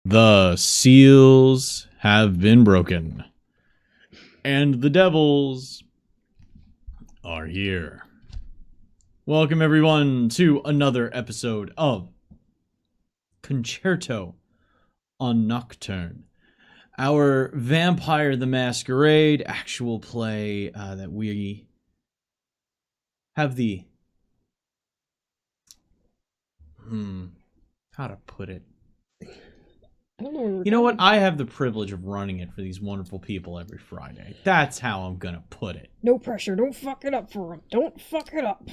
The seals have been broken, and the devils are here. Welcome, everyone, to another episode of Concerto on Nocturne, our Vampire the Masquerade actual play that we have the... how to put it? I don't know. You know what? I have the privilege of running it for these wonderful people every Friday. That's how I'm gonna put it. No pressure. Don't fuck it up for them. Don't fuck it up.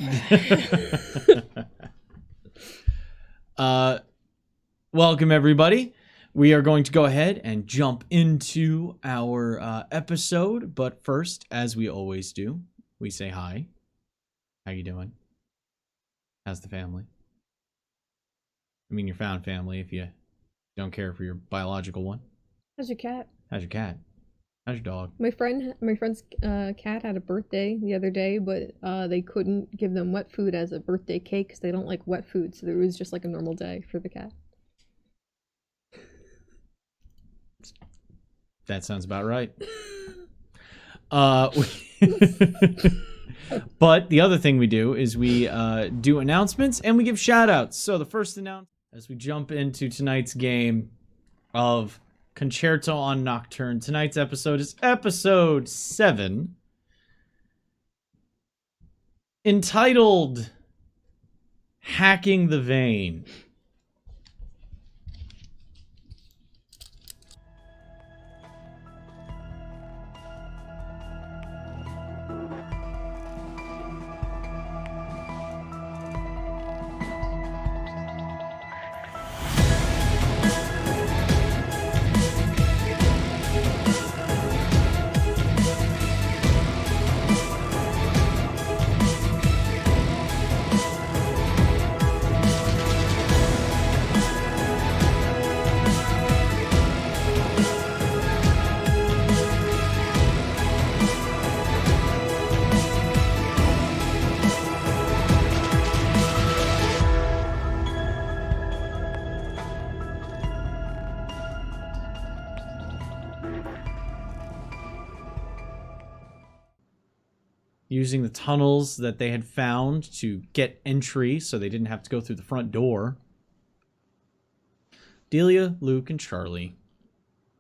Welcome, everybody. We are going to go ahead and jump into our episode. But first, as we always do, we say hi. How you doing? How's the family? I mean, your found family, if you don't care for your biological one. How's your cat? How's your cat? How's your dog? My friend's cat had a birthday the other day, but they couldn't give them wet food as a birthday cake because they don't like wet food, so it was just like a normal day for the cat. That sounds about right. But the other thing we do is we do announcements and we give shout outs. So the first announcement, as we jump into tonight's game of Concerto on Nocturne, tonight's episode is episode 7, entitled Hacking the Vein. Using the tunnels that they had found to get entry so they didn't have to go through the front door, Delia, Luke, and Charlie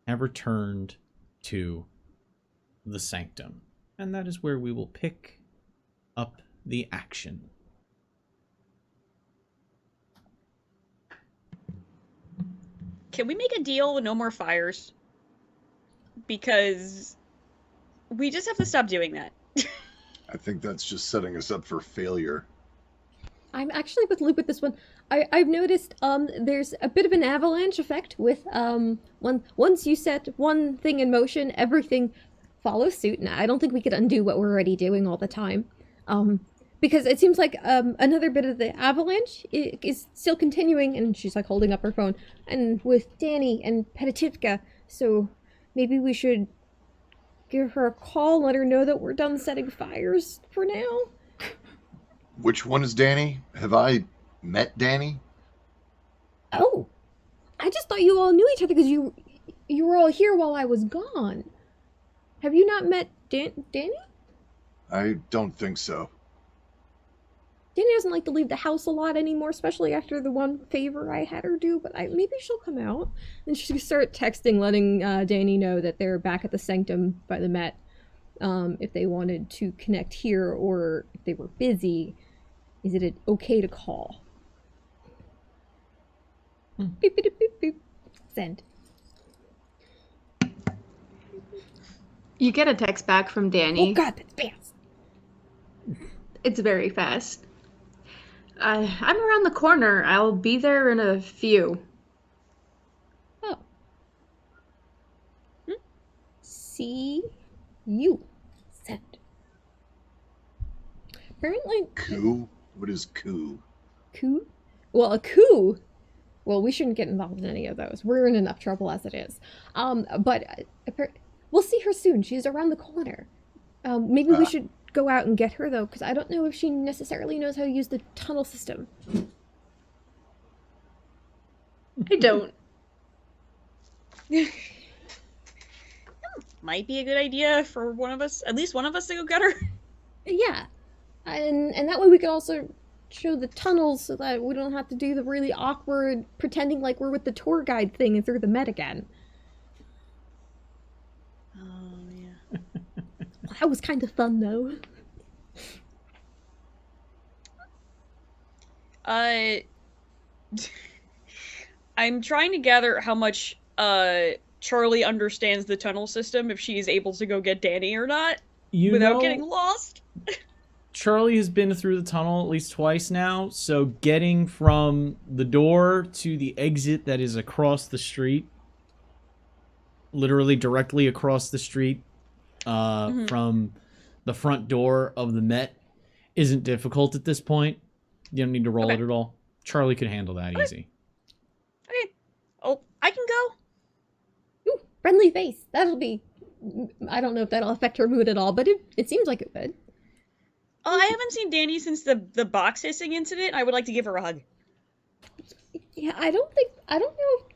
have returned to the sanctum. And that is where we will pick up the action. Can we make a deal with no more fires? Because we just have to stop doing that. I think that's just setting us up for failure. I'm actually with Luke with this one. I've noticed there's a bit of an avalanche effect with once you set one thing in motion, everything follows suit. And I don't think we could undo what we're already doing all the time. Because it seems like another bit of the avalanche is still continuing, and she's like holding up her phone, and with Danny and Petitivka, so maybe we should give her a call, let her know that we're done setting fires for now. Which one is Danny? Have I met Danny? Oh, I just thought you all knew each other because you were all here while I was gone. Have you not met Danny? I don't think so. Danny doesn't like to leave the house a lot anymore, especially after the one favor I had her do, but maybe she'll come out. And she'll start texting, letting Danny know that they're back at the Sanctum by the Met, if they wanted to connect here, or if they were busy, is it okay to call? Beep, beep, beep, beep. Send. You get a text back from Danny. Oh god, that's fast. It's very fast. I'm around the corner. I'll be there in a few. Oh. See you. Send. Apparently... Coup? What is coup? Coup? Well, a coup... Well, we shouldn't get involved in any of those. We're in enough trouble as it is. But we'll see her soon. She's around the corner. Maybe we should go out and get her, though, because I don't know if she necessarily knows how to use the tunnel system. I don't. Might be a good idea for one of us, at least one of us, to go get her. Yeah, and that way we could also show the tunnels so that we don't have to do the really awkward pretending like we're with the tour guide thing and through the Met again. Oh, yeah. That was kind of fun, though. I'm trying to gather how much Charlie understands the tunnel system, if she is able to go get Danny or not, without getting lost. Charlie has been through the tunnel at least twice now, so getting from the door to the exit that is across the street, literally directly across the street from the front door of the Met, isn't difficult at this point. You don't need to roll it at all. Charlie could handle that easy. Okay. Oh, I can go. Ooh, friendly face. That'll be... I don't know if that'll affect her mood at all, but it seems like it would. I haven't seen Danny since the box hissing incident. I would like to give her a hug. Yeah, I don't know.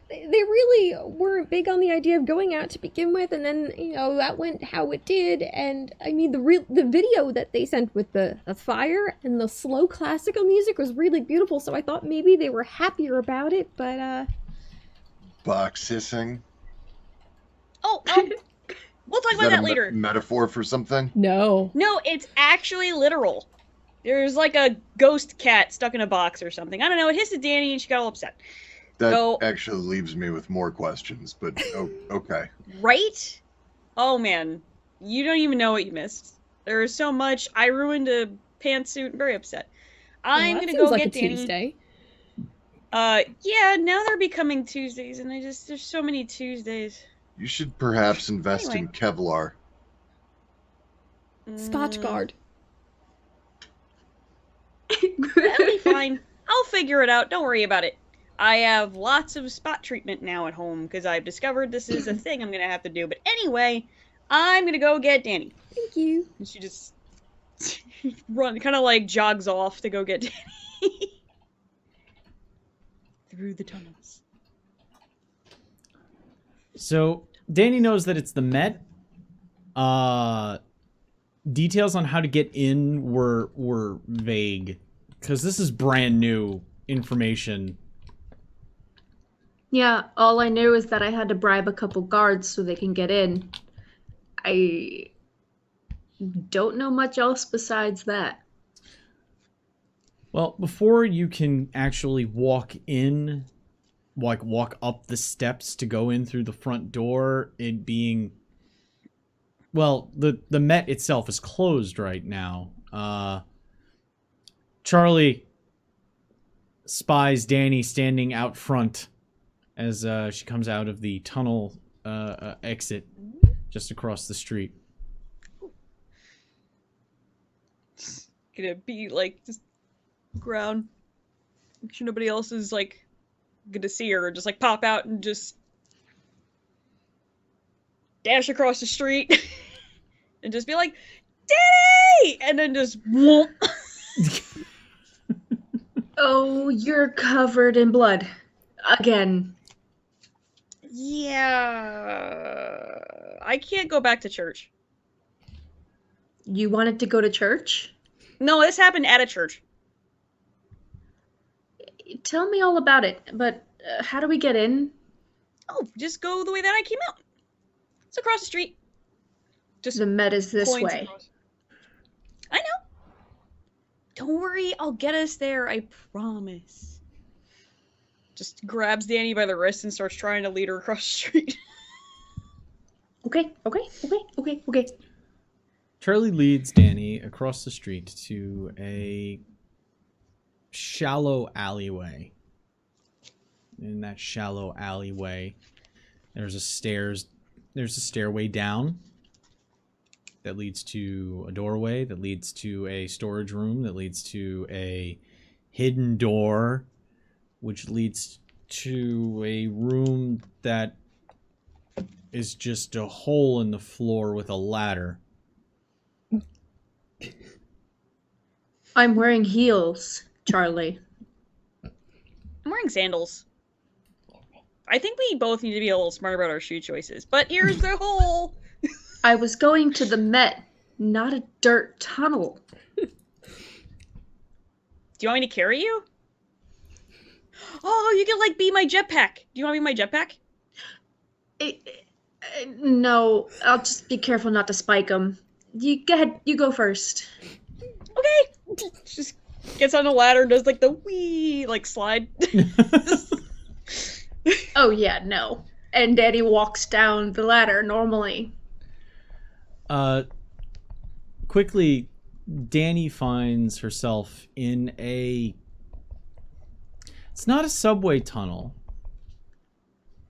They really weren't big on the idea of going out to begin with, and then, that went how it did. And I mean, the video that they sent with the fire and the slow classical music was really beautiful, so I thought maybe they were happier about it, but Box hissing? Oh, we'll talk about that later. Metaphor for something? No, it's actually literal. There's like a ghost cat stuck in a box or something. I don't know. It hissed at Danny and she got all upset. That actually leaves me with more questions, but okay. Right? Oh man, you don't even know what you missed. There is so much. I ruined a pantsuit. Very upset. I'm gonna go get Danny. Tuesday. Yeah. Now they're becoming Tuesdays, and there's so many Tuesdays. You should perhaps invest in Kevlar. Scotch Guard. That'll be fine. I'll figure it out. Don't worry about it. I have lots of spot treatment now at home because I've discovered this is a thing I'm going to have to do. But anyway, I'm going to go get Danny. Thank you. And she just kind of like jogs off to go get Danny. Through the tunnels. So Danny knows that it's the Met. Details on how to get in were vague because this is brand new information. Yeah, all I knew is that I had to bribe a couple guards so they can get in. I don't know much else besides that. Well, before you can actually walk in, like walk up the steps to go in through the front door, it being... Well, the Met itself is closed right now. Charlie spies Danny standing out front as she comes out of the tunnel exit just across the street. Just gonna be like just ground. Make sure nobody else is like gonna see her, just like pop out and just dash across the street and just be like, Danny! And then just whoop. Oh, you're covered in blood. Again. Yeah. I can't go back to church. You wanted to go to church? No, this happened at a church. Tell me all about it, but how do we get in? Oh, just go the way that I came out. It's across the street. Just the Met is this points way. across. I know. Don't worry, I'll get us there, I promise. Just grabs Danny by the wrist and starts trying to lead her across the street. Okay. Charlie leads Danny across the street to a shallow alleyway. In that shallow alleyway, there's a stairway down that leads to a doorway, that leads to a storage room, that leads to a hidden door, which leads to a room that is just a hole in the floor with a ladder. I'm wearing heels, Charlie. I'm wearing sandals. I think we both need to be a little smarter about our shoe choices. But here's the hole. I was going to the Met, not a dirt tunnel. Do you want me to carry you? Oh, you can like be my jetpack. Do you want to be my jetpack? No, I'll just be careful not to spike them. You go ahead. You go first. Okay. Just gets on a ladder and does like the wee like slide. Oh yeah, no. And Daddy walks down the ladder normally. Quickly, Danny finds herself in a... It's not a subway tunnel.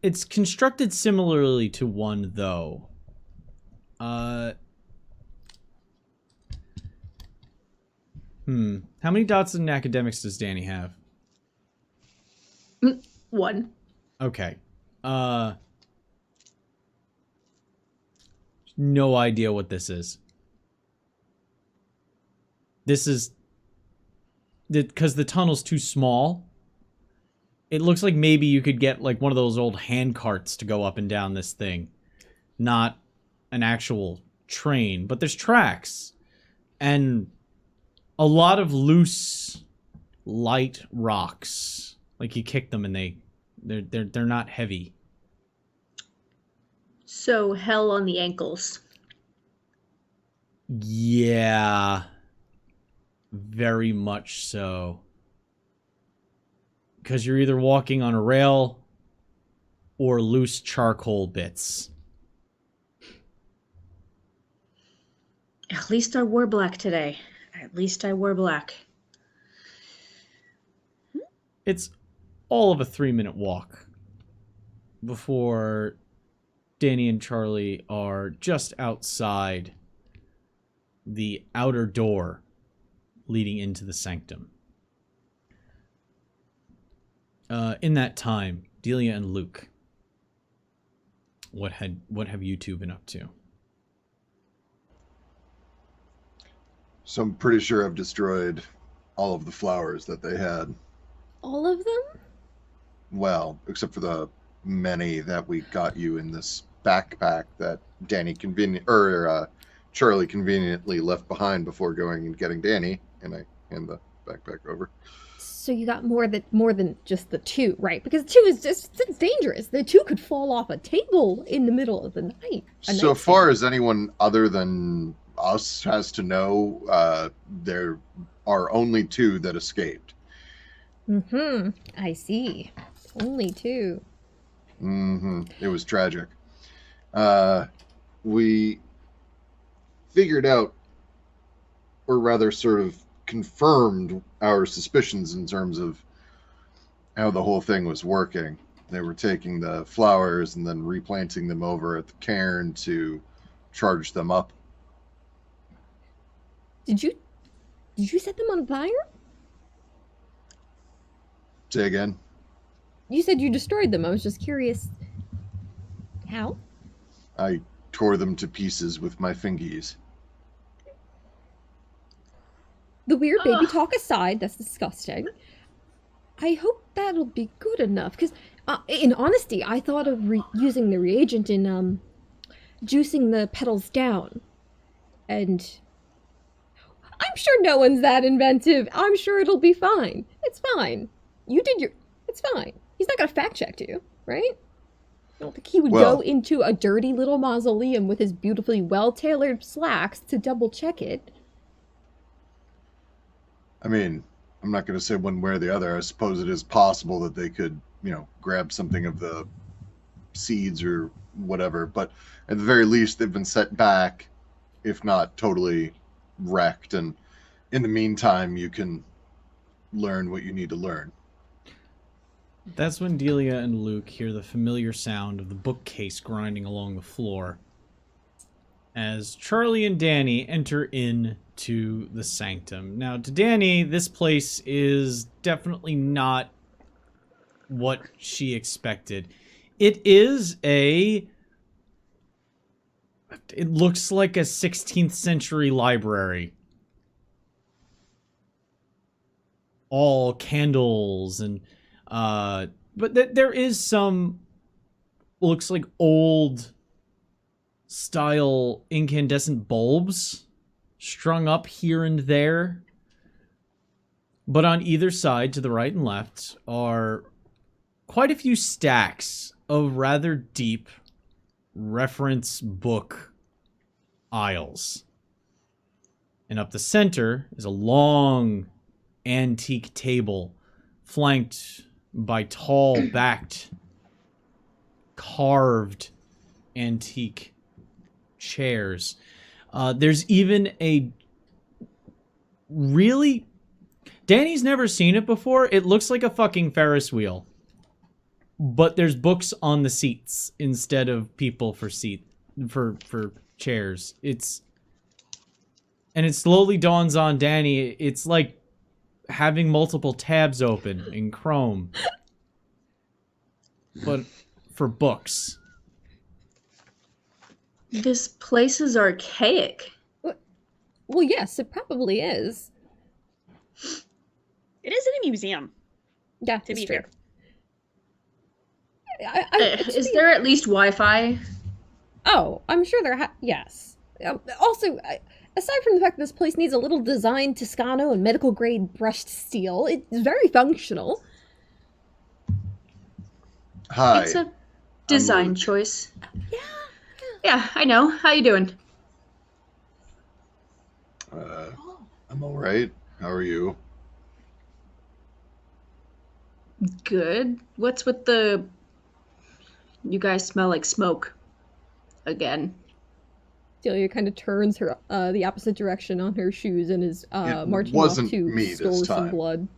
It's constructed similarly to one, though. How many dots in academics does Danny have? 1. Okay. No idea what this is. This is... Because the tunnel's too small. It looks like maybe you could get like one of those old hand carts to go up and down this thing. Not an actual train, but there's tracks. And a lot of loose, light rocks. Like you kick them and they're not heavy. So hell on the ankles. Yeah. Very much so. Because you're either walking on a rail or loose charcoal bits. At least I wore black today. At least I wore black. It's all of a 3-minute walk before Danny and Charlie are just outside the outer door leading into the sanctum. In that time, Delia and Luke, what have you two been up to? So I'm pretty sure I've destroyed all of the flowers that they had. All of them? Well, except for the many that we got you in this backpack that Charlie conveniently left behind before going and getting Danny, and I hand the backpack over. So you got more than just the 2, right? Because 2 is just it's dangerous. The 2 could fall off a table in the middle of the night. So far as anyone other than us has to know, there are only 2 that escaped. I see. Only 2. It was tragic. We figured out, or rather sort of confirmed our suspicions in terms of how the whole thing was working. They were taking the flowers and then replanting them over at the cairn to charge them up. Did you set them on fire? Say again? You said you destroyed them. I was just curious. How? I tore them to pieces with my fingies. The weird baby talk aside, that's disgusting. I hope that'll be good enough, because in honesty, I thought of using the reagent in juicing the petals down. And I'm sure no one's that inventive. I'm sure it'll be fine. It's fine. It's fine. He's not gonna fact check you, right? I don't think he would go into a dirty little mausoleum with his beautifully well-tailored slacks to double check it. I mean, I'm not going to say one way or the other. I suppose it is possible that they could, grab something of the seeds or whatever. But at the very least, they've been set back, if not totally wrecked. And in the meantime, you can learn what you need to learn. That's when Delia and Luke hear the familiar sound of the bookcase grinding along the floor as Charlie and Danny enter into the sanctum. Now, to Danny, this place is definitely not what she expected. It looks like a 16th century library. All candles and but there is some looks like old style incandescent bulbs strung up here and there. But on either side, to the right and left, are quite a few stacks of rather deep reference book aisles. And up the center is a long antique table flanked by tall backed carved antique chairs. There's even a really... Danny's never seen it before. It looks like a fucking Ferris wheel. But there's books on the seats instead of people for chairs. And it slowly dawns on Danny, it's like having multiple tabs open in Chrome. But for books. This place is archaic. Well, yes, it probably is. It is in a museum, Yeah, to it's be true. fair. Is there at least Wi-Fi? Oh, I'm sure yes. Also, aside from the fact that this place needs a little designed Toscano and medical grade brushed steel, it's very functional. Hi. It's a design Luke. choice. Yeah, I know. How you doing? I'm all right. How are you? Good. What's with the... You guys smell like smoke. Again. Delia kind of turns her the opposite direction on her shoes and is It marching wasn't off to me this store some time. blood.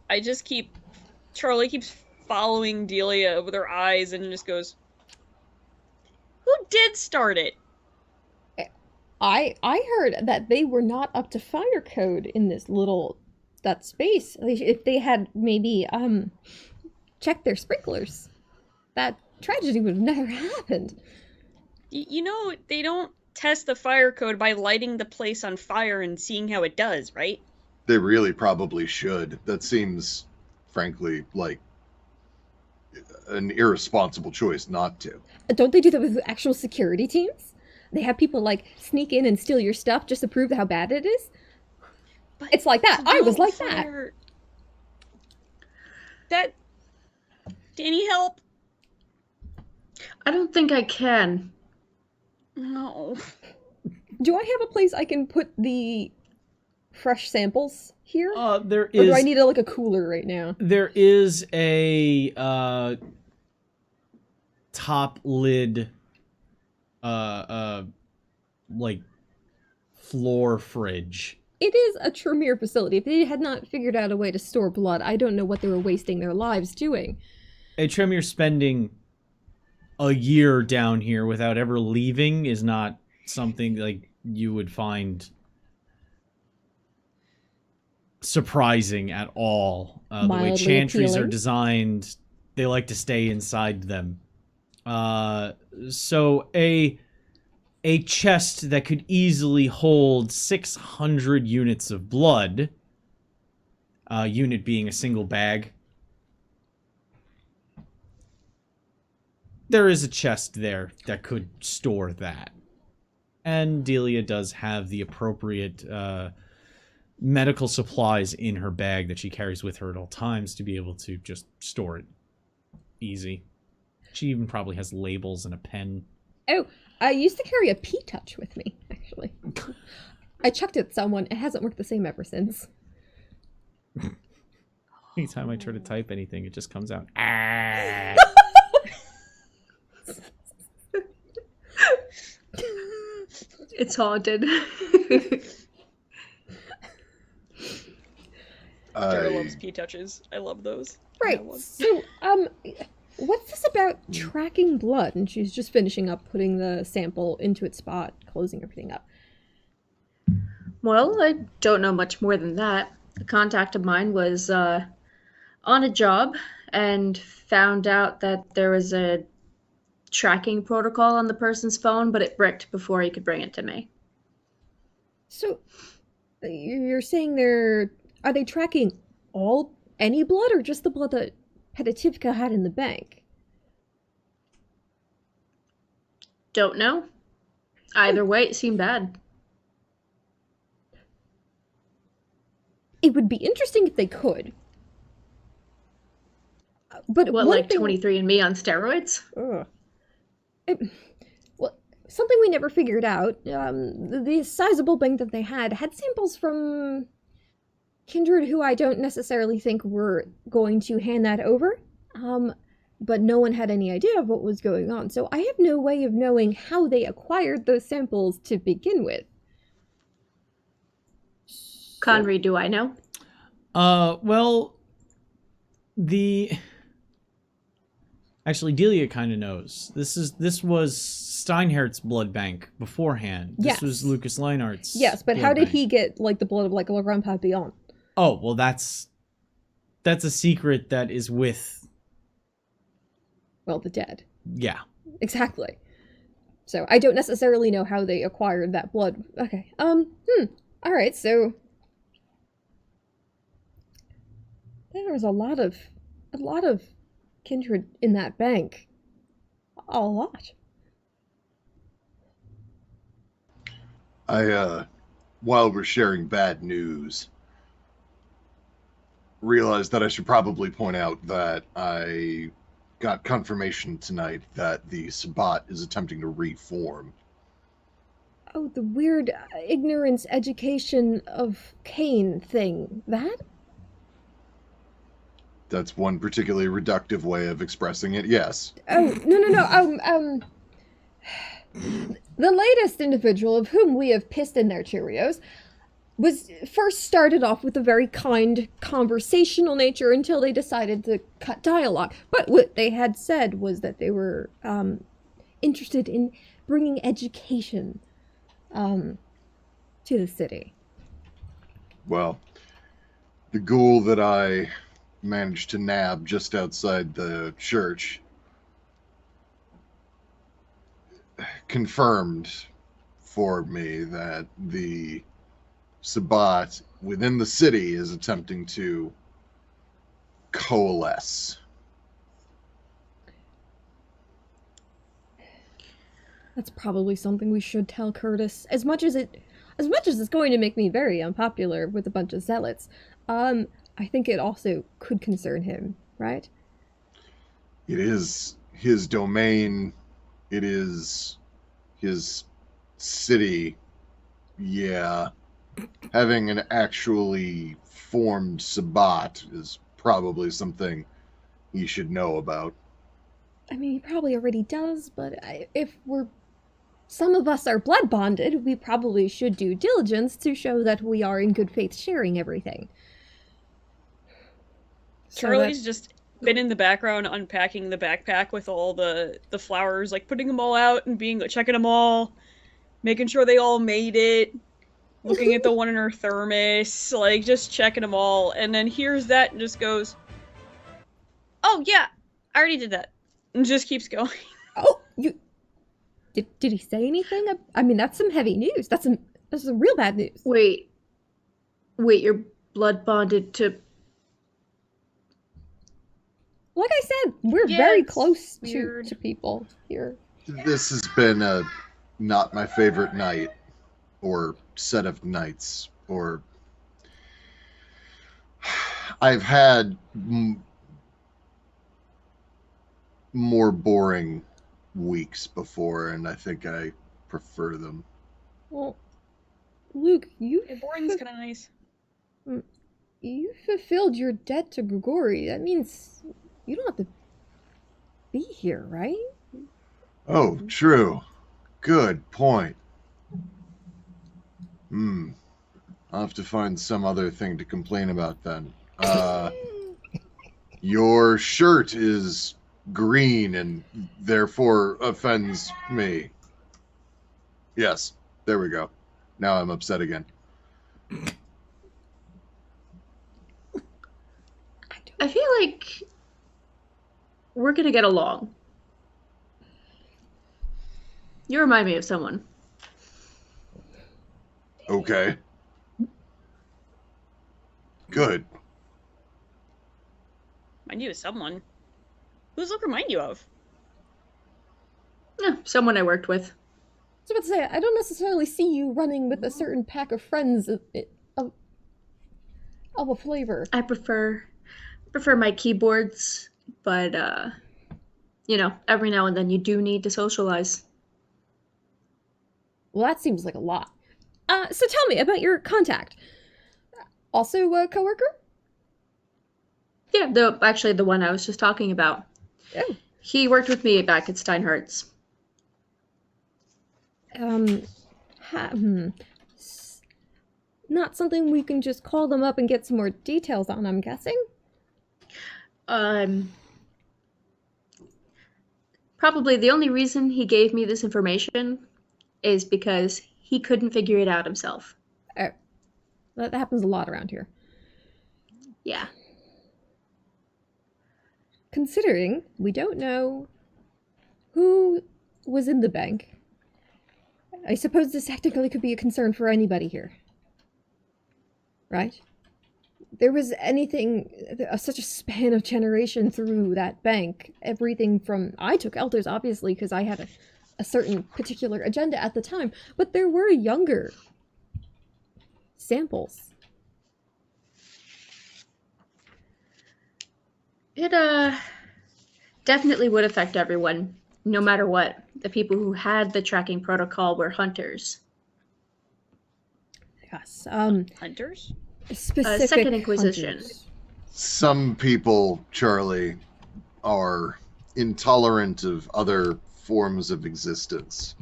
I just Charlie keeps following Delia with her eyes and just goes, "Who did start it?" I heard that they were not up to fire code in that space. If they had maybe checked their sprinklers, that tragedy would have never happened. You know, they don't test the fire code by lighting the place on fire and seeing how it does, right? They really probably should. That seems, frankly, like an irresponsible choice not to. Don't they do that with actual security teams? They have people like sneak in and steal your stuff just to prove how bad it is. But It's like that. I was like that. fire... That... Danny, help! I don't think I can. No. Do I have a place I can put the fresh samples here? There Or do I is need a cooler right now? there is a top lid like floor fridge. It is a Tremere facility. If they had not figured out a way to store blood, I don't know what they were wasting their lives doing. A Tremere spending a year down here without ever leaving is not something like you would find surprising at all. The way Mildly chantries are appealing. designed, they like to stay inside them. So a chest that could easily hold 600 units of blood, unit being a single bag. There is a chest there that could store that. And Delia does have the appropriate medical supplies in her bag that she carries with her at all times to be able to just store it easy. She even probably has labels and a pen. Oh, I used to carry a P-Touch with me, actually. I chucked it at someone. It hasn't worked the same ever since. Anytime I try to type anything, it just comes out. Ah. It's haunted. Tara loves P-touches. I love those. Right. So, what's this about tracking blood? And she's just finishing up putting the sample into its spot, closing everything up. Well, I don't know much more than that. A contact of mine was on a job and found out that there was a tracking protocol on the person's phone, but it bricked before he could bring it to me. So, you're saying are they tracking any blood or just the blood that Petativka had in the bank? Don't know. Either way, it seemed bad. It would be interesting if they could. But What, one like thing, 23andMe on steroids? Ugh. Well, something we never figured out. The sizable bank that they had samples from kindred who I don't necessarily think were going to hand that over. But no one had any idea of what was going on, so I have no way of knowing how they acquired those samples to begin with. Conry, do I know? Well, actually, Delia kind of knows. This was Steinhardt's blood bank beforehand. This Yes. was Lucas Leinart's. Yes, but blood how did bank. he get like the blood of like Le Grand Papillon? Oh, well, that's a secret that is with. Well, the dead. Yeah. Exactly. So I don't necessarily know how they acquired that blood. Okay. Alright, so there was a lot of kindred in that bank. A lot. While we're sharing bad news, realized that I should probably point out that I got confirmation tonight that the Sabbat is attempting to reform. Oh, the weird ignorance education of Cain thing. That? That's one particularly reductive way of expressing it, yes. Oh, no. The latest individual of whom we have pissed in their Cheerios was first started off with a very kind conversational nature until they decided to cut dialogue. But what they had said was that they were interested in bringing education to the city. Well, the ghoul that I managed to nab just outside the church confirmed for me that the Sabbat within the city is attempting to coalesce. That's probably something we should tell Curtis. As much as it's going to make me very unpopular with a bunch of zealots, I think it also could concern him, right? It is his domain. It is his city. Yeah. Having an actually formed Sabbat is probably something he should know about. I mean, he probably already does, but if some of us are blood bonded, we probably should do diligence to show that we are in good faith sharing everything. Charlie's just been in the background unpacking the backpack with all the flowers, like putting them all out and checking them all, making sure they all made it, looking at the one in her thermos, like just checking them all, and then hears that and just goes, "Oh yeah, I already did that," and just keeps going. Oh, you did he say anything? I mean, that's some heavy news. That's some real bad news. Wait, you're blood bonded to... Like I said, we're Yeah, very it's close weird. to people here. This has been not my favorite night, or set of nights, or I've had more boring weeks before, and I think I prefer them. Well, Luke, Boring's kind of nice. you fulfilled your debt to Grigori. That means you don't have to be here, right? Oh, true. Good point. I'll have to find some other thing to complain about then. Your shirt is green and therefore offends me. Yes, there we go. Now I'm upset again. I feel like we're gonna get along. You remind me of someone. Okay. Good. Remind you of someone. Who's Luke remind you of? Yeah, someone I worked with. I was about to say, I don't necessarily see you running with a certain pack of friends of, of a flavor. I prefer my keyboards, but every now and then you do need to socialize. Well, that seems like a lot. So tell me about your contact. Also a coworker? Yeah, actually the one I was just talking about. Oh. He worked with me back at Steinhardt's. Not something we can just call them up and get some more details on, I'm guessing? Probably the only reason he gave me this information is because he couldn't figure it out himself. Oh. That happens a lot around here. Yeah. Considering we don't know who was in the bank, I suppose this technically could be a concern for anybody here. Right? There was such a span of generation through that bank. Everything from, I took elders, obviously, because I had a certain particular agenda at the time, but there were younger samples. It definitely would affect everyone, no matter what. The people who had the tracking protocol were hunters. Yes. Hunters? Specific Second Inquisition. hunters. Some people, Charlie, are intolerant of other forms of existence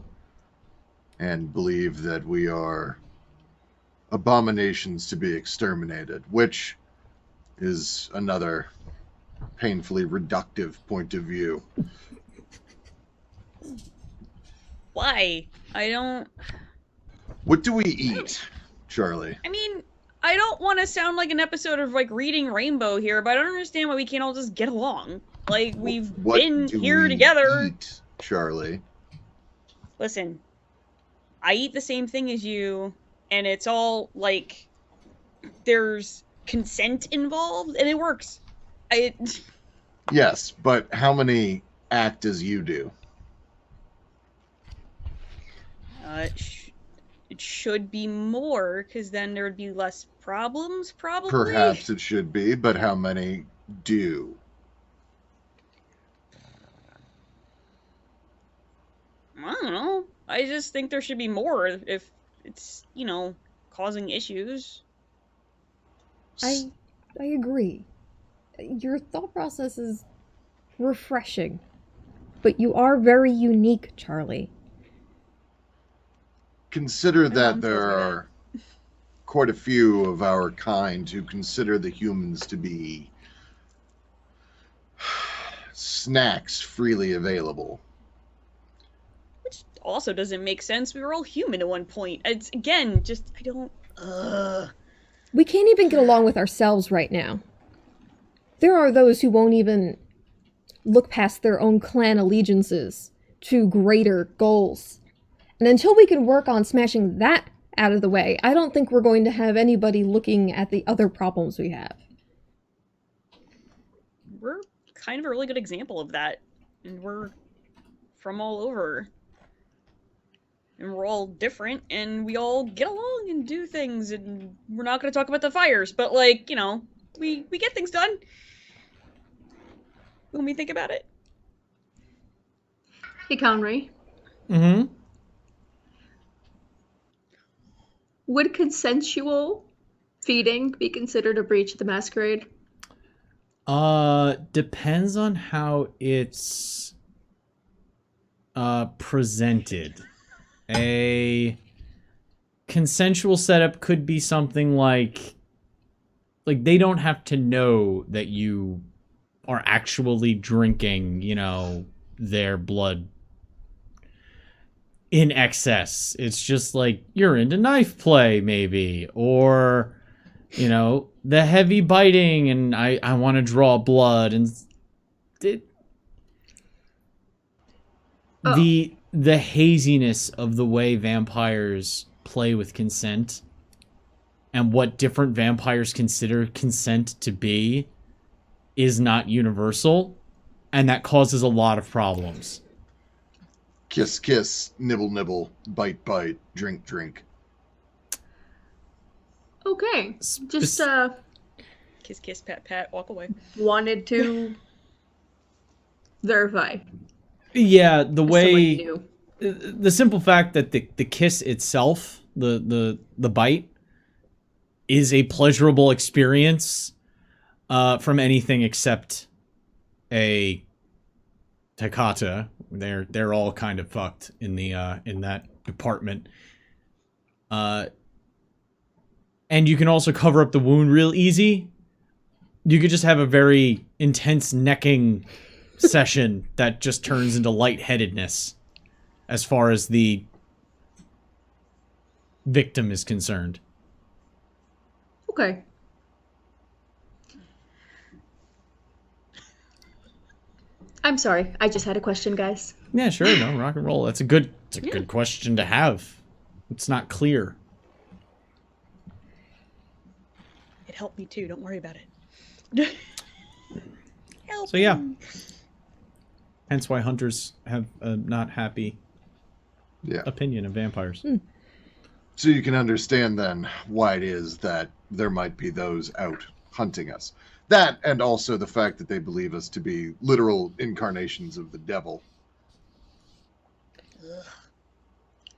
and believe that we are abominations to be exterminated, which is another painfully reductive point of view. Why? I don't... What do we eat, Charlie? I mean, I don't want to sound like an episode of, like, Reading Rainbow here, but I don't understand why we can't all just get along. Like, we've What been do here we together. eat, Charlie? Listen, I eat the same thing as you, and it's all, like, there's consent involved, and it works. Yes, but how many act as you do? It should be more, because then there would be less problems, probably? Perhaps it should be, but how many do? I don't know. I just think there should be more if it's, causing issues. I agree. Your thought process is refreshing, but you are very unique, Charlie. Consider that mom there tells me that. are quite a few of our kind who consider the humans to be snacks freely available. Which also doesn't make sense. We were all human at one point. It's, again, just, I don't... We can't even get along with ourselves right now. There are those who won't even look past their own clan allegiances to greater goals. And until we can work on smashing that out of the way, I don't think we're going to have anybody looking at the other problems we have. We're kind of a really good example of that. And we're from all over. And we're all different, and we all get along and do things, and we're not going to talk about the fires, but, like, we get things done. When we think about it. Hey, Conry. Mm-hmm. Would consensual feeding be considered a breach of the Masquerade? Depends on how it's presented. A consensual setup could be something like they don't have to know that you are actually drinking, their blood in excess. It's just like you're into knife play, maybe, or the heavy biting, and I want to draw blood, and the haziness of the way vampires play with consent and what different vampires consider consent to be is not universal, and that causes a lot of problems. Kiss, kiss, nibble, nibble, bite, bite, drink, drink. Okay. Just Kiss, kiss, pat, pat, walk away. wanted to verify. Yeah, the Someone way knew. the simple fact that the kiss itself, the bite, is a pleasurable experience from anything except a Takata. They're all kind of fucked in the in that department. And you can also cover up the wound real easy. You could just have a very intense necking session that just turns into lightheadedness as far as the victim is concerned. Okay. I'm sorry. I just had a question, guys. Yeah, sure, no, rock and roll. That's a good question to have. It's not clear. It helped me too, don't worry about it. Help So yeah. me. Hence why hunters have a not happy opinion of vampires. So you can understand then why it is that there might be those out hunting us. That, and also the fact that they believe us to be literal incarnations of the devil.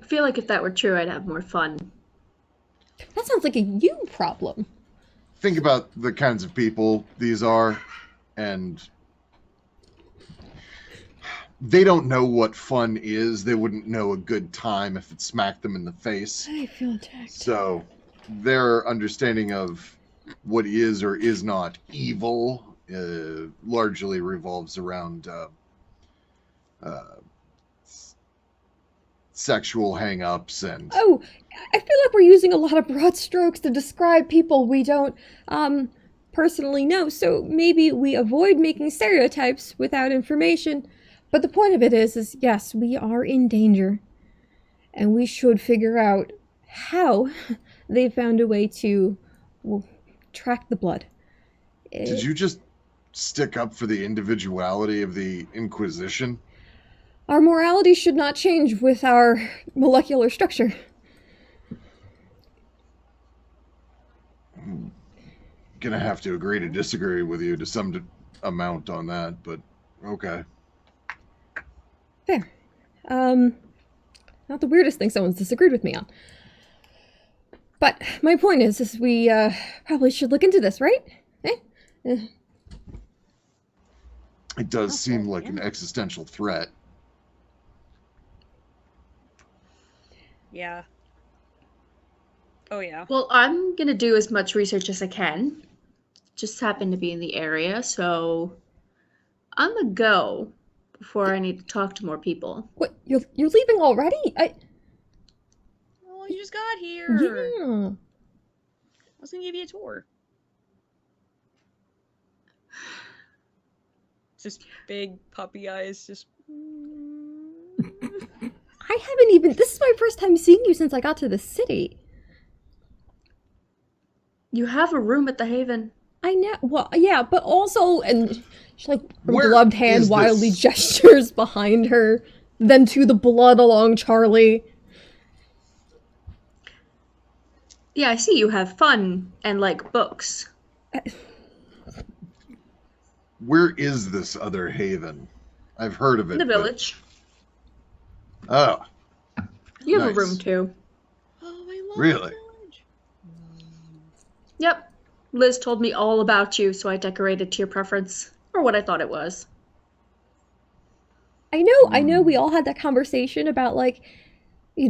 I feel like if that were true, I'd have more fun. That sounds like a you problem. Think about the kinds of people these are, and they don't know what fun is. They wouldn't know a good time if it smacked them in the face. I feel attacked. So their understanding of what is or is not evil largely revolves around sexual hang-ups and... Oh, I feel like we're using a lot of broad strokes to describe people we don't personally know, so maybe we avoid making stereotypes without information. But the point of it is yes, we are in danger. And we should figure out how they found a way to track the blood. Did you just stick up for the individuality of the Inquisition? Our morality should not change with our molecular structure. I'm gonna have to agree to disagree with you to some amount on that, but okay. Fair. Not the weirdest thing someone's disagreed with me on. But my point is we probably should look into this, right? It does seem like an existential threat. Yeah. Oh yeah. Well, I'm gonna do as much research as I can. Just happen to be in the area, so I'm gonna go before I need to talk to more people. What? You're leaving already? Oh, you just got here. Yeah. I was gonna give you a tour. It's just big puppy eyes, just. I haven't even. This is my first time seeing you since I got to the city. You have a room at the Haven. I know. Well, yeah, but also, and she her Where gloved hand is wildly this? gestures behind her, then to the blood along Charlie. Yeah, I see you have fun and like books. Where is this other haven? I've heard of it. In the village. Oh, You have nice. a room too. Oh, I love Really? the village. Yep. Liz told me all about you, so I decorated to your preference. Or what I thought it was. I know we all had that conversation about, like,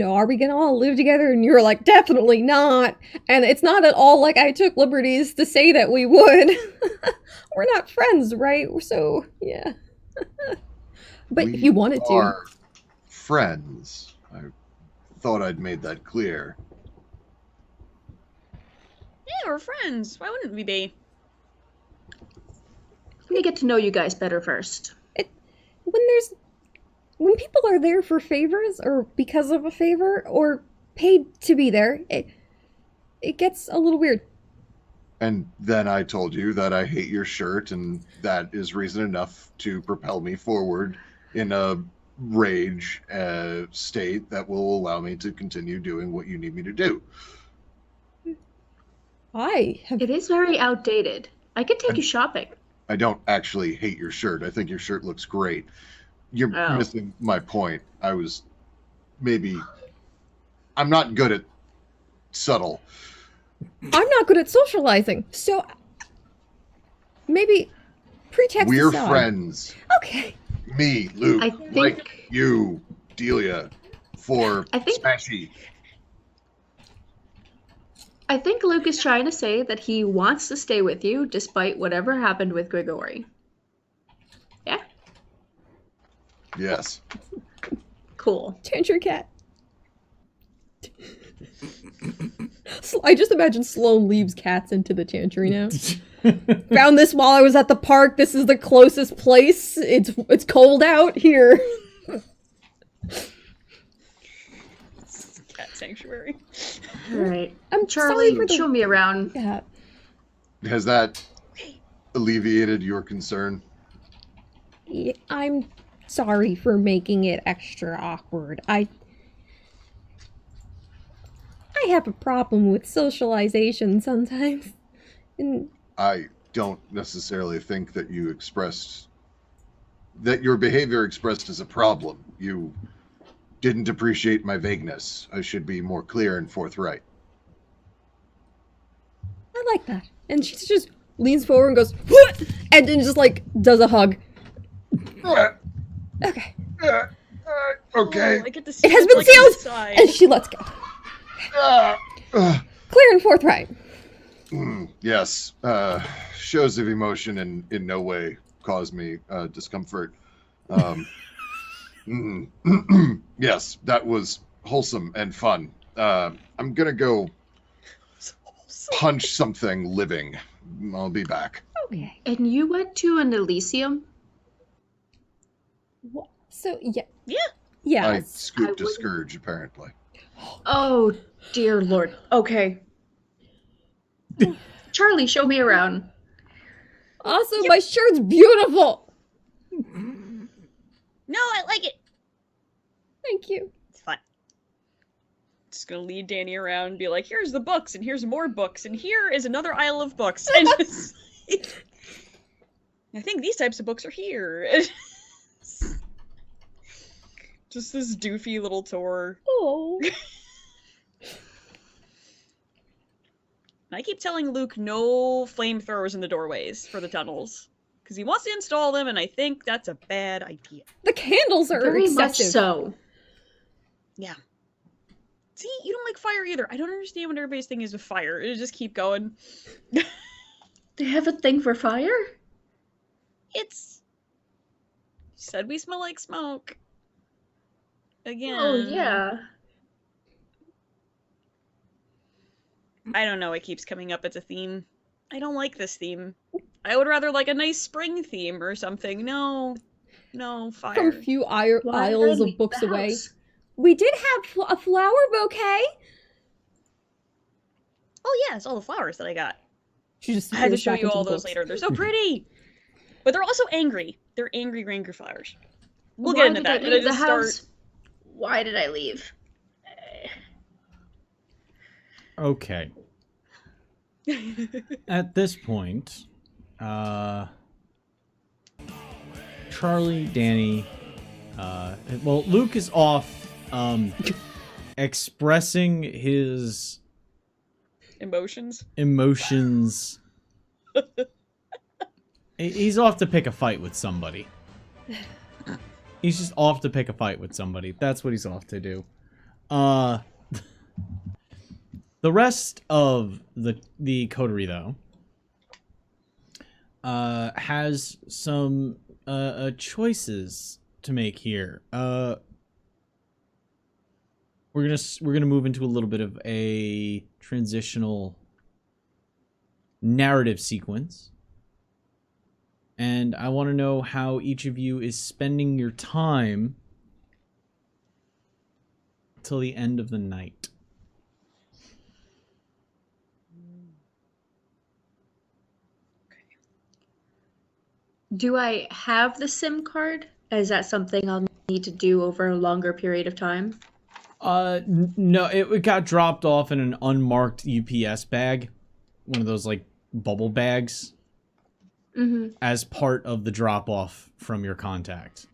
are we gonna all live together? And you were like, definitely not. And it's not at all like I took liberties to say that we would. We're not friends, right? So, yeah. But if you wanted to. We are friends. I thought I'd made that clear. Yeah, we're friends. Why wouldn't we be? Let me get to know you guys better first. When people are there for favors or because of a favor or paid to be there, it gets a little weird. And then I told you that I hate your shirt, and that is reason enough to propel me forward in a rage state that will allow me to continue doing what you need me to do. It is very outdated. I could take you shopping. I don't actually hate your shirt. I think your shirt looks great. You're Oh. missing my point. I'm not good at subtle. I'm not good at socializing, so maybe pretext We're aside. friends. Okay. Me, Luke, I think- like you, Delia, for I think- Smashy. I think Luke is trying to say that he wants to stay with you despite whatever happened with Grigori. Yeah? Yes. Cool. Tantrum cat. I just imagine Sloane leaves cats into the chantry now. Found this while I was at the park. This is the closest place. It's cold out here. Cat sanctuary. Alright. I'm Charlie, sorry for the show me around. cat. Has that alleviated your concern? I'm sorry for making it extra awkward. I have a problem with socialization sometimes. And I don't necessarily think that that your behavior expressed as a problem. You didn't appreciate my vagueness. I should be more clear and forthright. I like that. And she just leans forward and goes, "What?" And then just like does a hug. Okay. Okay. Oh, I get to see It has it, been like, sealed! inside. And she lets go. Clear and forthright. Yes. Shows of emotion in no way cause me discomfort. Yes, that was wholesome and fun. I'm gonna go punch something living. I'll be back. Okay. And you went to an Elysium? So, yeah. Yeah. Yeah. I scooped a wouldn't- scourge, apparently. Oh, dear lord. Okay. Charlie, show me around. Also, my shirt's beautiful. No, I like it. Thank you. It's fun. Just gonna lead Danny around and be like, here's the books, and here's more books, and here is another aisle of books. And just, I think these types of books are here. Just this doofy little tour. Oh. I keep telling Luke no flamethrowers in the doorways for the tunnels. Because he wants to install them, and I think that's a bad idea. The candles are Very much excessive. so. Yeah. See, you don't like fire either. I don't understand what everybody's thing is with fire. It'll just keep going. They have a thing for fire? It's... Said we smell like smoke. Again. Oh, yeah. I don't know, it keeps coming up as a theme. I don't like this theme. I would rather like a nice spring theme or something. No. No, fire. From a few Why did I aisles of leave books the away. house? We did have a flower bouquet. Oh yeah, it's all the flowers that I got. She just I had to peers show back you into all the those books. later. They're so pretty! But they're also angry. They're angry flowers. We'll Why get into did that. I Did leave I the just house? start... Why did I leave? Okay. At this point, Charlie, Danny, well, Luke is off expressing his Emotions? emotions. He's off to pick a fight with somebody. He's just off to pick a fight with somebody. That's what he's off to do. The rest of the coterie, though, has some choices to make here. We're gonna move into a little bit of a transitional narrative sequence, and I want to know how each of you is spending your time till the end of the night. Do I have the SIM card? Is that something I'll need to do over a longer period of time? No, it got dropped off in an unmarked UPS bag, one of those like bubble bags, Mm-hmm. as part of the drop off from your contact.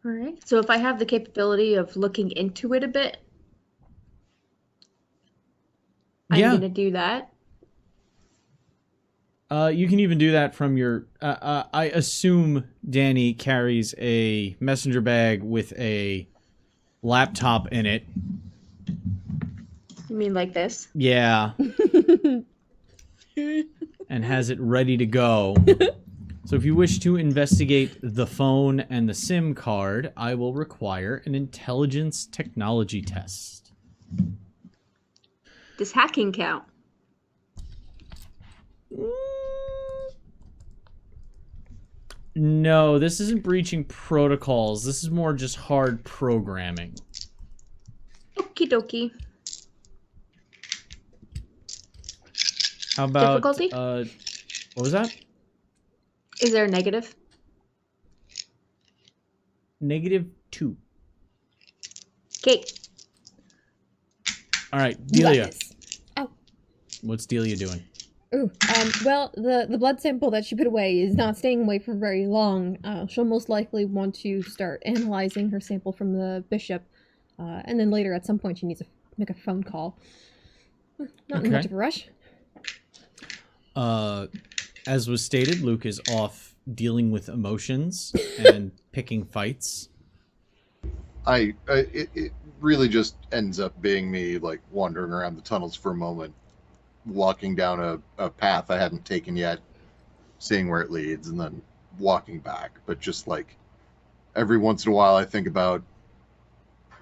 All right. So if I have the capability of looking into it a bit, I'm Yeah. gonna do that. You can even do that from your. I assume Danny carries a messenger bag with a laptop in it. You mean like this? Yeah. And has it ready to go. So if you wish to investigate the phone and the SIM card, I will require an intelligence technology test. Does hacking count? No, this isn't breaching protocols. This is more just hard programming. Okie dokie. How about Difficulty? what was that? Is there a negative? -2. Okay. All right, Delia. Lettuce. Ow. What's Delia doing? Ooh, well, the blood sample that she put away is not staying away for very long. She'll most likely want to start analyzing her sample from the bishop, and then later at some point she needs to make a phone call. Not in much of a rush. As was stated, Luke is off dealing with emotions and picking fights. It really just ends up being me like wandering around the tunnels for a moment, walking down a path I hadn't taken yet, seeing where it leads, and then walking back. But just like every once in a while I think about,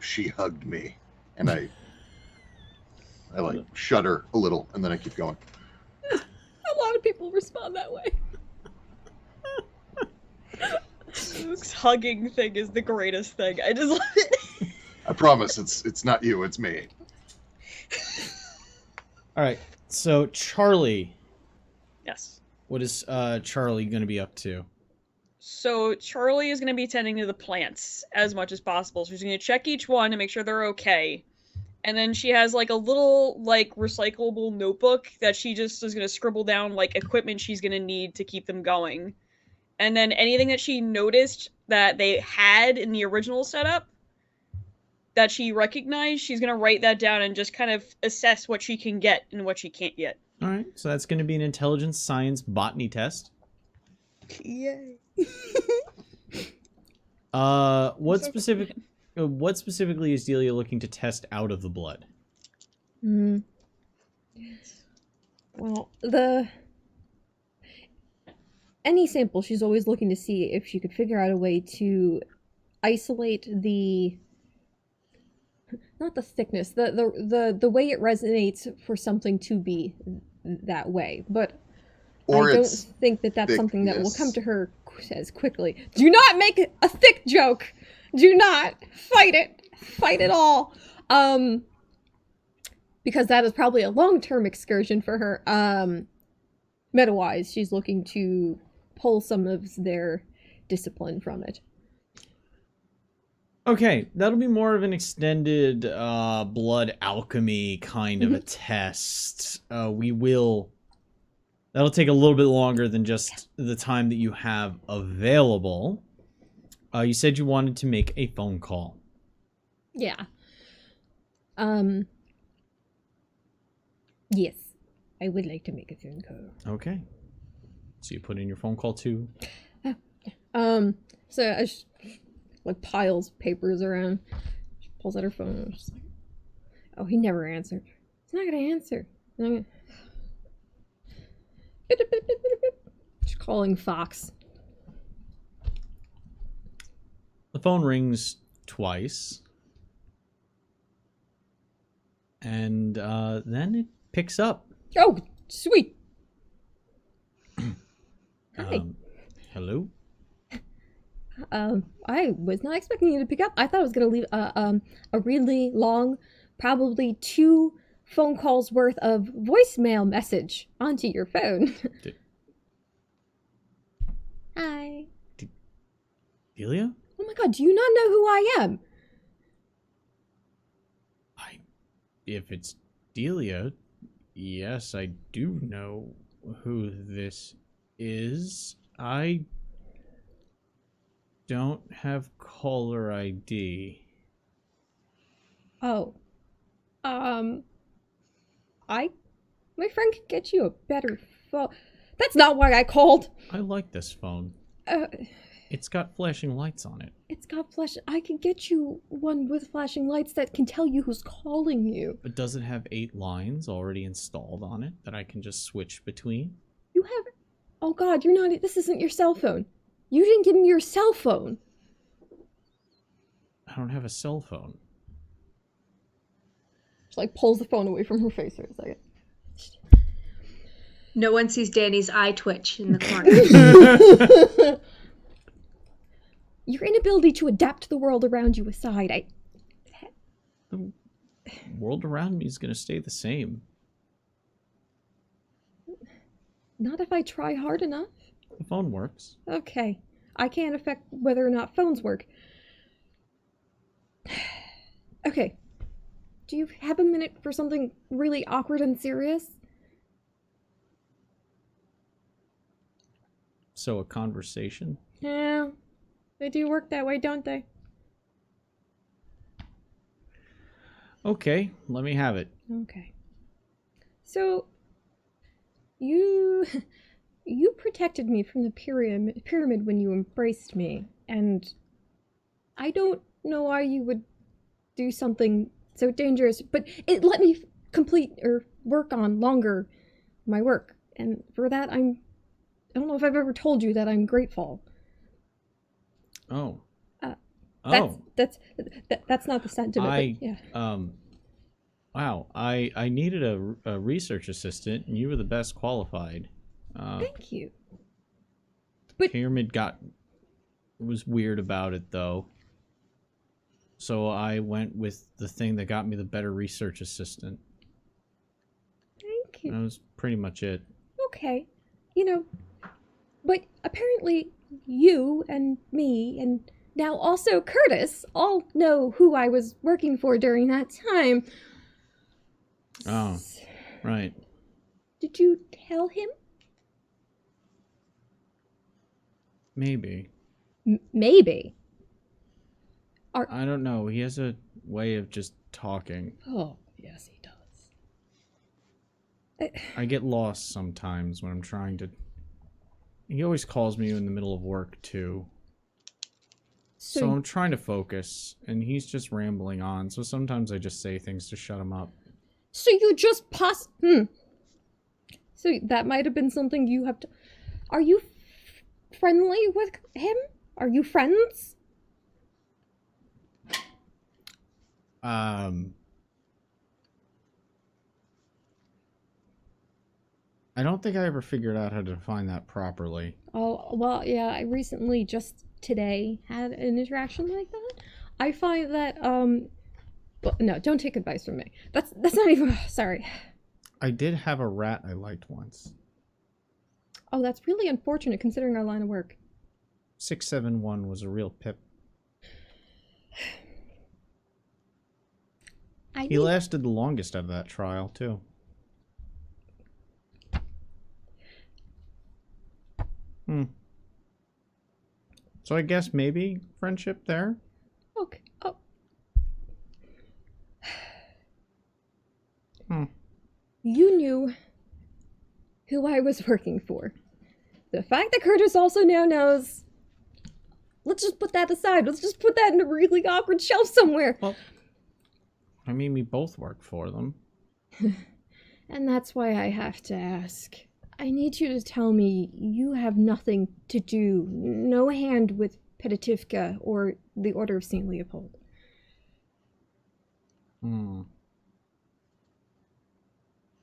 she hugged me, and I like shudder a little, and then I keep going. A lot of people respond that way. Luke's hugging thing is the greatest thing. I just love it. I promise it's not you, it's me. All right, so Charlie, Yes. what is Charlie going to be up to? So Charlie is going to be tending to the plants as much as possible. So she's going to check each one to make sure they're okay. And then she has like a little like recyclable notebook that she just is going to scribble down like equipment she's going to need to keep them going. And then anything that she noticed that they had in the original setup that she recognized, she's going to write that down and just kind of assess what she can get and what she can't get. All right, so that's going to be an intelligence science botany test. Yay. What specifically is Delia looking to test out of the blood? Well, any sample, she's always looking to see if she could figure out a way to isolate not the thickness, the way it resonates for something to be that way. But Or I don't it's think that that's something that will thickness. come to her as quickly. Do not make a thick joke. Do not fight it. Fight it all. Because that is probably a long-term excursion for her. Meta-wise, she's looking to pull some of their discipline from it. Okay, that'll be more of an extended blood alchemy kind of a test. That'll take a little bit longer than just the time that you have available. You said you wanted to make a phone call. Yeah. Yes. I would like to make a phone call. Okay. So you put in your phone call too. So I like piles papers around. She pulls out her phone and just like, oh, he never answered. He's not gonna answer. She's calling Fox. The phone rings twice. And then it picks up. Oh, sweet. Hi. Hello? I was not expecting you to pick up. I thought I was gonna leave a really long, probably 2 phone calls worth of voicemail message onto your phone. Hi. Delia? Oh my god, do you not know who I am? If it's Delia, yes, I do know who this is. I don't have caller ID. Oh. My friend could get you a better phone. That's not why I called. I like this phone. Uh, It's got flashing lights on it. it's got flash. I could get you one with flashing lights that can tell you who's calling you. But does it have 8 lines already installed on it that I can just switch between? You have. Oh god, you're not. This isn't your cell phone. You didn't give me your cell phone. I don't have a cell phone. She like pulls the phone away from her face for a second. No one sees Danny's eye twitch in the corner. Your inability to adapt to the world around you aside, The world around me is going to stay the same. not if I try hard enough. The phone works. Okay, I can't affect whether or not phones work. Okay, do you have a minute for something really awkward and serious? So a conversation? Yeah, they do work that way, don't they? Okay, let me have it. Okay. So, you protected me from the pyramid when you embraced me, and I don't know why you would do something so dangerous, but it let me complete or work on longer my work, and for that I don't know if I've ever told you that I'm grateful. Oh. That's not the sentiment. But yeah. Wow. I needed a research assistant, and you were the best qualified. Thank you. But Pyramid was weird about it, though. So I went with the thing that got me the better research assistant. Thank you. That was pretty much it. Okay. But apparently you and me and now also Curtis all know who I was working for during that time. Oh, right. Did you tell him? Maybe. Maybe. I don't know. He has a way of just talking. Oh, yes, he does. I get lost sometimes when I'm trying to... He always calls me in the middle of work, too. So I'm trying to focus, and he's just rambling on, so sometimes I just say things to shut him up. So you just So that might have been something you have to... Are you friendly with him? Are you friends? I don't think I ever figured out how to define that properly. Oh, well, yeah, I recently, just today, had an interaction like that. I find that, well, no, don't take advice from me. That's not even, sorry. I did have a rat I liked once. Oh, that's really unfortunate considering our line of work. 671 was a real pip. He lasted the longest out of that trial, too. So I guess maybe friendship there? Okay. Oh. You knew who I was working for. The fact that Curtis also now knows... Let's just put that aside. Let's just put that in a really awkward shelf somewhere. Well, I mean, we both work for them. And that's why I have to ask. I need you to tell me you have nothing to do, no hand with Petitivka or the Order of St. Leopold.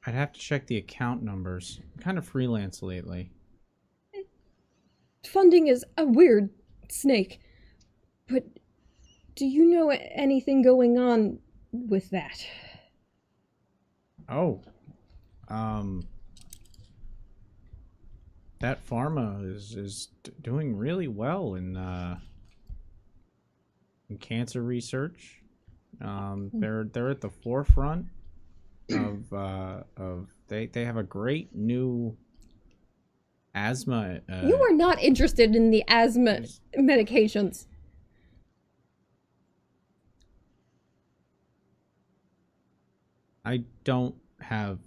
I'd have to check the account numbers. I'm kind of freelance lately. Funding is a weird snake. But do you know anything going on with that? Oh. That pharma is doing really well in cancer research. They're at the forefront of they have a great new asthma. You are not interested in the asthma medications. I don't have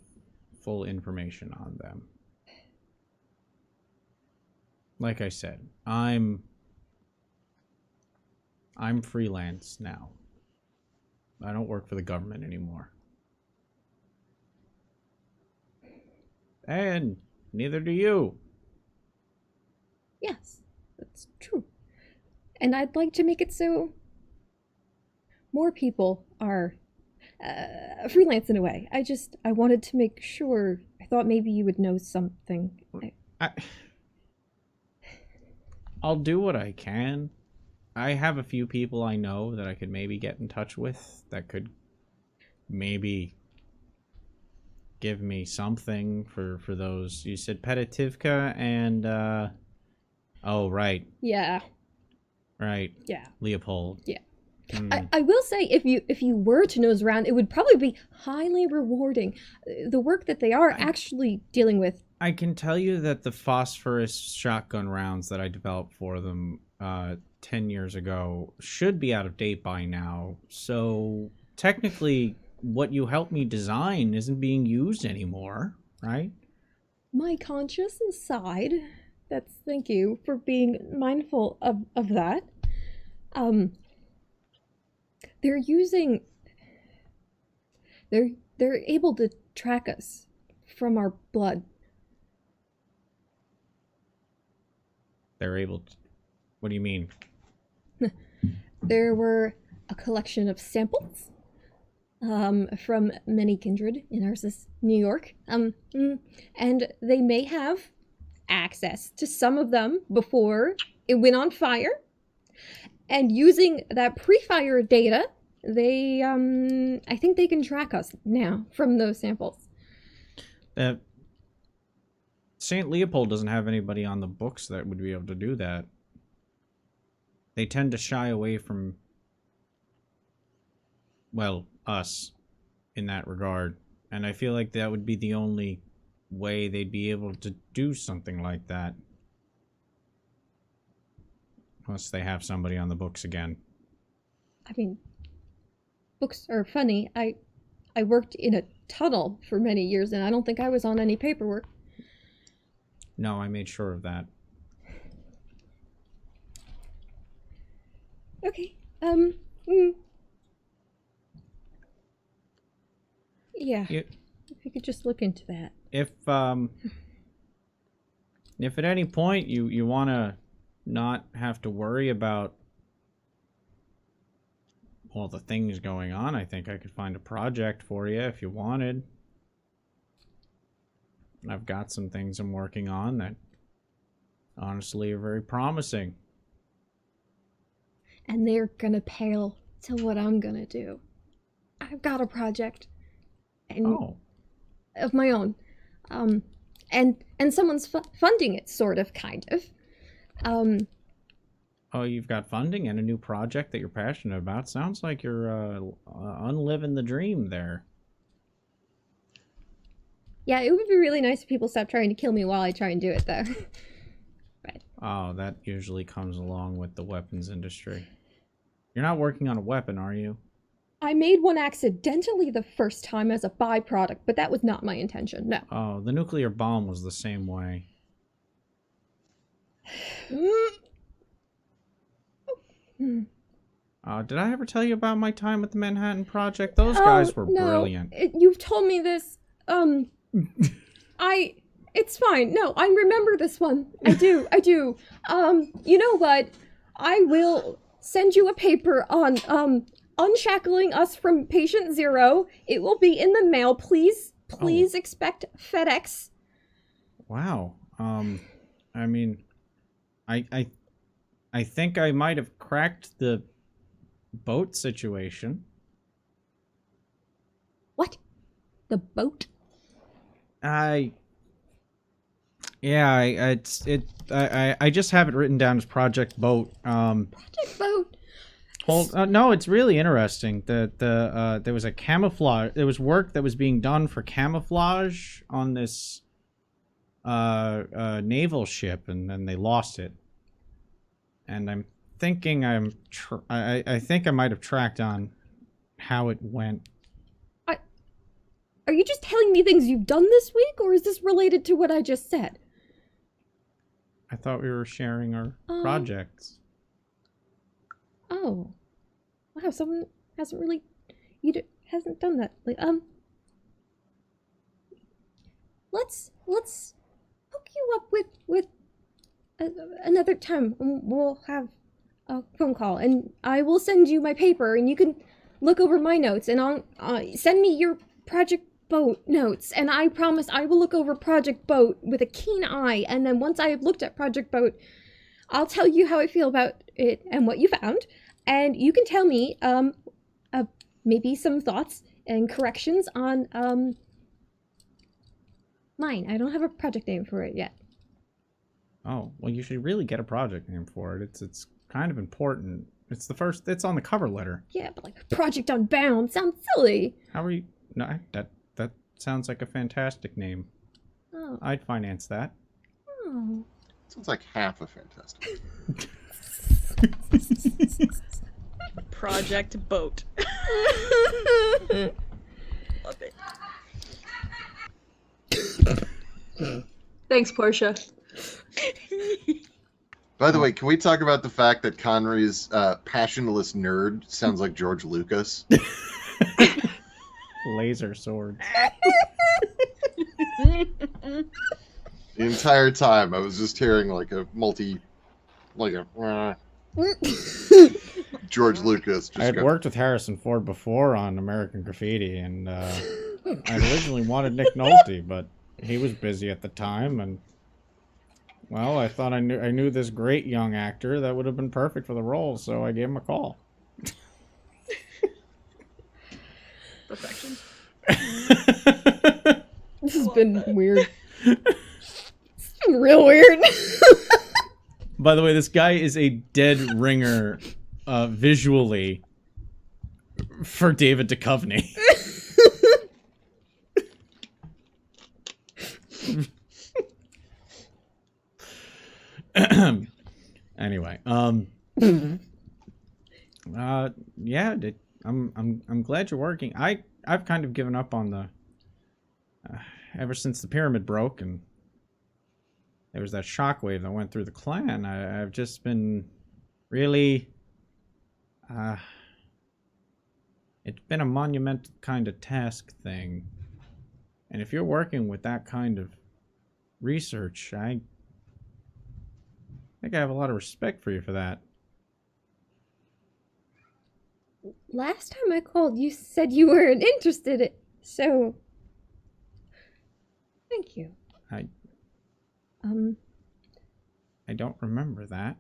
full information on them. Like I said, I'm freelance now. I don't work for the government anymore. And neither do you. Yes, that's true. And I'd like to make it so more people are freelance in a way. I wanted to make sure. I thought maybe you would know something. I'll do what I can. I have a few people I know that I could maybe get in touch with that could maybe give me something for those. You said Petitivka and oh right. Yeah. Right. Yeah. Leopold. Yeah. I will say if you were to nose around, it would probably be highly rewarding. The work that they are actually dealing with. I can tell you that the phosphorus shotgun rounds that I developed for them 10 years ago should be out of date by now. So technically what you helped me design isn't being used anymore, right? My conscious aside, thank you for being mindful of that. They're able to track us from our blood. They're able to... What do you mean? There were a collection of samples from many kindred in Arsis, New York. And they may have access to some of them before it went on fire. And using that pre-fire data, they I think they can track us now from those samples. St. Leopold doesn't have anybody on the books that would be able to do that. They tend to shy away from, well, us in that regard. And I feel like that would be the only way they'd be able to do something like that. Unless they have somebody on the books again. I mean, books are funny. I worked in a tunnel for many years, and I don't think I was on any paperwork. No, I made sure of that. Okay. Yeah. If you could just look into that. If at any point you want to not have to worry about all the things going on, I think I could find a project for you if you wanted. I've got some things I'm working on that honestly are very promising. And they're gonna pale to what I'm gonna do. I've got a project of my own. And someone's funding it, sort of, kind of. Oh, you've got funding and a new project that you're passionate about. Sounds like you're unliving the dream there. Yeah, it would be really nice if people stopped trying to kill me while I try and do it, though. But Oh, that usually comes along with the weapons industry. You're not working on a weapon, are you? I made one accidentally the first time as a byproduct, but that was not my intention, no. Oh, the nuclear bomb was the same way. Did I ever tell you about my time at the Manhattan Project? Those guys were brilliant. You've told me this. It's fine. No, I remember this one. I do. You know what? I will send you a paper on, unshackling us from patient 0. It will be in the mail. Please expect FedEx. Wow. I mean, I think I might have cracked the boat situation. What? the boat? I just have it written down as Project Boat. Project Boat. No, it's really interesting. There was a camouflage. There was work that was being done for camouflage on this naval ship, and then they lost it. And I'm thinking I think I might have tracked on how it went. Are you just telling me things you've done this week, or is this related to what I just said? I thought we were sharing our projects. Oh. Wow, someone hasn't really... hasn't done that. Like, let's hook you up with another time. We'll have a phone call, and I will send you my paper, and you can look over my notes, and I'll send me your Project Boat notes, and I promise I will look over Project Boat with a keen eye, and then once I have looked at Project Boat, I'll tell you how I feel about it and what you found, and you can tell me maybe some thoughts and corrections on mine. I don't have a project name for it yet. Oh, well, you should really get a project name for it. It's kind of important. It's the first. It's on the cover letter. Yeah, but like Project Unbound sounds silly. How are you? No, that sounds like a fantastic name. Oh. I'd finance that. Oh. Sounds like half a fantastic. Project Boat. Love it. Thanks, Portia. By the way, can we talk about the fact that Connery's passionless nerd sounds like George Lucas? Laser swords. The entire time, I was just hearing like a George Lucas. Just I had worked with Harrison Ford before on American Graffiti, and I originally wanted Nick Nolte, but he was busy at the time, and well, I thought I knew this great young actor that would have been perfect for the role, so I gave him a call. Perfection. This has been weird. It's been real weird. By the way, this guy is a dead ringer visually for David Duchovny. Anyway, yeah, I'm glad you're working. I've kind of given up on the ever since the pyramid broke and there was that shockwave that went through the clan. I've just been really it's been a monumental kind of task thing, and if you're working with that kind of research, I think I have a lot of respect for you for that. Last time I called, you said you weren't interested, so thank you. I don't remember that.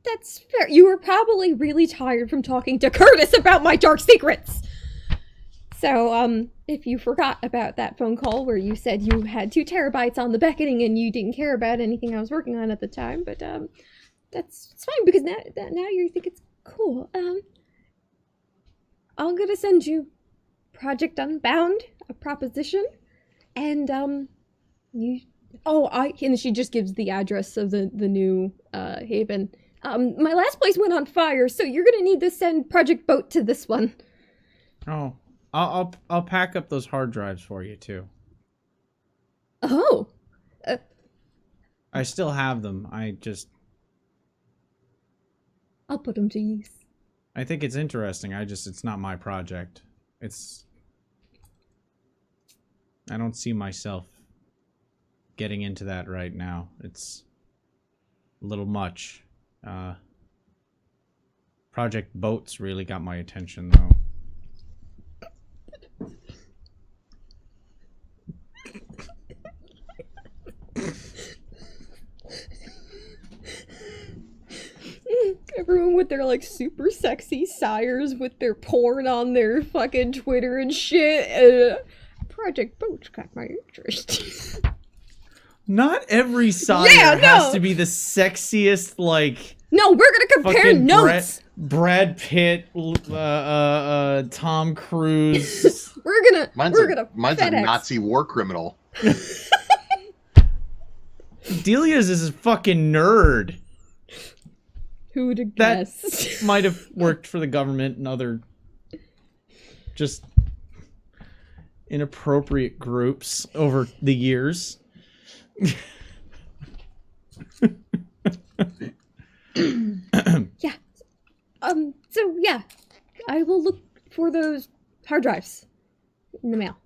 That's fair. You were probably really tired from talking to Curtis about my dark secrets. So, if you forgot about that phone call where you said you had 2 terabytes on the beckoning and you didn't care about anything I was working on at the time, but it's fine because now you think it's cool. I'm gonna send you Project Unbound, a proposition, and and she just gives the address of the new haven. My last place went on fire, so you're gonna need to send Project Boat to this one. Oh, I'll pack up those hard drives for you too. Oh. I still have them. I'll put them to use. I think it's interesting. It's not my project. I don't see myself getting into that right now. It's a little much. Project Boats really got my attention, though. Everyone with their like super sexy sires with their porn on their fucking Twitter and shit. Project Boats got my interest. Not every sire Yeah, has no. to be the sexiest, like No, we're gonna compare fucking notes. Brad Pitt, Tom Cruise. We're Mine's gonna a FedEx. Nazi war criminal. Delia's is a fucking nerd. Who would have That guessed? might have worked for the government and other just inappropriate groups over the years. Yeah. So yeah, I will look for those hard drives in the mail.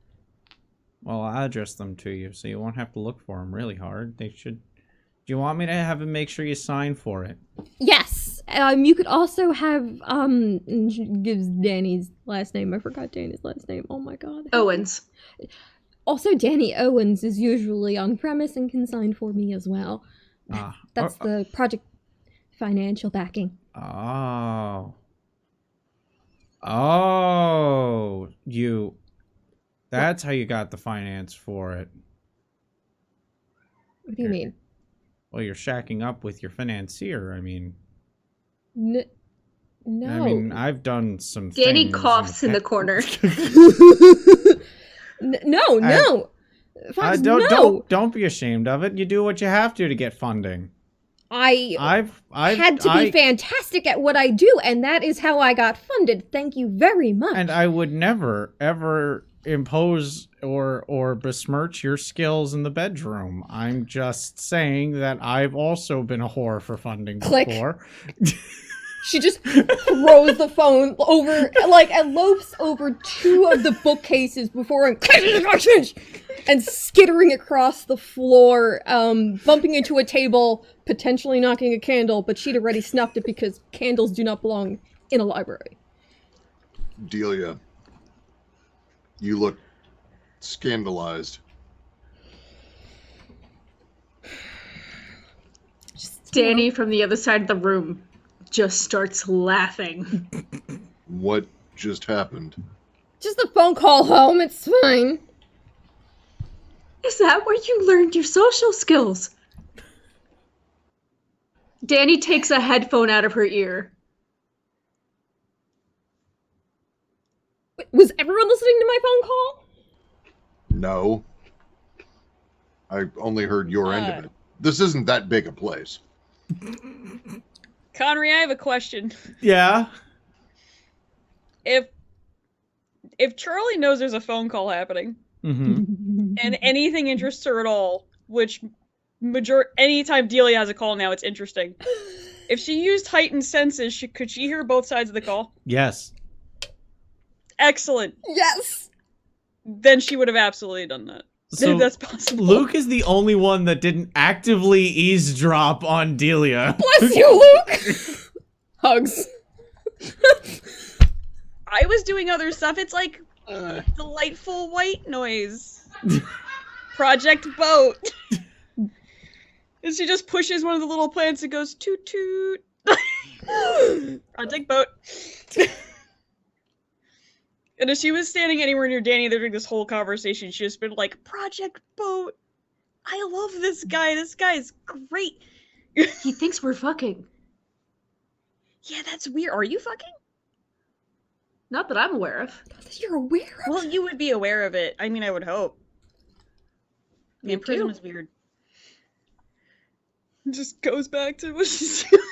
Well, I'll address them to you, so you won't have to look for them really hard. They should. Do you want me to have him make sure you sign for it? Yes. You could also have and she gives Danny's last name. I forgot Danny's last name. Oh my god. Owens. Also, Danny Owens is usually on premise and can sign for me as well. That's the project financial backing. Oh. Oh, you. That's how you got the finance for it. What do you mean? Well, you're shacking up with your financier. I mean, No. I mean, I've done some. Danny things coughs in the corner. No. Fox, Don't be ashamed of it. You do what you have to get funding. I've I've had to be fantastic at what I do, and that is how I got funded. Thank you very much. And I would never, ever impose or besmirch your skills in the bedroom. I'm just saying that I've also been a whore for funding Click. before. She just throws the phone over, like, and lopes over two of the bookcases before and skittering across the floor, bumping into a table, potentially knocking a candle, but she'd already snuffed it because candles do not belong in a library. Delia, you look scandalized. Danny from the other side of the room just starts laughing. What just happened? Just a phone call home, it's fine. Is that where you learned your social skills? Danny takes a headphone out of her ear. Wait, was everyone listening to my phone call? No. I only heard your end of it. This isn't that big a place. Connery, I have a question. Yeah. If Charlie knows there's a phone call happening, Mm-hmm. and anything interests her at all, which anytime Delia has a call now, it's interesting. If she used heightened senses, could she hear both sides of the call? Yes. Excellent. Yes! Then she would have absolutely done that. So That's possible. Luke is the only one that didn't actively eavesdrop on Delia. Bless you, Luke! Hugs. I was doing other stuff. It's like delightful white noise. Project Boat. And she just pushes one of the little plants and goes toot toot. Project Boat. And if she was standing anywhere near Danny during this whole conversation, she'd just been like, Project Boat. I love this guy. This guy is great. He thinks we're fucking. Yeah, that's weird. Are you fucking? Not that I'm aware of. You're aware of Well, you would be aware of it. I mean, I would hope. Man, Prism is weird. Just goes back to what she's doing.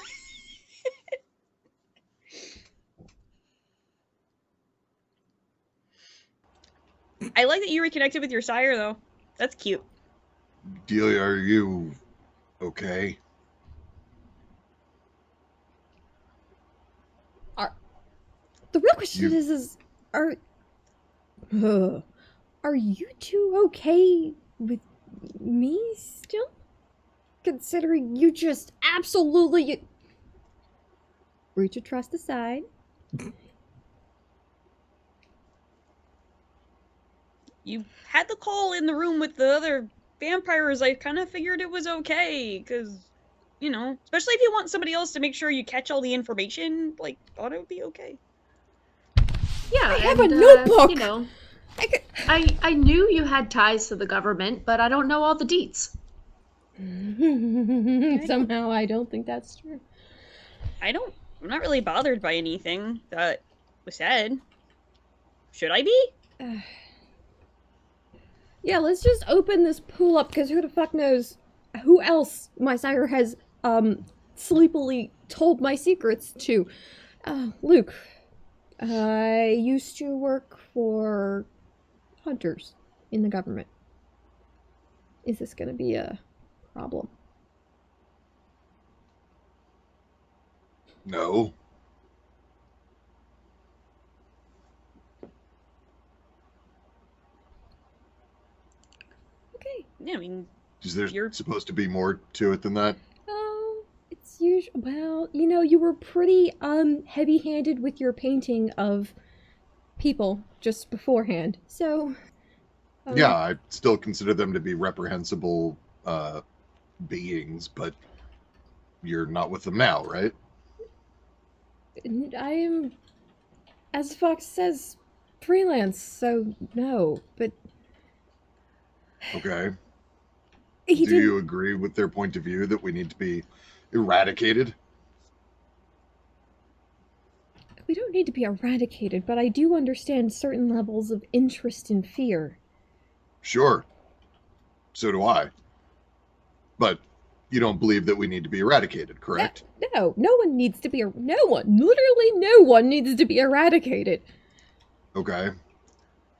I like that you reconnected with your sire, though. That's cute. Delia, are you okay? The real question is are you two okay with me still? Considering you just absolutely reach your trust aside. You had the call in the room with the other vampires. I kind of figured it was okay, because you know, especially if you want somebody else to make sure you catch all the information, like, thought it would be okay. Yeah, I have a notebook! You know, I could... I knew you had ties to the government, but I don't know all the deets. Somehow I don't think that's true. I'm not really bothered by anything that was said. Should I be? Yeah, let's just open this pool up, because who the fuck knows who else my sire has, sleepily told my secrets to. Luke, I used to work for hunters in the government. Is this gonna be a problem? No. Okay. Yeah, I mean, Is there You're- supposed to be more to it than that? Oh, it's usual. Well, you know, you were pretty heavy-handed with your painting of people just beforehand. So Yeah, I still consider them to be reprehensible beings, but you're not with them now, right? I am, as Fox says, freelance, so no. But Okay. he Do you agree with their point of view that we need to be eradicated? We don't need to be eradicated, but I do understand certain levels of interest and fear. Sure. So do I. But you don't believe that we need to be eradicated, correct? No one needs to be literally no one needs to be eradicated. Okay.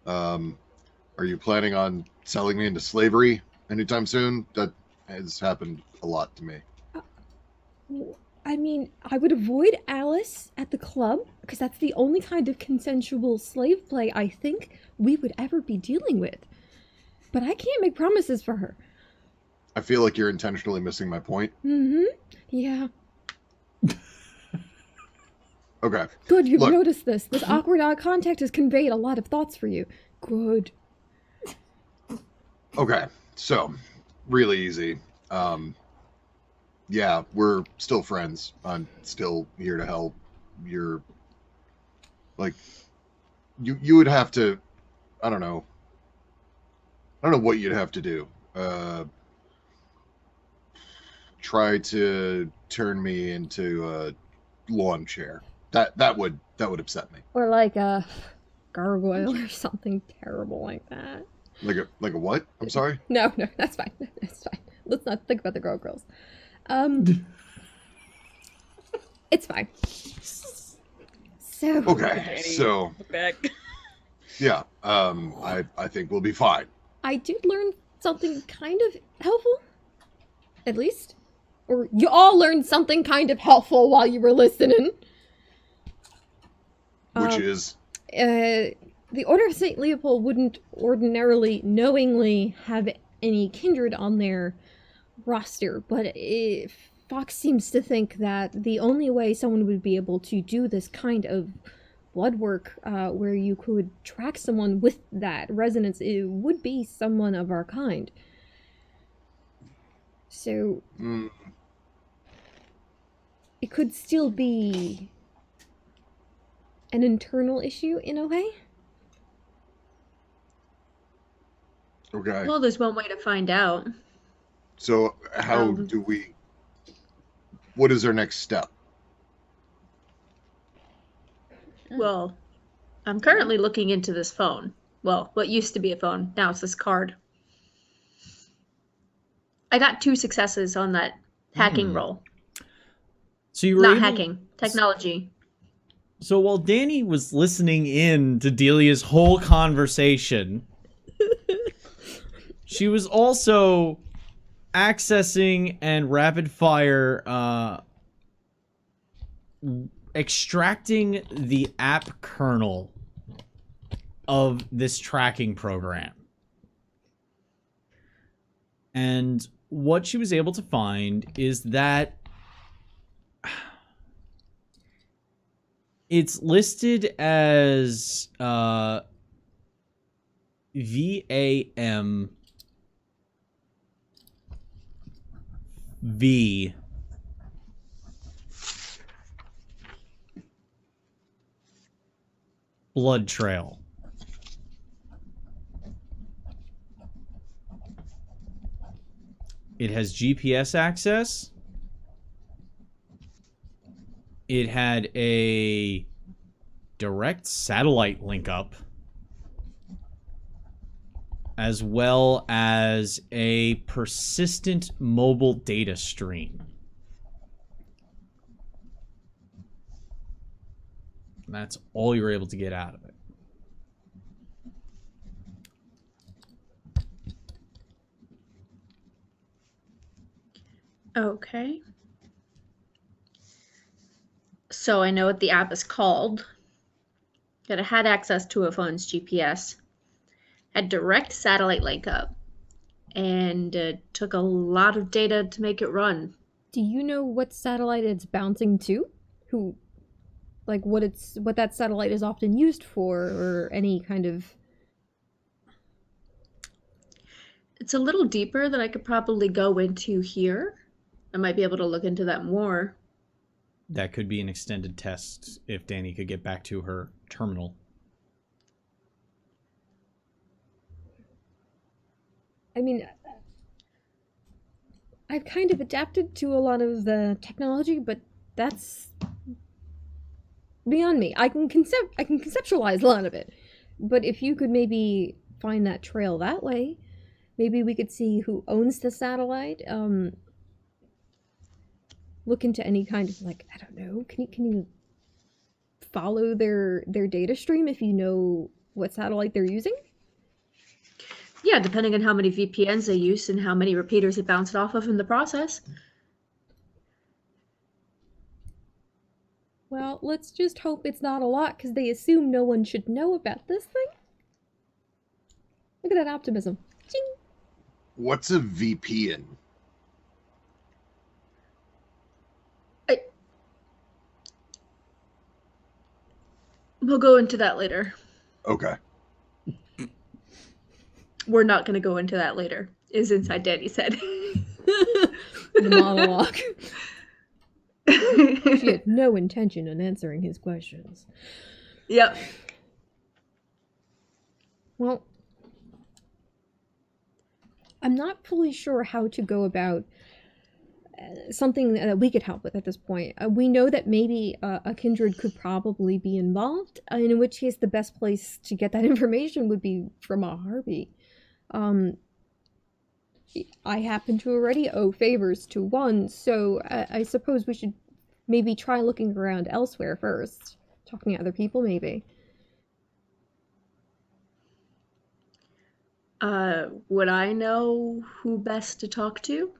Are you planning on selling me into slavery anytime soon? That has happened a lot to me. I mean, I would avoid Alice at the club, because that's the only kind of consensual slave play I think we would ever be dealing with. But I can't make promises for her. I feel like you're intentionally missing my point. Mm-hmm. Yeah. Okay. Good, you've Look. noticed this. This awkward eye contact has conveyed a lot of thoughts for you. Good. Okay. So, really easy. Yeah, we're still friends. I'm still here to help. You're like you would have to I don't know what you'd have to do. Try to turn me into a lawn chair. That would upset me. Or like a gargoyle or something terrible like that. Like a what? I'm sorry. No, that's fine. That's fine. Let's not think about the gargoyles. It's fine. So Okay. So, Look back. yeah, I think we'll be fine. I did learn something kind of helpful. At least. Or you all learned something kind of helpful while you were listening. Which is The Order of St. Leopold wouldn't ordinarily, knowingly have any kindred on their roster, but Fox seems to think that the only way someone would be able to do this kind of blood work, where you could track someone with that resonance, it would be someone of our kind. So it could still be an internal issue in a way. okay. Well, there's one way to find out. So how do we? What is our next step? Well, I'm currently looking into this phone. Well, what used to be a phone. Now it's this card. I got 2 successes on that hacking roll. So you were Not able- hacking, technology. So while Danny was listening in to Delia's whole conversation, she was also accessing and rapid fire extracting the app kernel of this tracking program. And what she was able to find is that it's listed as VAM V blood trail. It has GPS access. It had a direct satellite link up, as well as a persistent mobile data stream. And that's all you're able to get out of it. Okay. So I know what the app is called. That it had access to a phone's GPS, had direct satellite link up, and took a lot of data to make it run. Do you know what satellite it's bouncing to? Who, like, what that satellite is often used for, or any kind of... It's a little deeper than I could probably go into here. I might be able to look into that more. That could be an extended test if Danny could get back to her terminal. I mean, I've kind of adapted to a lot of the technology, but that's beyond me. I can conceptualize a lot of it. But if you could maybe find that trail that way, maybe we could see who owns the satellite. Look into any kind of, like, I don't know, can you follow their data stream if you know what satellite they're using? Yeah, depending on how many VPNs they use and how many repeaters it bounced off of in the process. Well, let's just hope it's not a lot, because they assume no one should know about this thing. Look at that optimism. Ching! What's a VPN? We'll go into that later. Okay. We're not going to go into that later, is inside Danny's head. The monologue. She had no intention on answering his questions. Yep. Well, I'm not fully sure how to go about something that we could help with at this point. We know that maybe a kindred could probably be involved, in which case the best place to get that information would be from a Harpy. I happen to already owe favors to one, so I suppose we should maybe try looking around elsewhere first. Talking to other people, maybe. Would I know who best to talk to?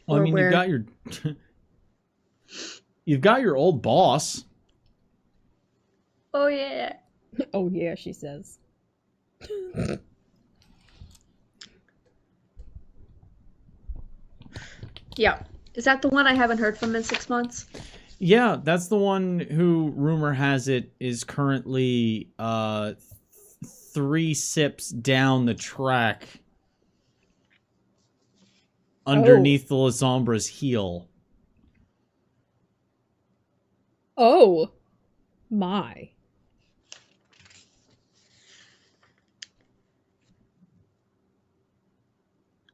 Well, I Or mean, where- you've got your old boss. Oh, yeah. Oh yeah, she says. Yeah. Is that the one I haven't heard from in 6 months? Yeah, that's the one who, rumor has it, is currently 3 sips down the track underneath the Lazombra's heel. Oh my.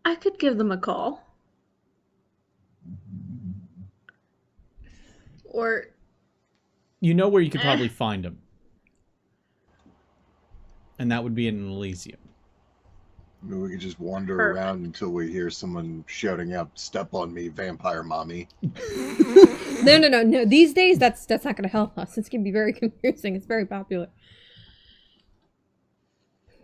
I could give them a call. Or, You know where you could probably find him. And that would be in Elysium. Maybe we could just wander Perfect. around until we hear someone shouting out, "Step on me, vampire mommy." No. These days, that's not going to help us. It's going to be very confusing. It's very popular.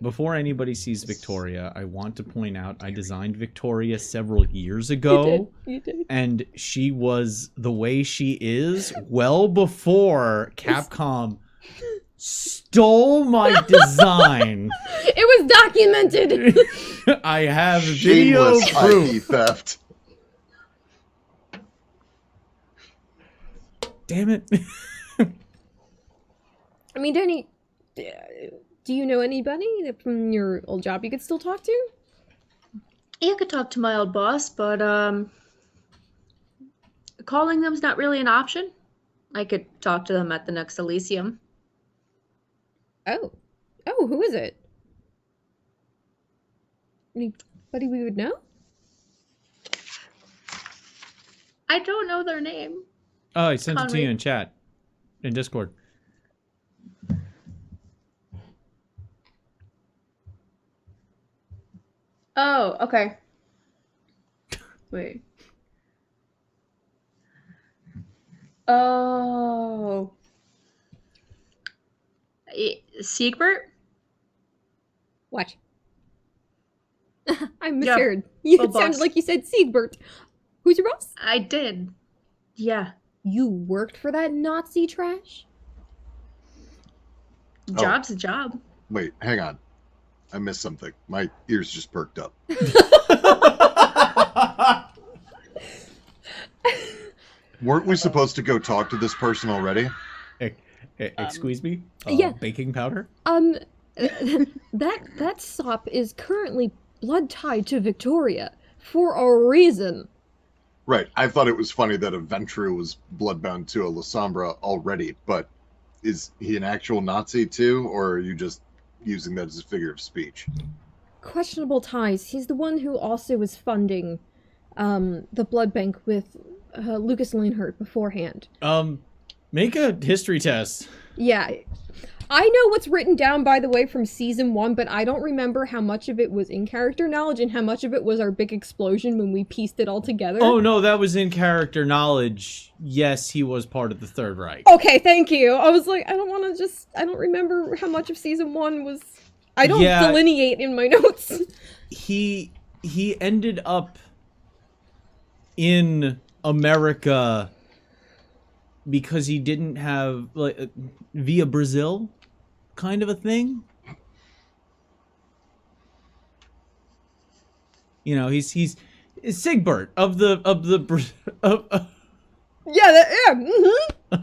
Before anybody sees Victoria, I want to point out I designed Victoria several years ago. You did. And she was the way she is well before Capcom stole my design. It was documented. I have video Shameless proof. IP theft. Damn it. I mean, Danny, do you know anybody from your old job you could still talk to? yeah, I could talk to my old boss, but, calling them's not really an option. I could talk to them at the next Elysium. Oh. Oh, who is it? Anybody we would know? I don't know their name. Oh, I sent it to Conway. you in chat. In Discord. Oh, okay. Wait. Oh. Siegbert? Watch. I Yeah. misheard. You Oh, sounded boss. like you said Siegbert. Who's your boss? I did. Yeah. You worked for that Nazi trash? Job's a job. Wait, hang on. I missed something. My ears just perked up. Weren't we supposed to go talk to this person already? Excuse me? Yeah. Baking powder? That sop is currently blood tied to Victoria for a reason. Right. I thought it was funny that a Ventru was bloodbound to a Lasombra already, but is he an actual Nazi too, or are you just using that as a figure of speech? Questionable ties. He's the one who also was funding the blood bank with Lucas Lanehurt beforehand. Make a history test. Yeah. I know what's written down, by the way, from season 1, but I don't remember how much of it was in character knowledge and how much of it was our big explosion when we pieced it all together. Oh, no, that was in character knowledge. Yes, he was part of the Third Reich. Okay, thank you. I was like, I don't remember how much of season 1 was... I don't delineate in my notes. He ended up in America because he didn't have, like, via Brazil kind of a thing. You know, he's Sigbert of the of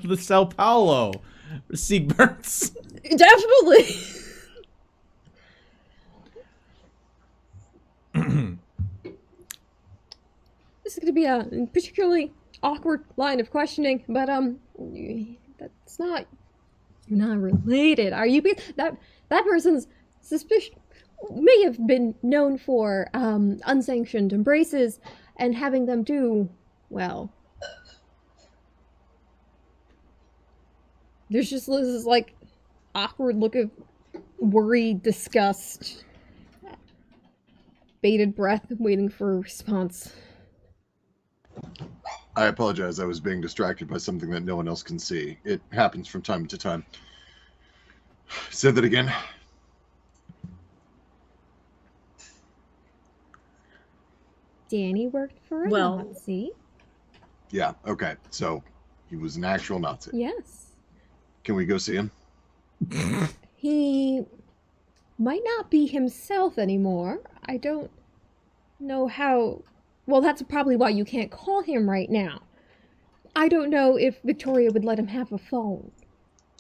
the Sao Paulo Sigberts. Definitely. This is going to be a particularly awkward line of questioning, but that's not... You're not related, are you? That person's suspicion may have been known for unsanctioned embraces and having them do, well... There's just this, like, awkward look of worry, disgust, bated breath, waiting for a response. I apologize. I was being distracted by something that no one else can see. It happens from time to time. Say that again. Danny worked for a Nazi. Yeah, okay. So, he was an actual Nazi. Yes. Can we go see him? He might not be himself anymore. I don't know how... Well, that's probably why you can't call him right now. I don't know if Victoria would let him have a phone.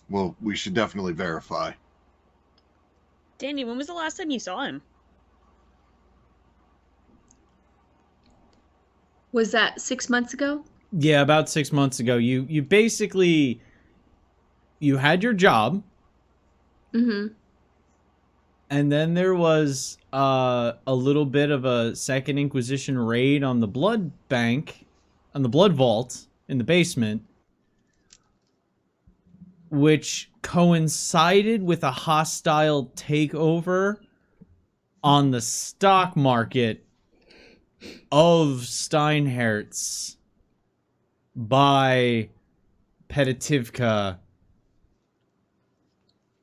Well, we should definitely verify. Danny, when was the last time you saw him? Was that 6 months ago? Yeah, about 6 months ago. You basically... You had your job. Mm-hmm. And then there was a little bit of a Second Inquisition raid on the blood bank, on the blood vault in the basement, which coincided with a hostile takeover on the stock market of Steinhertz by Petitivka,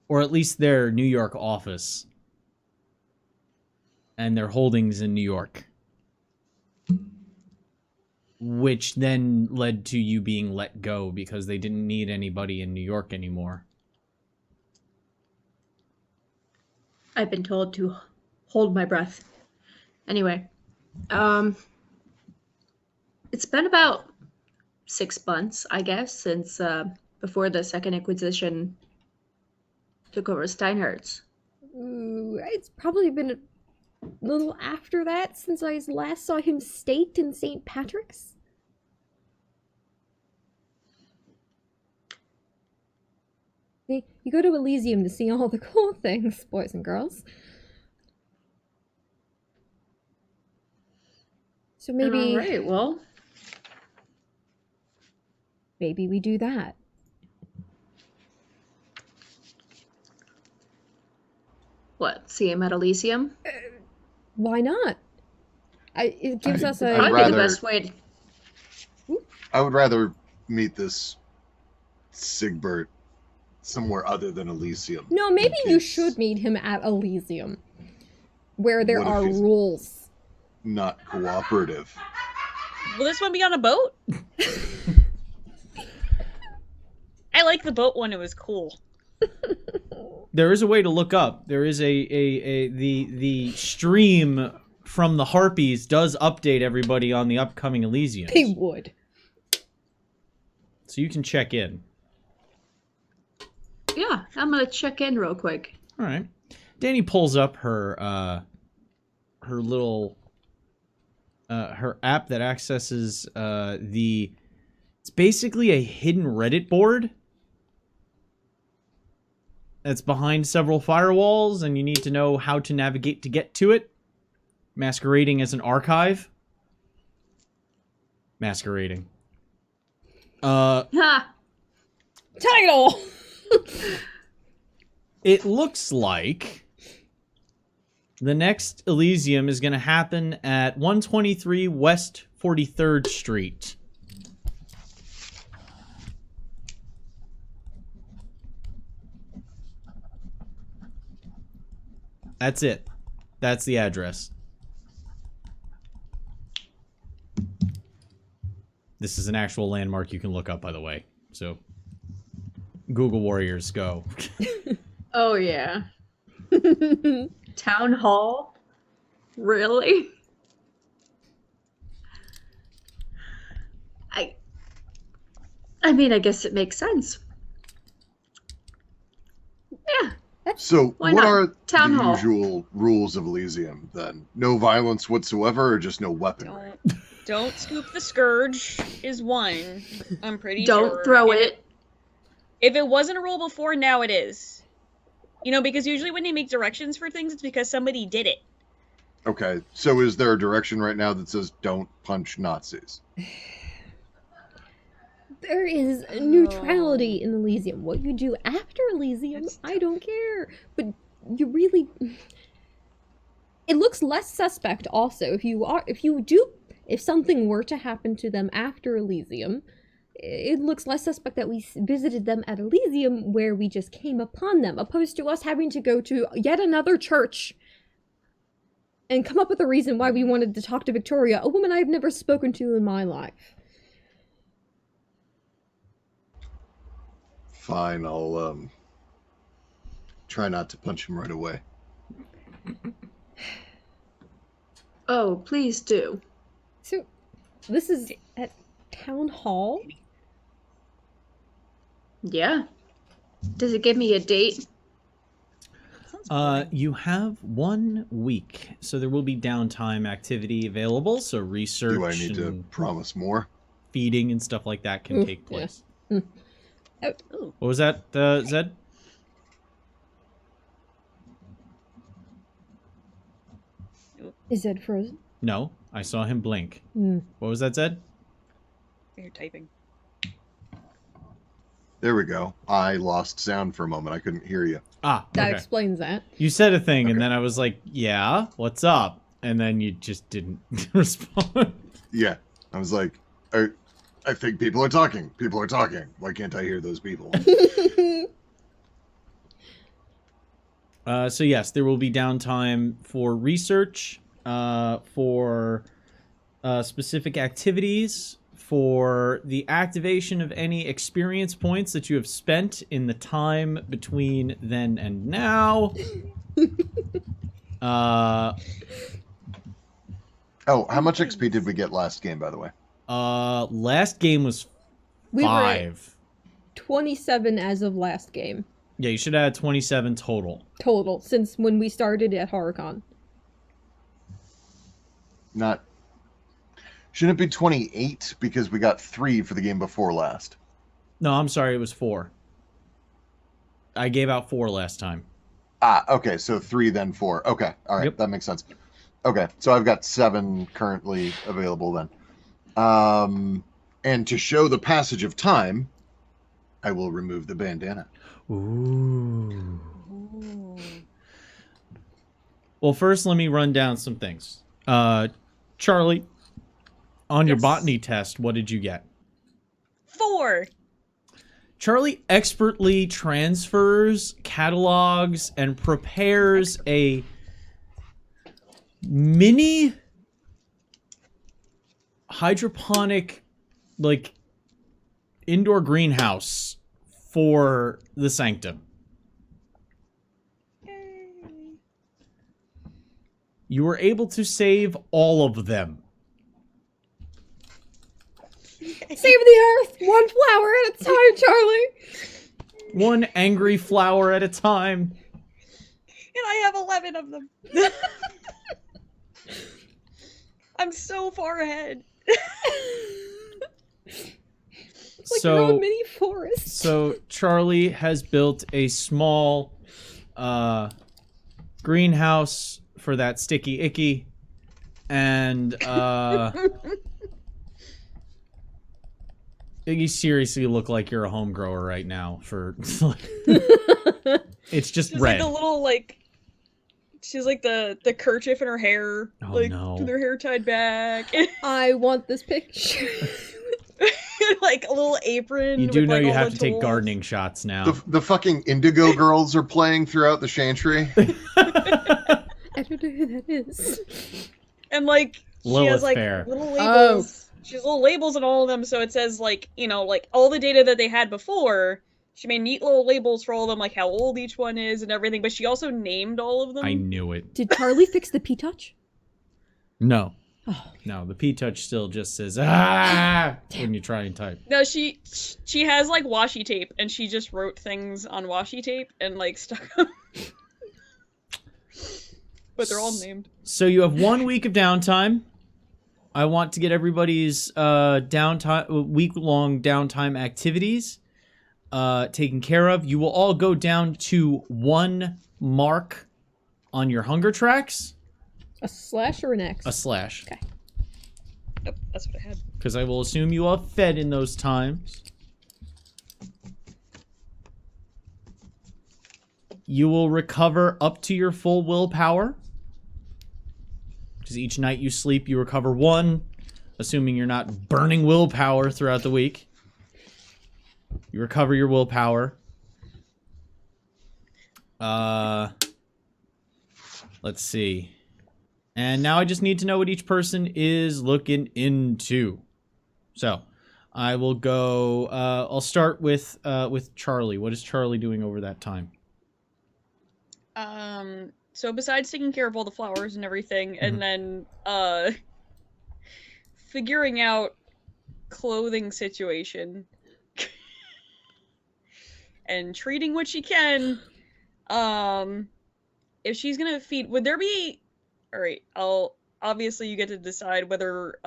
or at least their New York office. And their holdings in New York. Which then led to you being let go because they didn't need anybody in New York anymore. I've been told to hold my breath. Anyway, it's been about 6 months, I guess, since before the Second Inquisition took over Steinhertz. It's probably been a little after that since I last saw him staked in St. Patrick's. You go to Elysium to see all the cool things, boys and girls. So maybe, All right, well, maybe we do that. what? See him at Elysium? Why not? It gives us a. I'd Probably rather- the best way. I would rather meet this Sigbert somewhere other than Elysium. No, in maybe you case should meet him at Elysium, where there What if are he's- rules. Not cooperative. Will this one be on a boat? I like the boat one. It was cool. There is a way to look up. There is the stream from the Harpies does update everybody on the upcoming Elysium. They would. So you can check in. Yeah, I'm gonna check in real quick. All right. Danny pulls up her little her app that accesses it's basically a hidden Reddit board that's behind several firewalls, and you need to know how to navigate to get to it. Masquerading as an archive. Masquerading. Ha! Title! It looks like the next Elysium is going to happen at 123 West 43rd Street. That's it. That's the address. This is an actual landmark you can look up, by the way. So, Google Warriors, go. Oh yeah. Town hall? Really? I mean, I guess it makes sense. Yeah. So, Why what not? are Town the hall. usual rules of Elysium then? No violence whatsoever, or just no weaponry? Don't scoop the scourge is one. I'm pretty Don't sure. throw If it. If it wasn't a rule before, now it is. You know, because usually when they make directions for things, it's because somebody did it. Okay, so is there a direction right now that says don't punch Nazis? There is neutrality in Elysium. What you do after Elysium, I don't care. But you really... It looks less suspect also. If something were to happen to them after Elysium, it looks less suspect that we visited them at Elysium where we just came upon them, opposed to us having to go to yet another church and come up with a reason why we wanted to talk to Victoria, a woman I've never spoken to in my life. Fine, I'll try not to punch him right away. Oh, please do. So, this is at Town Hall? Yeah. Does it give me a date? You have 1 week, so there will be downtime activity available. So research Do I need to and promise more? feeding and stuff like that can take place. Oh, Ooh. What was that, Zed? is Zed frozen? No, I saw him blink. Hmm. What was that, Zed? You're typing. There we go. I lost sound for a moment. I couldn't hear you. Ah, That okay. explains that. You said a thing, and Okay. then I was like, yeah, what's up? And then you just didn't respond. Yeah, I was like, I think people are talking. People are talking. Why can't I hear those people? So yes, there will be downtime for research, for specific activities, for the activation of any experience points that you have spent in the time between then and now. Oh, how much XP did we get last game, by the way? Last game was We were at 5. 27 as of last game. Yeah, you should add 27 total. Total, since when we started at HorrorCon. Not. Shouldn't it be 28 because we got 3 for the game before last? No, I'm sorry, it was 4. I gave out 4 last time. Ah, okay, so 3 then 4. Okay, all right, Yep. that makes sense. Okay, so I've got 7 currently available then. And to show the passage of time, I will remove the bandana. Ooh. Ooh. Well, first, let me run down some things. Charlie, on your Yes. botany test, what did you get? 4. Charlie expertly transfers, catalogs, and prepares a mini hydroponic, like, indoor greenhouse for the sanctum. Yay. You were able to save all of them. Save the earth, one flower at a time, Charlie. One angry flower at a time. And I have 11 of them. I'm so far ahead. Like your own mini forest. So Charlie has built a small greenhouse for that sticky icky, and you seriously look like you're a home grower right now. For it's just She's red. like the little she's like the kerchief in her hair, Oh, like no. with her hair tied back, I want this picture. like a little apron. You do with, know like, you all have the to take tools. gardening shots now. The fucking Indigo Girls are playing throughout the Chantry. I don't know who that is. And like she Lilith has like Fair. little labels. She has little labels on all of them, so it says like like all the data that they had before. She made neat little labels for all of them, like how old each one is and everything. But she also named all of them. I knew it. Did Charlie fix the P-touch? No. Oh. No, the P-touch still just says, ah, when you try and type. No, she has like washi tape, and she just wrote things on washi tape and like stuck them. But they're all named. So you have 1 week of downtime. I want to get everybody's week-long downtime activities taken care of. You will all go down to 1 mark on your hunger tracks. A slash or an X? A slash. Okay. Yep, that's what I had. Because I will assume you all fed in those times. You will recover up to your full willpower. Because each night you sleep, you recover 1, assuming you're not burning willpower throughout the week. You recover your willpower. Let's see. And now I just need to know what each person is looking into. So, I will go. I'll start with Charlie. What is Charlie doing over that time? So besides taking care of all the flowers and everything, and then figuring out clothing situation and treating what she can, if she's gonna feed, would there be, all right, obviously you get to decide whether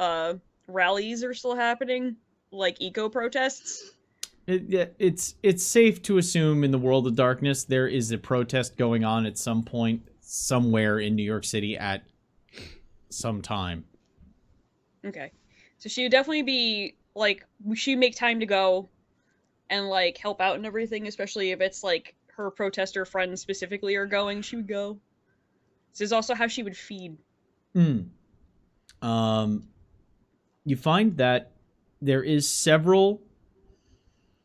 rallies are still happening, like eco protests. It's safe to assume in the world of darkness there is a protest going on at some point somewhere in New York City at some time. Okay, so she would definitely be like, she'd make time to go and like help out and everything, especially if it's like her protester friends specifically are going. She would go. This is also how she would feed. You find that there is several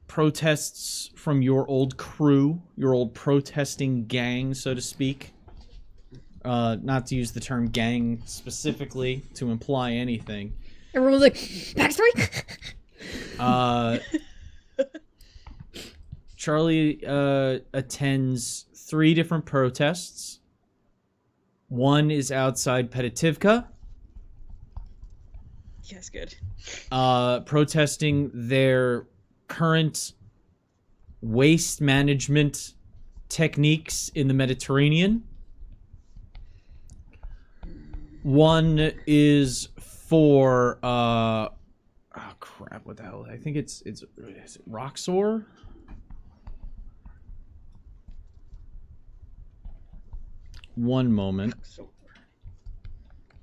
protests from your old crew, your old protesting gang, so to speak. Not to use the term gang specifically to imply anything. Everyone's like, backstory? Charlie attends 3 different protests. One is outside Petitivka. Yes, good. Protesting their current waste management techniques in the Mediterranean. One is for oh crap, what the hell? I think it's is it Roxor? one moment. Roxor. I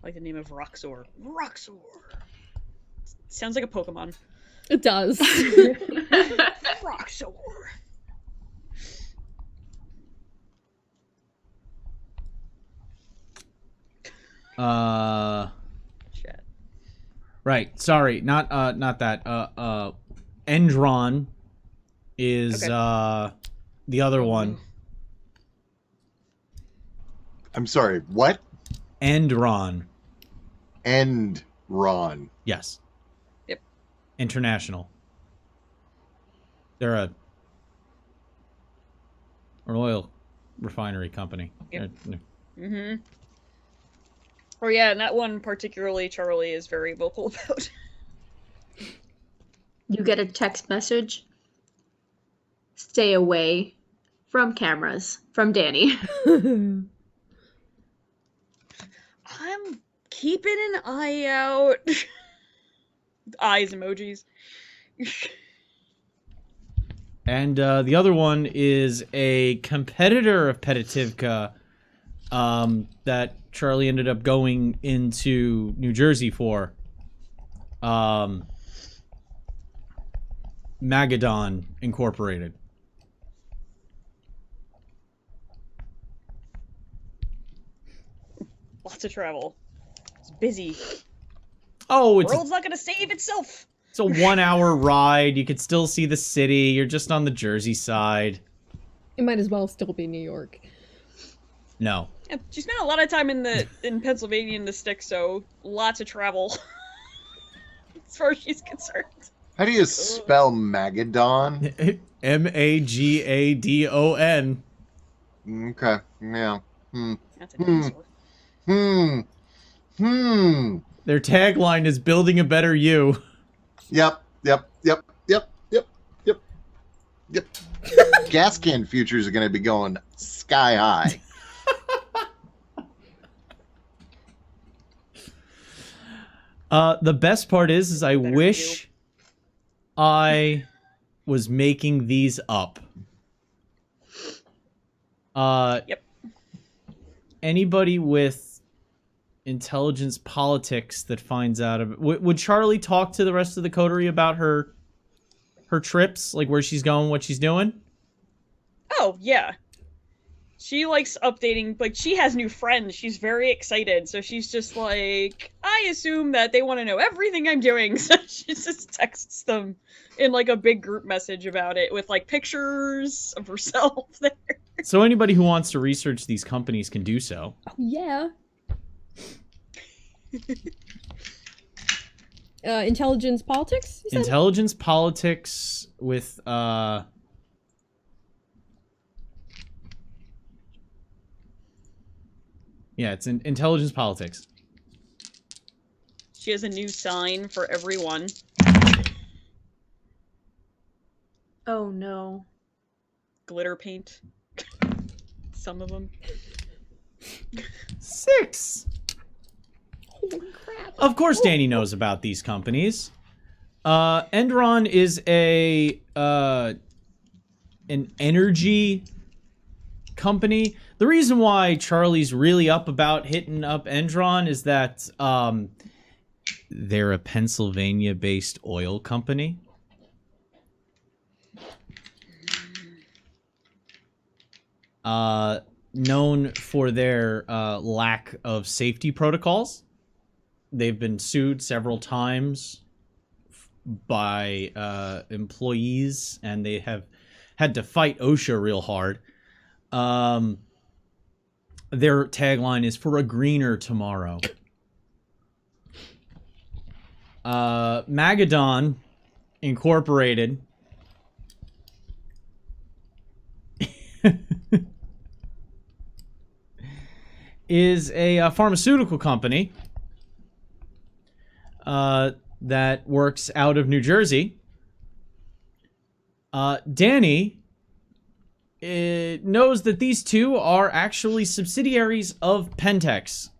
like the name of Roxor. Roxor. Sounds like a Pokemon. It does. Roxor. Shit. Right. Sorry, not that. Endron is Okay. the other one. I'm sorry, what? Endron. Ron. Yes. Yep. International. They're a oil refinery company. Yep. Mm-hmm. Oh yeah, and that one particularly Charlie is very vocal about. You get a text message. Stay away from cameras from Danny. I'm keeping an eye out. Eyes emojis. And the other one is a competitor of Petitivka that Charlie ended up going into New Jersey for. Magadon Incorporated. Lots of travel. It's busy. Oh, The world's not gonna save itself. it's a 1 hour ride. You could still see the city. You're just on the Jersey side. It might as well still be New York. No. Yeah, she spent a lot of time in Pennsylvania in the stick, so lots of travel. As far as she's concerned. How do you spell Magadon? Magadon. Okay, yeah. That's a dinosaur. Their tagline is "Building a better you." Yep. Gas can futures are going to be going sky high. The best part is I Better wish I was making these up. Yep. Anybody with intelligence politics that finds out of it, would Charlie talk to the rest of the coterie about her trips, like where she's going, what she's doing? Oh, yeah. She likes updating, like, she has new friends. She's very excited, so she's just like, I assume that they want to know everything I'm doing, so she just texts them in, like, a big group message about it with, like, pictures of herself there. So anybody who wants to research these companies can do so. Oh, yeah. Intelligence politics? You said? Intelligence politics with yeah, it's intelligence politics. She has a new sign for everyone. Oh no. Glitter paint. Some of them. 6. Holy crap. Of course, Danny knows about these companies. Enderon is an energy company. The reason why Charlie's really up about hitting up Enderon is that they're a Pennsylvania-based oil company. Known for their lack of safety protocols. They've been sued several times by employees, and they have had to fight OSHA real hard. Their tagline is "For a greener tomorrow." Magadon Incorporated is a pharmaceutical company that works out of New Jersey. Danny knows that these two are actually subsidiaries of Pentex.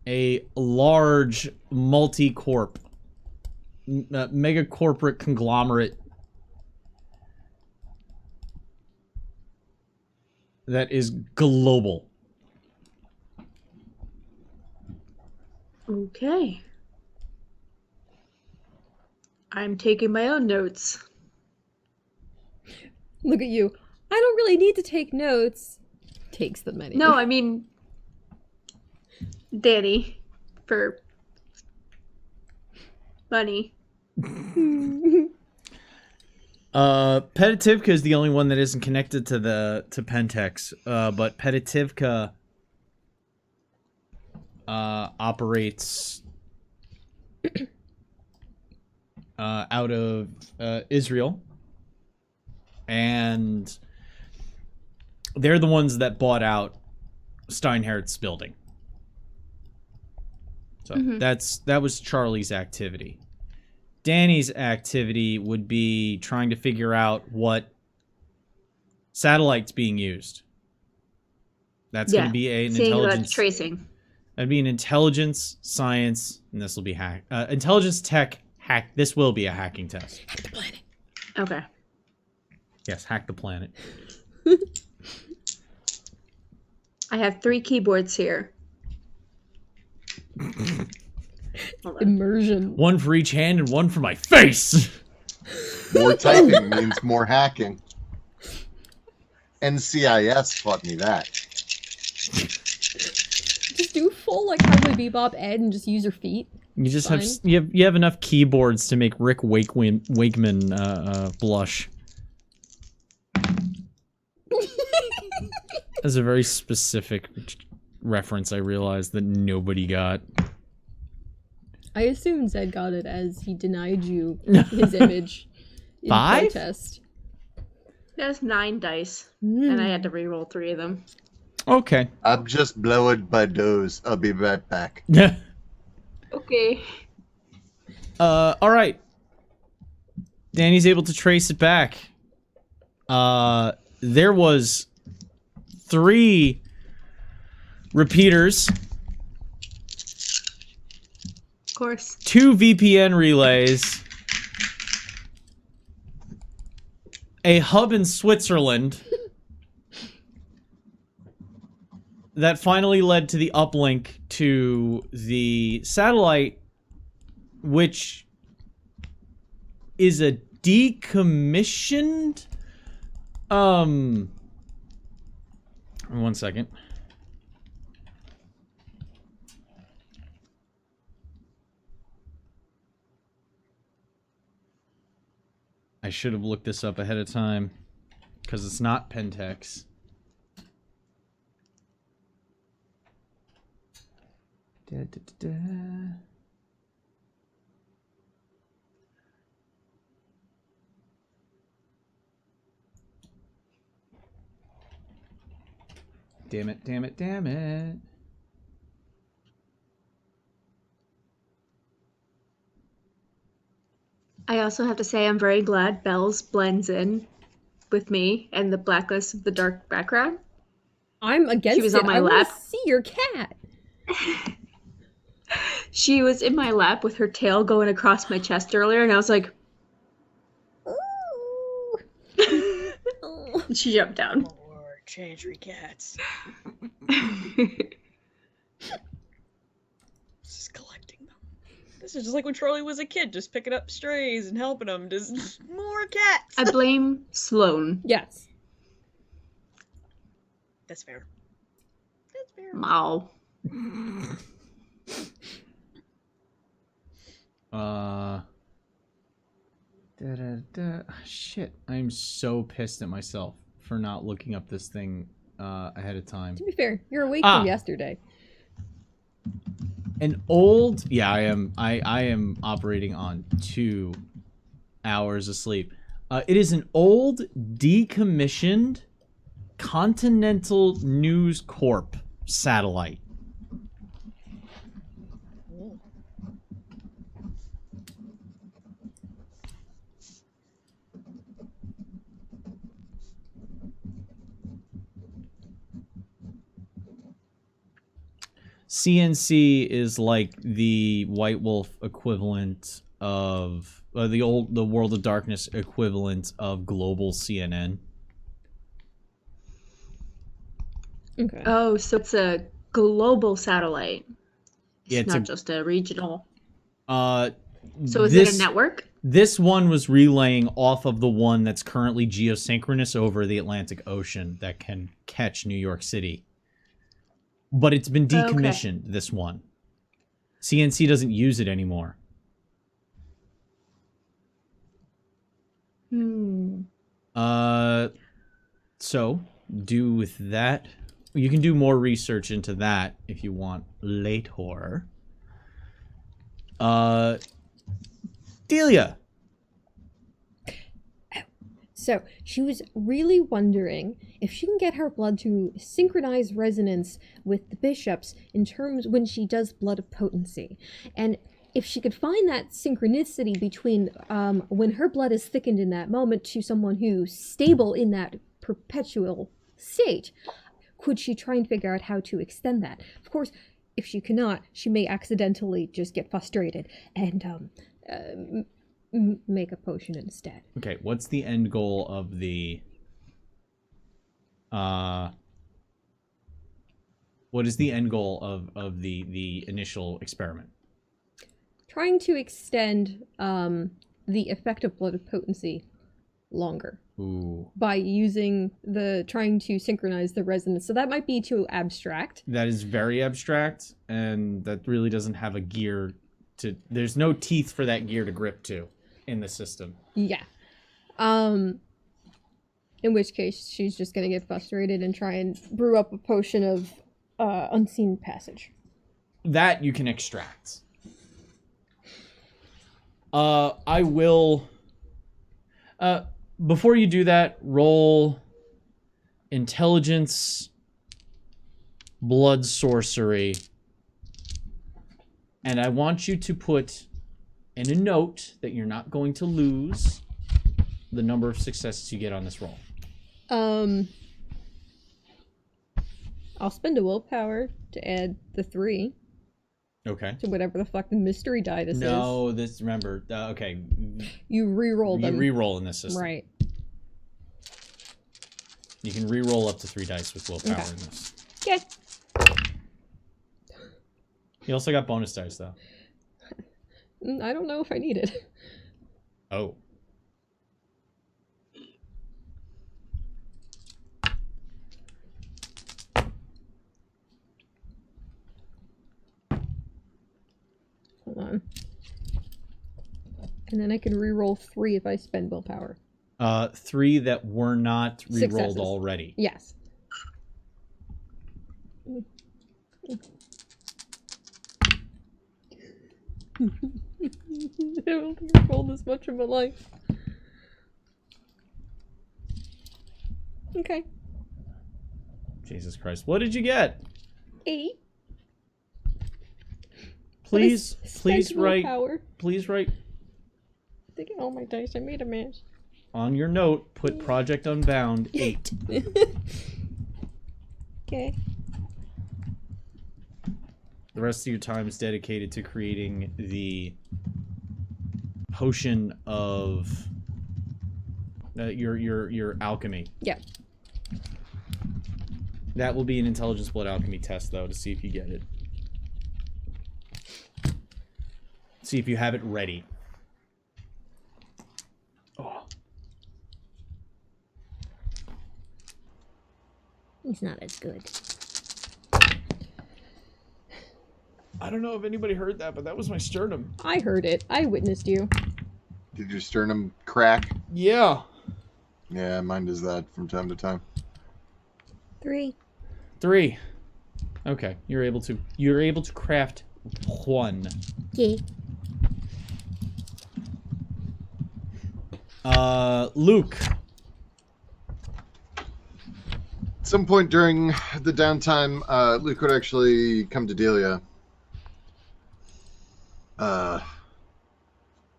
A large multi-corp, mega corporate conglomerate that is global. Okay. I'm taking my own notes. Look at you. I don't really need to take notes. Takes them anyway. No, I mean, Danny, for money. Petativka is the only one that isn't connected to Pentex. But Petativka operates out of Israel, and they're the ones that bought out Steinhardt's building. So that was Charlie's activity. Danny's activity would be trying to figure out what satellite's being used. That's going to be an seeing intelligence about tracing. That'd be an intelligence, science, and this will be intelligence, tech, hack. This will be a hacking test. Hack the planet. Okay. Yes, hack the planet. I have 3 keyboards here. Hold on. Immersion. One for each hand and one for my face. More typing means more hacking. NCIS taught me that. Just do full like Cowboy Bebop Ed and just use your feet. You just Fine. you have enough keyboards to make Rick Wakeman blush. That's a very specific reference. I realized that nobody got. I assume Zed got it as he denied you his image in 5? protest. There's 9 dice, and I had to re-roll 3 of them. Okay. I'm just blowing my nose. I'll be right back. Okay. All right. Danny's able to trace it back. There was 3 repeaters, Of course. 2 VPN relays, a hub in Switzerland that finally led to the uplink to the satellite, which is a decommissioned. One second. I should have looked this up ahead of time, because it's not Pentex. Damn it, damn it, damn it. I also have to say I'm very glad Bells blends in with me and the blackness of the dark background. I'm against She was it. on my I lap. want to see your cat. She was in my lap with her tail going across my chest earlier, and I was like, Ooh. Oh. she jumped down. More chantry cats. Just collecting them. This is just like when Charlie was a kid, just picking up strays and helping them. Just more cats. I blame Sloane. Yes. That's fair. That's fair. Wow. Shit, I'm so pissed at myself for not looking up this thing ahead of time. To be fair, you're awake from yesterday. An old, yeah, I am operating on 2 hours of sleep. It is an old, decommissioned Continental News Corp satellite. CNC is like the White Wolf equivalent of the World of Darkness equivalent of global CNN. Okay. Oh, so it's a global satellite. It's, Yeah, it's not just a regional. So is it a This network? this one was relaying off of the one that's currently geosynchronous over the Atlantic Ocean that can catch New York City. But it's been Okay. decommissioned, this one. CNC doesn't use it anymore. So do with that. You can do more research into that if you want later. Delia. So she was really wondering if she can get her blood to synchronize resonance with the bishop's in terms when she does blood of potency, and if she could find that synchronicity between when her blood is thickened in that moment to someone who's stable in that perpetual state, could she try and figure out how to extend that? Of course, if she cannot, she may accidentally just get frustrated and make a potion instead. Okay, what's the end goal of what is the end goal of the initial experiment? Trying to extend the effect of blood of potency longer. Ooh. By using trying to synchronize the resonance. So that might be too abstract. That is very abstract, and that really doesn't have a gear to... There's no teeth for that gear to grip to in the system. Yeah. In which case, she's just gonna get frustrated and try and brew up a potion of unseen passage. That you can extract. I will... before you do that, roll intelligence, blood sorcery, and I want you to put in a note that you're not going to lose the number of successes you get on this roll. I'll spend a willpower to add the 3 Okay. to whatever the fuck the mystery die this is. No, this, remember, okay. You re-roll them. You re-roll in this system. Right. You can re-roll up to 3 dice with willpower Okay. in this. Okay. You also got bonus dice, though. I don't know if I need it. Oh. Hold on. And then I can re-roll 3 if I spend willpower. 3 that were not re-rolled Successes. already. Yes. I don't think I've rolled this much in my life. Okay. Jesus Christ. What did you get? 8. Please, But I please spent write, willpower. please write Taking all my dice, I made a mess. on your note, put Project Unbound 8. Okay. The rest of your time is dedicated to creating the potion of your alchemy. Yeah. That will be an intelligence blood alchemy test, though, to see if you get it. See if you have it ready. Oh. He's not as good. I don't know if anybody heard that, but that was my sternum. I heard it. I witnessed you. Did your sternum crack? Yeah. Yeah, mine does that from time to time. 3. 3. Okay, you're able to craft 1. Okay. Luke. At some point during the downtime, Luke would actually come to Delia.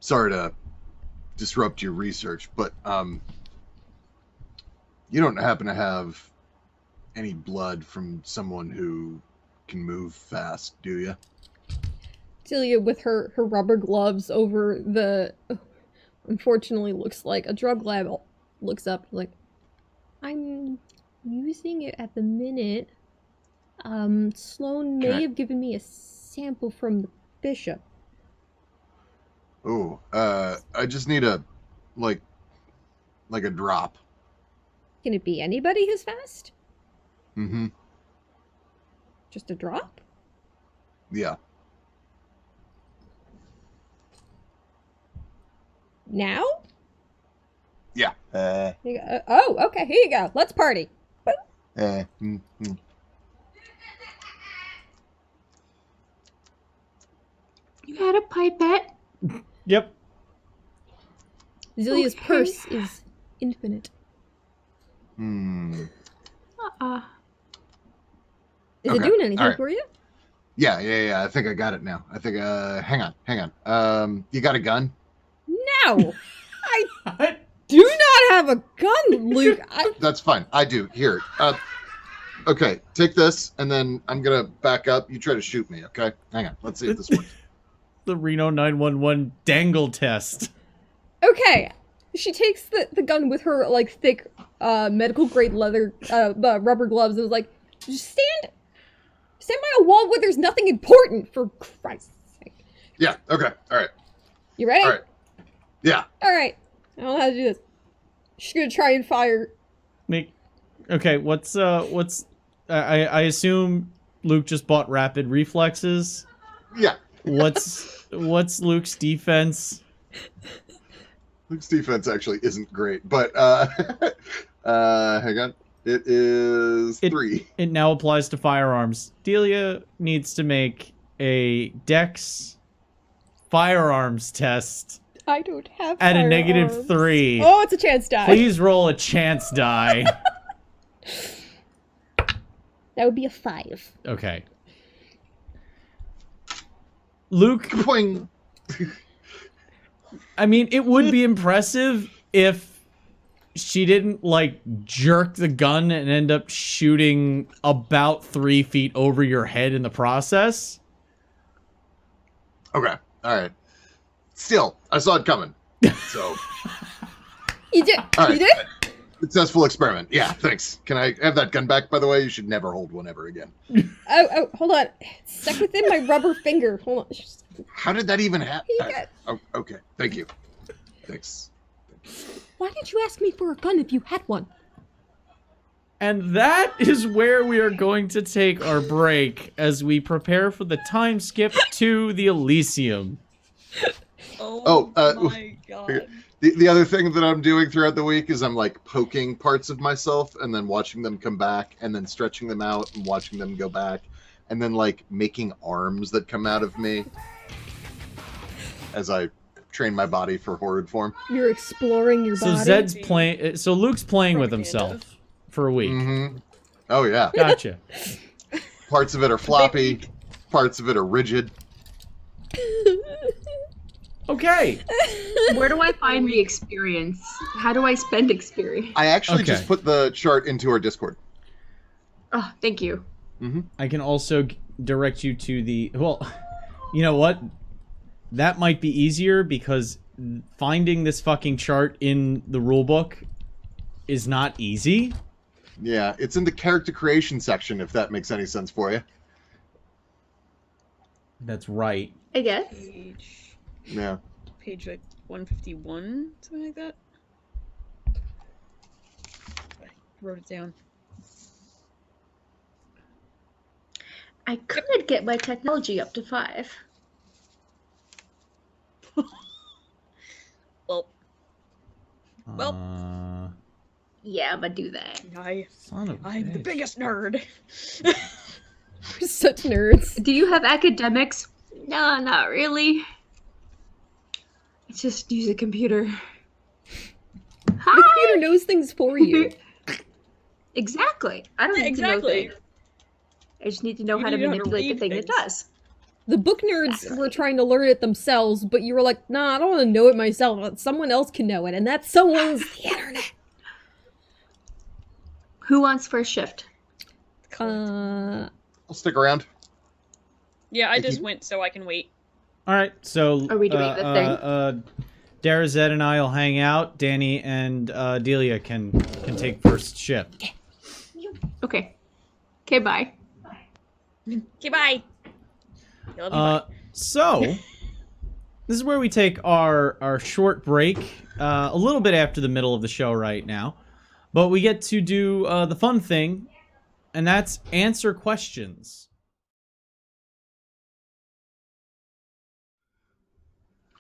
Sorry to disrupt your research, but you don't happen to have any blood from someone who can move fast, do you? Celia, with her rubber gloves over the... Unfortunately, looks like a drug lab, looks up like, I'm using it at the minute. Sloane Can may I- have given me a sample from the bishop. Ooh, I just need a, like a drop. Can it be anybody who's fast? Mm-hmm. Just a drop? Yeah. Now? Yeah. Here you go. Oh, okay, here you go. Let's party. You had a pipette? Yep. Zelia's Okay. purse is infinite. Hmm. Is it Okay, doing anything alright. for you? Yeah. I think I got it now. I think. Hang on. You got a gun? No! I do not have a gun, Luke. That's fine. I do. Here. Okay. Take this, and then I'm gonna back up. You try to shoot me. Okay. Hang on. Let's see if this works. The Reno 911 dangle test. Okay. She takes the gun with her, like, thick, medical grade leather, rubber gloves and is like, just stand by a wall where there's nothing important, for Christ's sake. Yeah. Okay. All right. You ready? All right. Yeah. Alright. I don't know how to do this. She's gonna try and fire. Okay, what's I assume Luke just bought rapid reflexes. Yeah. What's Luke's defense? Luke's defense actually isn't great, but hang on. It is 3. It now applies to firearms. Delia needs to make a dex firearms test I don't have at a firearms. -3. Oh, it's a chance die. Please roll a chance die. That would be a 5. Okay. Luke, Boing. I mean, it would be impressive if she didn't, like, jerk the gun and end up shooting about 3 feet over your head in the process. Okay. All right. Still, I saw it coming. So, You did? All right. You did? successful experiment. Yeah, thanks. Can I have that gun back, by the way? You should never hold one ever again. Oh, hold on. It's stuck within my rubber finger. Hold on. Just- How did that even happen? Here you go. Oh, okay. Thank you. Thanks. Why did you ask me for a gun if you had one? And that is where we are going to take our break as we prepare for the time skip to the Elysium. Oh, my god. The other thing that I'm doing throughout the week is I'm like poking parts of myself and then watching them come back and then stretching them out and watching them go back and then like making arms that come out of me as I train my body for horrid form. You're exploring your So body. Zed's playing. So Luke's playing with Propaganda. himself for a week. Mm-hmm. Oh yeah. Gotcha. Parts of it are floppy, parts of it are rigid. Okay. Where do I find the experience? How do I spend experience? I actually Okay. just put the chart into our Discord. Oh, thank you. I can also direct you to the. Well, you know what? That might be easier because finding this fucking chart in the rulebook is not easy. Yeah, it's in the character creation section, if that makes any sense for you. That's right. I guess. Yeah. Page like 151, something like that. I wrote it down. I could get my technology up to 5. Well, Yeah, I'm gonna do that. Son of a I'm the bitch. biggest nerd. We're such nerds. Do you have academics? No, not really. I just use a computer. The Hi! computer knows things for you. Exactly. I don't Yeah, need to know exactly. things. I just need to know You how to need to know how to manipulate the read thing it things. does. The book nerds were trying to learn it themselves, but you were like, nah, I don't want to know it myself. Someone else can know it, and that someone's the internet. Who wants first shift? Uh, I'll stick around. Yeah, I Thank just you. went so I can wait. All right. So Are we doing the thing? Dara, Zed, and I will hang out. Danny and Delia can take first shift. Okay. Okay, bye. Okay, bye. I love you, bye. So, this is where we take our short break, a little bit after the middle of the show right now. But we get to do the fun thing, and that's answer questions.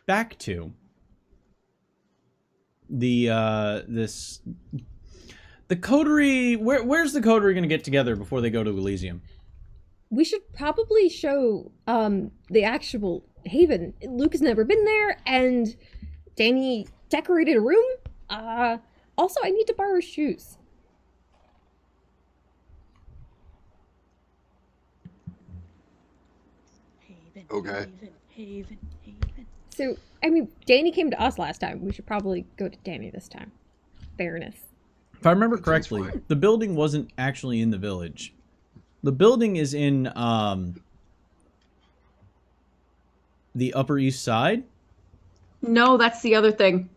Back to the coterie. Where's the coterie going to get together before they go to Elysium? We should probably show the actual haven. Luke has never been there, and Danny decorated a room. Also, I need to borrow shoes. Haven, Okay. Haven. So, I mean, Danny came to us last time. We should probably go to Danny this time. Fairness. If I remember That sounds correctly, fine. the building wasn't actually in the village. The building is in the Upper East Side. No, that's the other thing.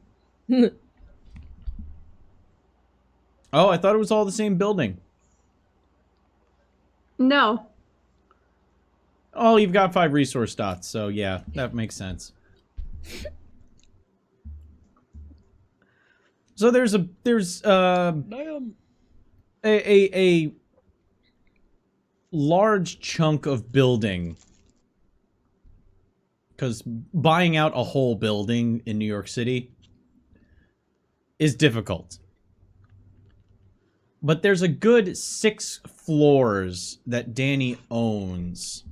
Oh, I thought it was all the same building. No. Oh, you've got 5 resource dots, so yeah, that makes sense. So there's Damn. a large chunk of building, because buying out a whole building in New York City is difficult. But there's a good 6 floors that Danny owns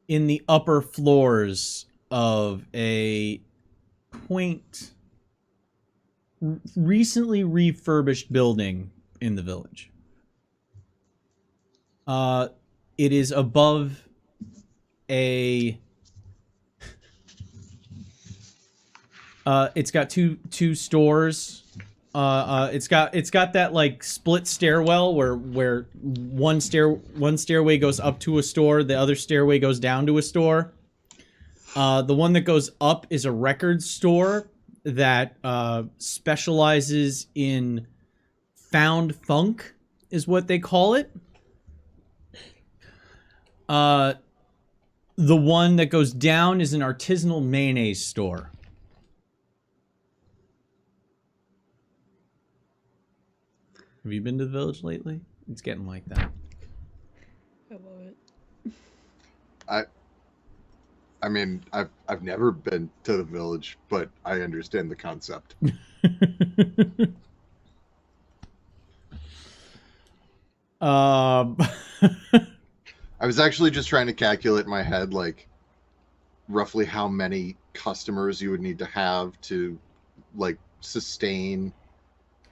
in the upper floors of a quaint, recently refurbished building in the village. It is above a... it's got two stores. It's got that like split stairwell where one stairway goes up to a store, the other stairway goes down to a store. The one that goes up is a record store that specializes in found funk, is what they call it. The one that goes down is an artisanal mayonnaise store. Have you been to the village lately? It's getting like that. I love it. I mean, I've never been to the village, but I understand the concept. Um, I was actually just trying to calculate in my head, like, roughly how many customers you would need to have to, like, sustain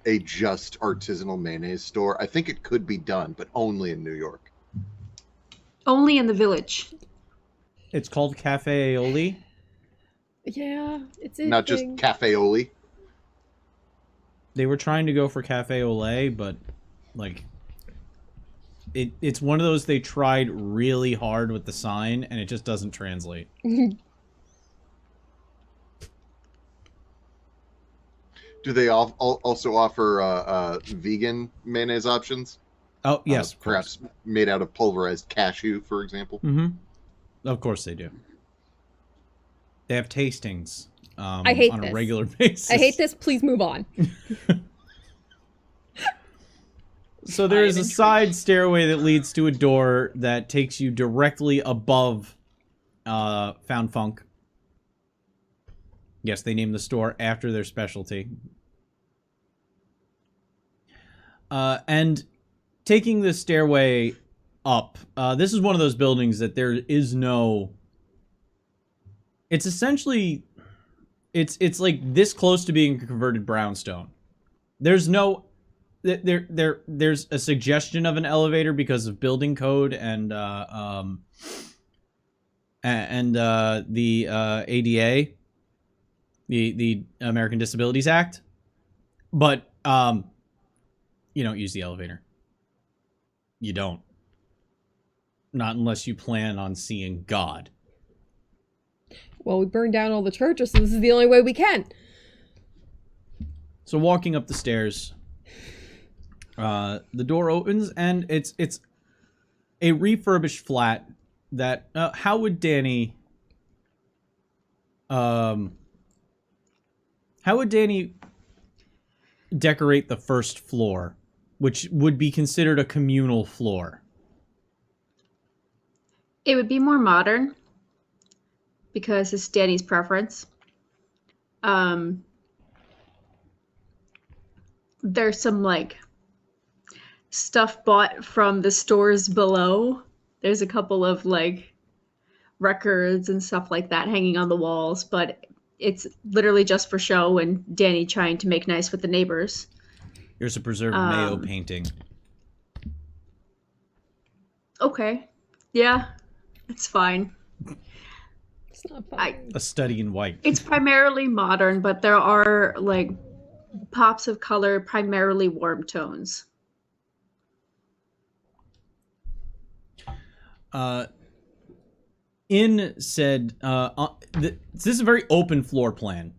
a just artisanal mayonnaise store. I think it could be done, but only in New York. Only in the village. it's called Cafe Aioli. Yeah, it's a Not just thing. Cafe Oli. They were trying to go for Cafe Olay, but like it's one of those they tried really hard with the sign and it just doesn't translate. Do they also offer vegan mayonnaise options? Oh, yes, of course. Perhaps made out of pulverized cashew, for example. Mm-hmm. Of course they do. They have tastings I hate on a this. regular basis. I hate this. Please move on. So there is I a am side stairway that leads to a door that takes you directly above Found Funk. Yes, they named the store after their specialty. And taking the stairway up, this is one of those buildings that there is no... It's essentially... It's like this close to being a converted brownstone. There's no... There's a suggestion of an elevator because of building code and the ADA, the American Disabilities Act, but you don't use the elevator. You don't. Not unless you plan on seeing God. Well, we burned down all the churches, so this is the only way we can. So walking up the stairs, the door opens and it's a refurbished flat that how would Danny decorate the first floor, which would be considered a communal floor? It would be more modern because it's Danny's preference. There's some like stuff bought from the stores below. There's a couple of like records and stuff like that hanging on the walls, but it's literally just for show and Danny trying to make nice with the neighbors. Here's a preserved Mayo painting. Okay. Yeah, it's fine. It's not fun. A study in white. It's primarily modern, but there are like pops of color, primarily warm tones. In said, this is a very open floor plan.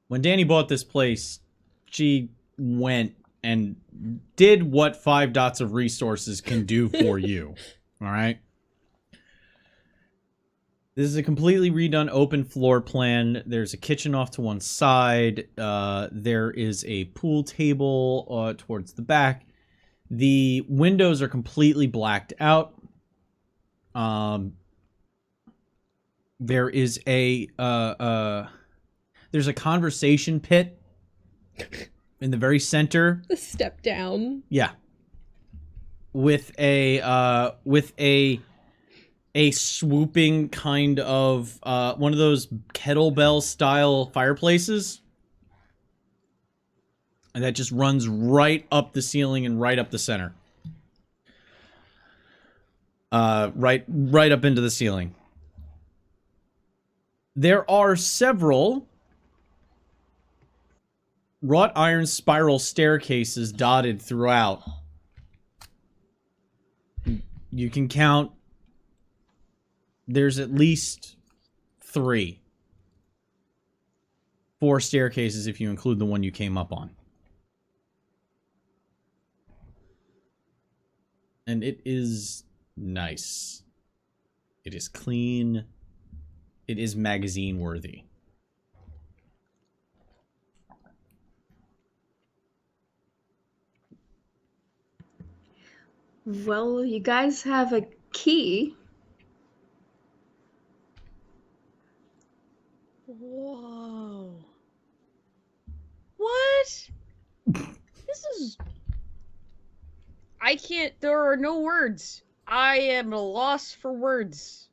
When Danny bought this place, she went and did what 5 dots of resources can do for you. All right. This is a completely redone open floor plan. There's a kitchen off to one side. There is a pool table towards the back. The windows are completely blacked out. There is a there's a conversation pit in the very center. The step down. Yeah. With a swooping kind of one of those kettlebell style fireplaces. And that just runs right up the ceiling and right up the center. Right up into the ceiling. There are several wrought iron spiral staircases dotted throughout. You can count. There's at least 3. 4 staircases if you include the one you came up on. And it is nice. It is clean. It is magazine worthy. Well, you guys have a key. Whoa. What? This is... I can't... There are no words. I am at a loss for words.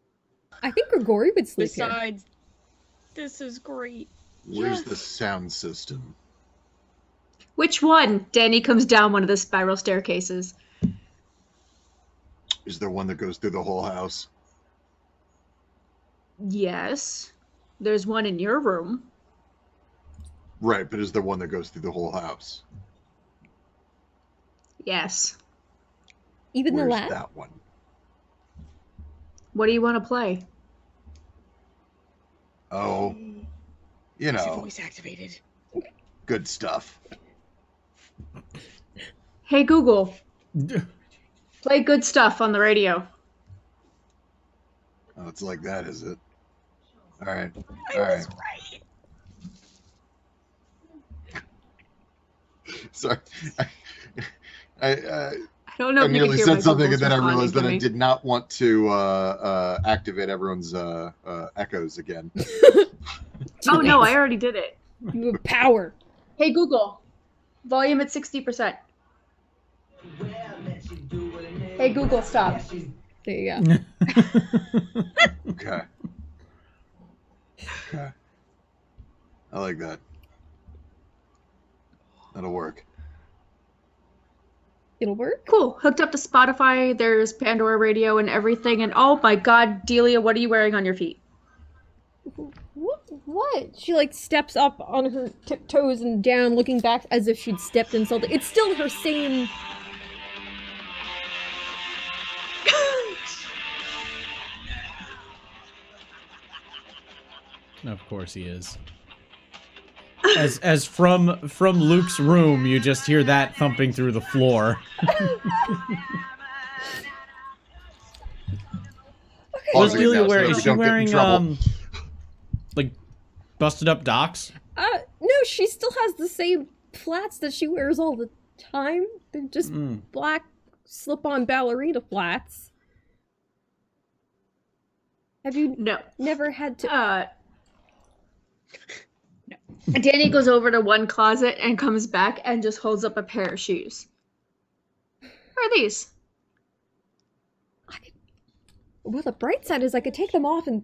I think Grigori would sleep here. Besides, this is great. Where's Yes. the sound system? Which one? Danny comes down one of the spiral staircases. Is there one that goes through the whole house? Yes. There's one in your room. Right, but is there one that goes through the whole house? Yes. Even the Where's lab? that one? What do you want to play? Oh, you Is it know, voice activated? good stuff. Hey Google, play good stuff on the radio. Oh, it's like that, is it? All right, I all was right. right. Sorry, I I don't know I if you nearly can hear said my something Google's and then I responding realized to that I me. did not want to activate everyone's echoes again. Oh no, I already did it. You have power. Hey Google, volume at 60%. Hey Google, stop. There you go. Okay. Okay. I like that. That'll work. It'll work. Cool. Hooked up to Spotify. There's Pandora Radio and everything. And oh my God, Delia, what are you wearing on your feet? What? She like steps up on her tiptoes and down, looking back as if she'd stepped in something. It's still her same. Of course he is. As from Luke's room, you just hear that thumping through the floor. What's pausing it Delia now so wearing? that Is we she don't get in wearing trouble. like busted up docks? No, she still has the same flats that she wears all the time. They're just black slip-on ballerina flats. Have you No. never had to? Danny goes over to one closet and comes back and just holds up a pair of shoes. What are these? Well, the bright side is I could take them off and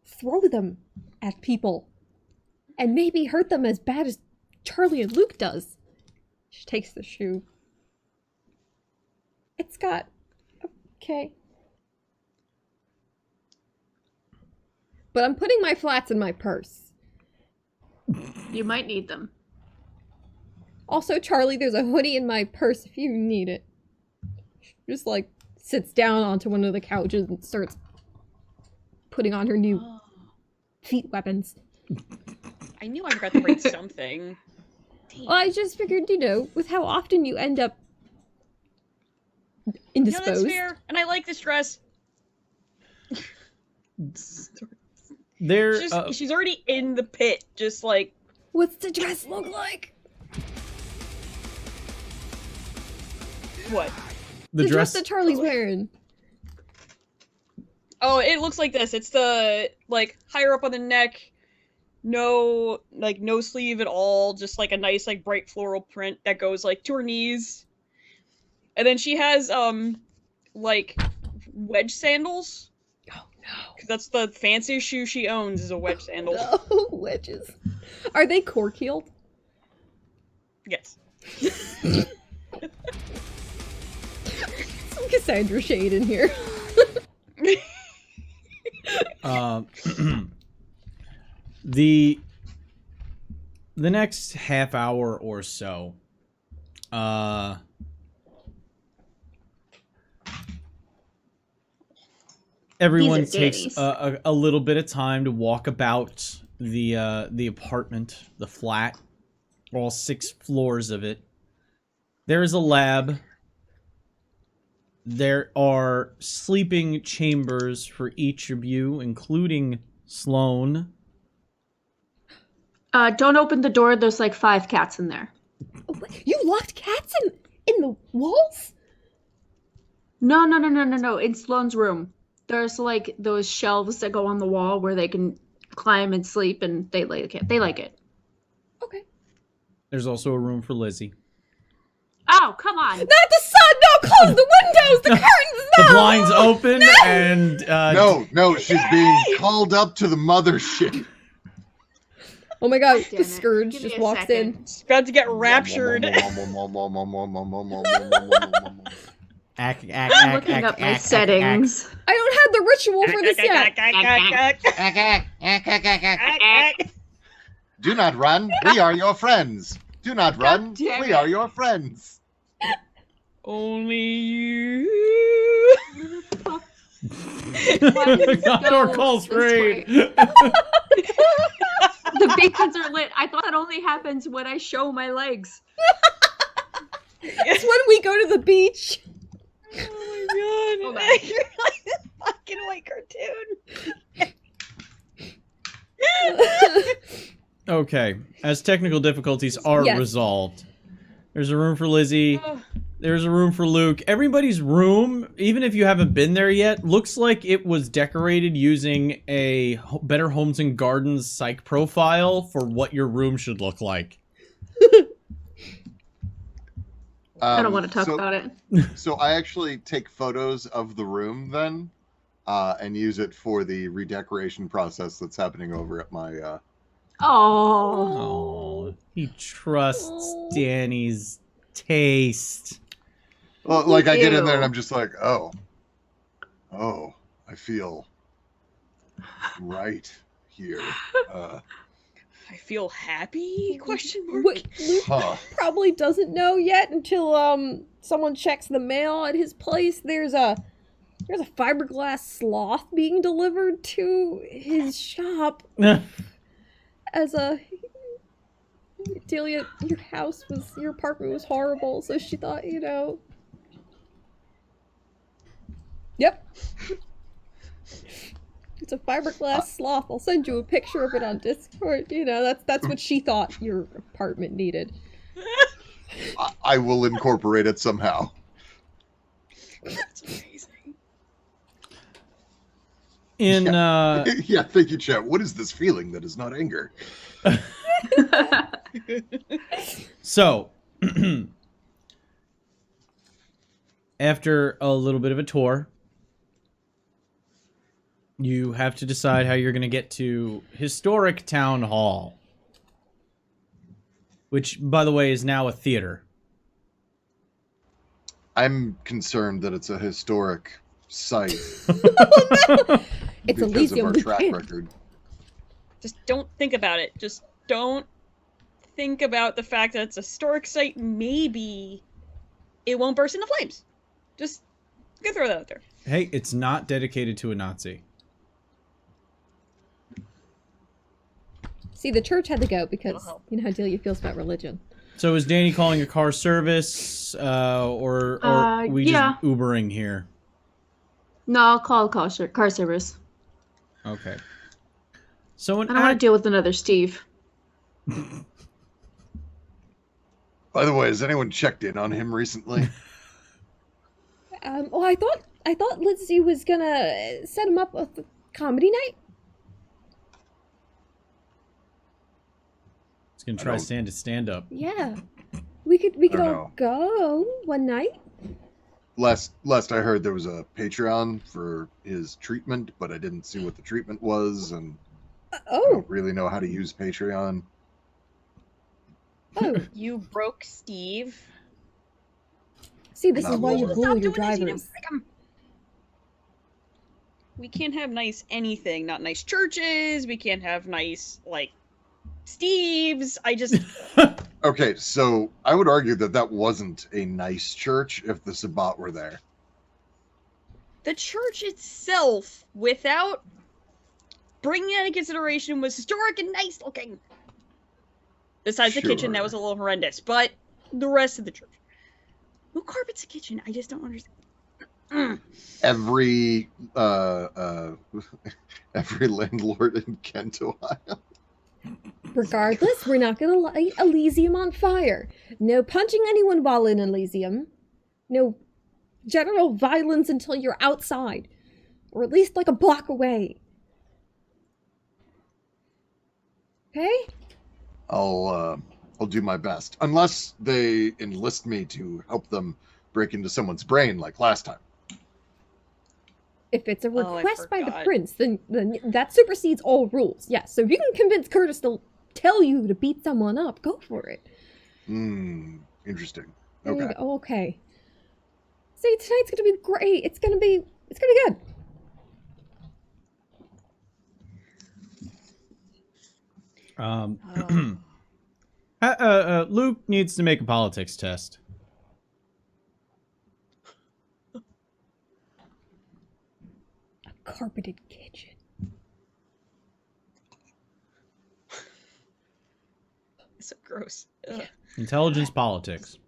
throw them at people. And maybe hurt them as bad as Charlie and Luke does. She takes the shoe. It's got... Okay. But I'm putting my flats in my purse. You might need them. Also, Charlie, there's a hoodie in my purse if you need it. She just, like, sits down onto one of the couches and starts putting on her new feet weapons. I knew I forgot to bring something. Well, I just figured, you know, with how often you end up indisposed. No, that's fair. And I like this dress. There. She's already in the pit, just like... What's the dress look like? What? The dress that Charlie's wearing. Oh, it looks like this. It's the, like, higher up on the neck, no sleeve at all, just, like, a nice, like, bright floral print that goes, like, to her knees. And then she has, like, wedge sandals. Oh, no. Because that's the fanciest shoe she owns is a wedge sandal. No, wedges. Are they cork-heeled? Yes. Some Cassandra shade in here. The next half hour or so, everyone takes a little bit of time to walk about the apartment, the flat, all 6 floors of it. There is a lab. There are sleeping chambers for each of you, including Sloane. Don't open the door. There's like 5 cats in there. You locked cats in the walls? No. In Sloane's room. There's like those shelves that go on the wall where they can climb and sleep, and they like it. They like it. Okay. There's also a room for Lizzie. Oh, come on. Not the sun! No, close the windows! The curtains! No! The blinds open, and... No, she's being called up to the mothership. Oh my god, Damn the it. Scourge Give me just a walks second. in. It's about to get raptured. I'm looking up my settings. I don't have the ritual for this yet. Do not run. We are your friends. Do not run. damn We it. are your friends. Only you. Condor calls raid. The beacons are lit. I thought that only happens when I show my legs. It's when we go to the beach. Oh my god. Hold on. You're like this black and white cartoon. Okay, as technical difficulties are Yes. resolved, there's a room for Lizzie, there's a room for Luke. Everybody's room, even if you haven't been there yet, looks like it was decorated using a Better Homes and Gardens psych profile for what your room should look like. I don't want to talk about it. So I actually take photos of the room then, and use it for the redecoration process that's happening over at my. Oh, he trusts Danny's taste. Well, like I get in there Ew. and I'm just like, oh, I feel right here. I feel happy? Question mark. What Luke Huh. probably doesn't know yet until someone checks the mail at his place. There's a fiberglass sloth being delivered to his shop. As a Delia, your apartment was horrible, so she thought, you know. Yep. It's a fiberglass sloth. I'll send you a picture of it on Discord. You know, that's what she thought your apartment needed. I will incorporate it somehow. That's amazing. Yeah, thank you, chat. What is this feeling that is not anger? So, after a little bit of a tour, you have to decide how you're going to get to Historic Town Hall, which, by the way, is now a theater. I'm concerned that it's a historic site It's because of Elysium. our We track can't. record. Just don't think about it. Just don't think about the fact that it's a historic site. Maybe it won't burst into flames. Just go throw that out there. Hey, it's not dedicated to a Nazi. See, the church had to go because you know how Delia feels about religion. So is Danny calling a car service, or we yeah. just Ubering here? No, I'll call car service. Okay. So I don't want to deal with another Steve. By the way, has anyone checked in on him recently? Well, I thought Lindsay was gonna set him up with a comedy night. He's gonna try stand up. Yeah, we could don't all know. go one night. Last I heard, there was a Patreon for his treatment, but I didn't see what the treatment was, and I Oh, don't really know how to use Patreon. oh. You broke Steve. See, this Not is why you more. bully Stop your doing this, you drivers. didn't break 'em. We can't have nice anything. Not nice churches. We can't have nice, like, Steves. I just... Okay, so I would argue that that wasn't a nice church if the Sabbat were there. The church itself, without bringing that into consideration, was historic and nice looking. Besides the kitchen, that Sure. was a little horrendous. But the rest of the church. Who carpets the kitchen? I just don't understand. Every every landlord in Kent, Ohio. Regardless, we're not gonna light Elysium on fire. No punching anyone while in Elysium. No general violence until you're outside. Or at least like a block away. Okay? I'll do my best, unless they enlist me to help them break into someone's brain like last time. If it's a Oh, I request by the forgot. prince, then that supersedes all rules. Yes, so if you can convince Curtis to tell you to beat someone up, go for it. Interesting. There you Okay. go. Okay. See, tonight's gonna be great. It's gonna be good. Luke needs to make a politics test. A carpeted kitchen. It's so gross. Ugh. Intelligence politics.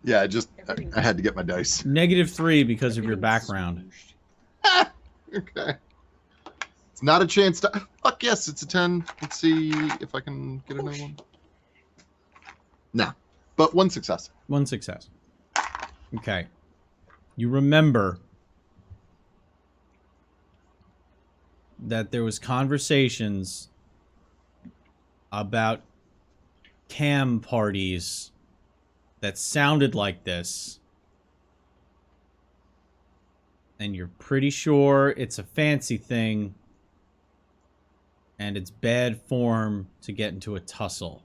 Yeah, I had to get my dice. -3 because of your background. Okay. It's not a chance to. Fuck yes, it's a 10. Let's see if I can get another one. No, but one success. One success. Okay. You remember that there was conversations about cam parties that sounded like this. And you're pretty sure it's a fancy thing. And it's bad form to get into a tussle.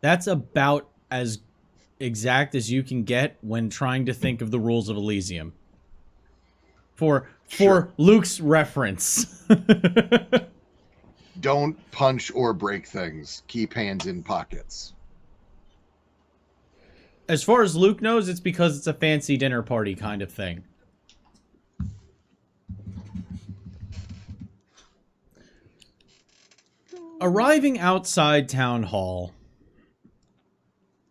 That's about as exact as you can get when trying to think of the rules of Elysium. For Sure. Luke's reference. Don't punch or break things. Keep hands in pockets. As far as Luke knows, it's because it's a fancy dinner party kind of thing. Arriving outside town hall,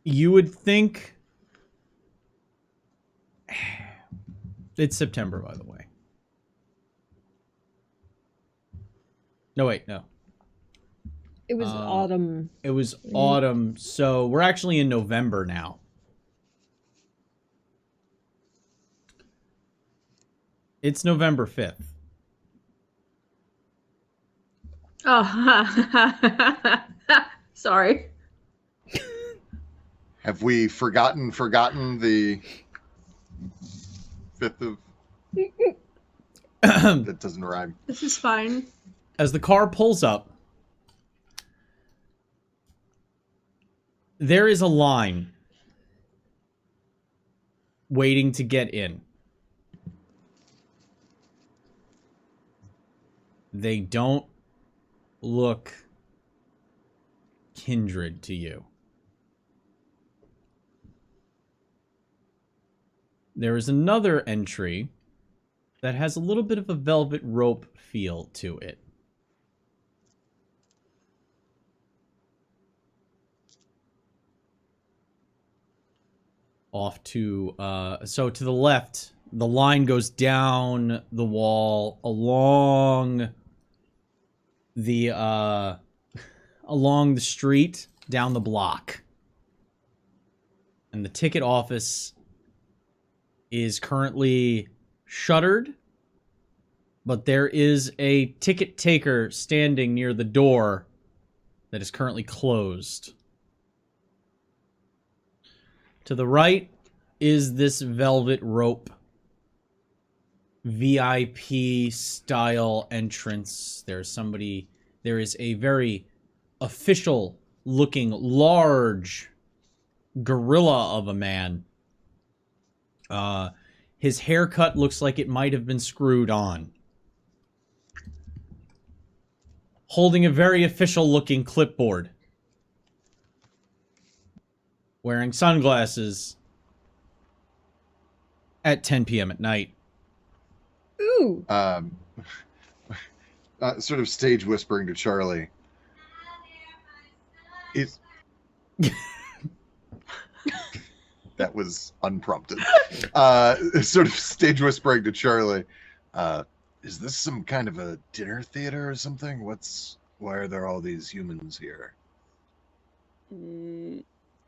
you would think... It's September, by the way. No, wait, no. It was autumn. It was autumn, so we're actually in November now. It's November 5th. Oh, sorry. Have we forgotten the 5th of... That doesn't rhyme. This is fine. As the car pulls up, there is a line waiting to get in. They don't look kindred to you. There is another entry that has a little bit of a velvet rope feel to it. Off to, so to the left, the line goes down the wall along the street, down the block. And the ticket office is currently shuttered, but there is a ticket taker standing near the door that is currently closed. To the right is this velvet rope VIP style entrance. There is a very official looking large gorilla of a man. His haircut looks like it might have been screwed on. Holding a very official looking clipboard. Wearing sunglasses at 10 p.m. at night. Ooh. Sort of stage whispering to Charlie. Is that was unprompted. Sort of stage whispering to Charlie. Is this some kind of a dinner theater or something? Why are there all these humans here?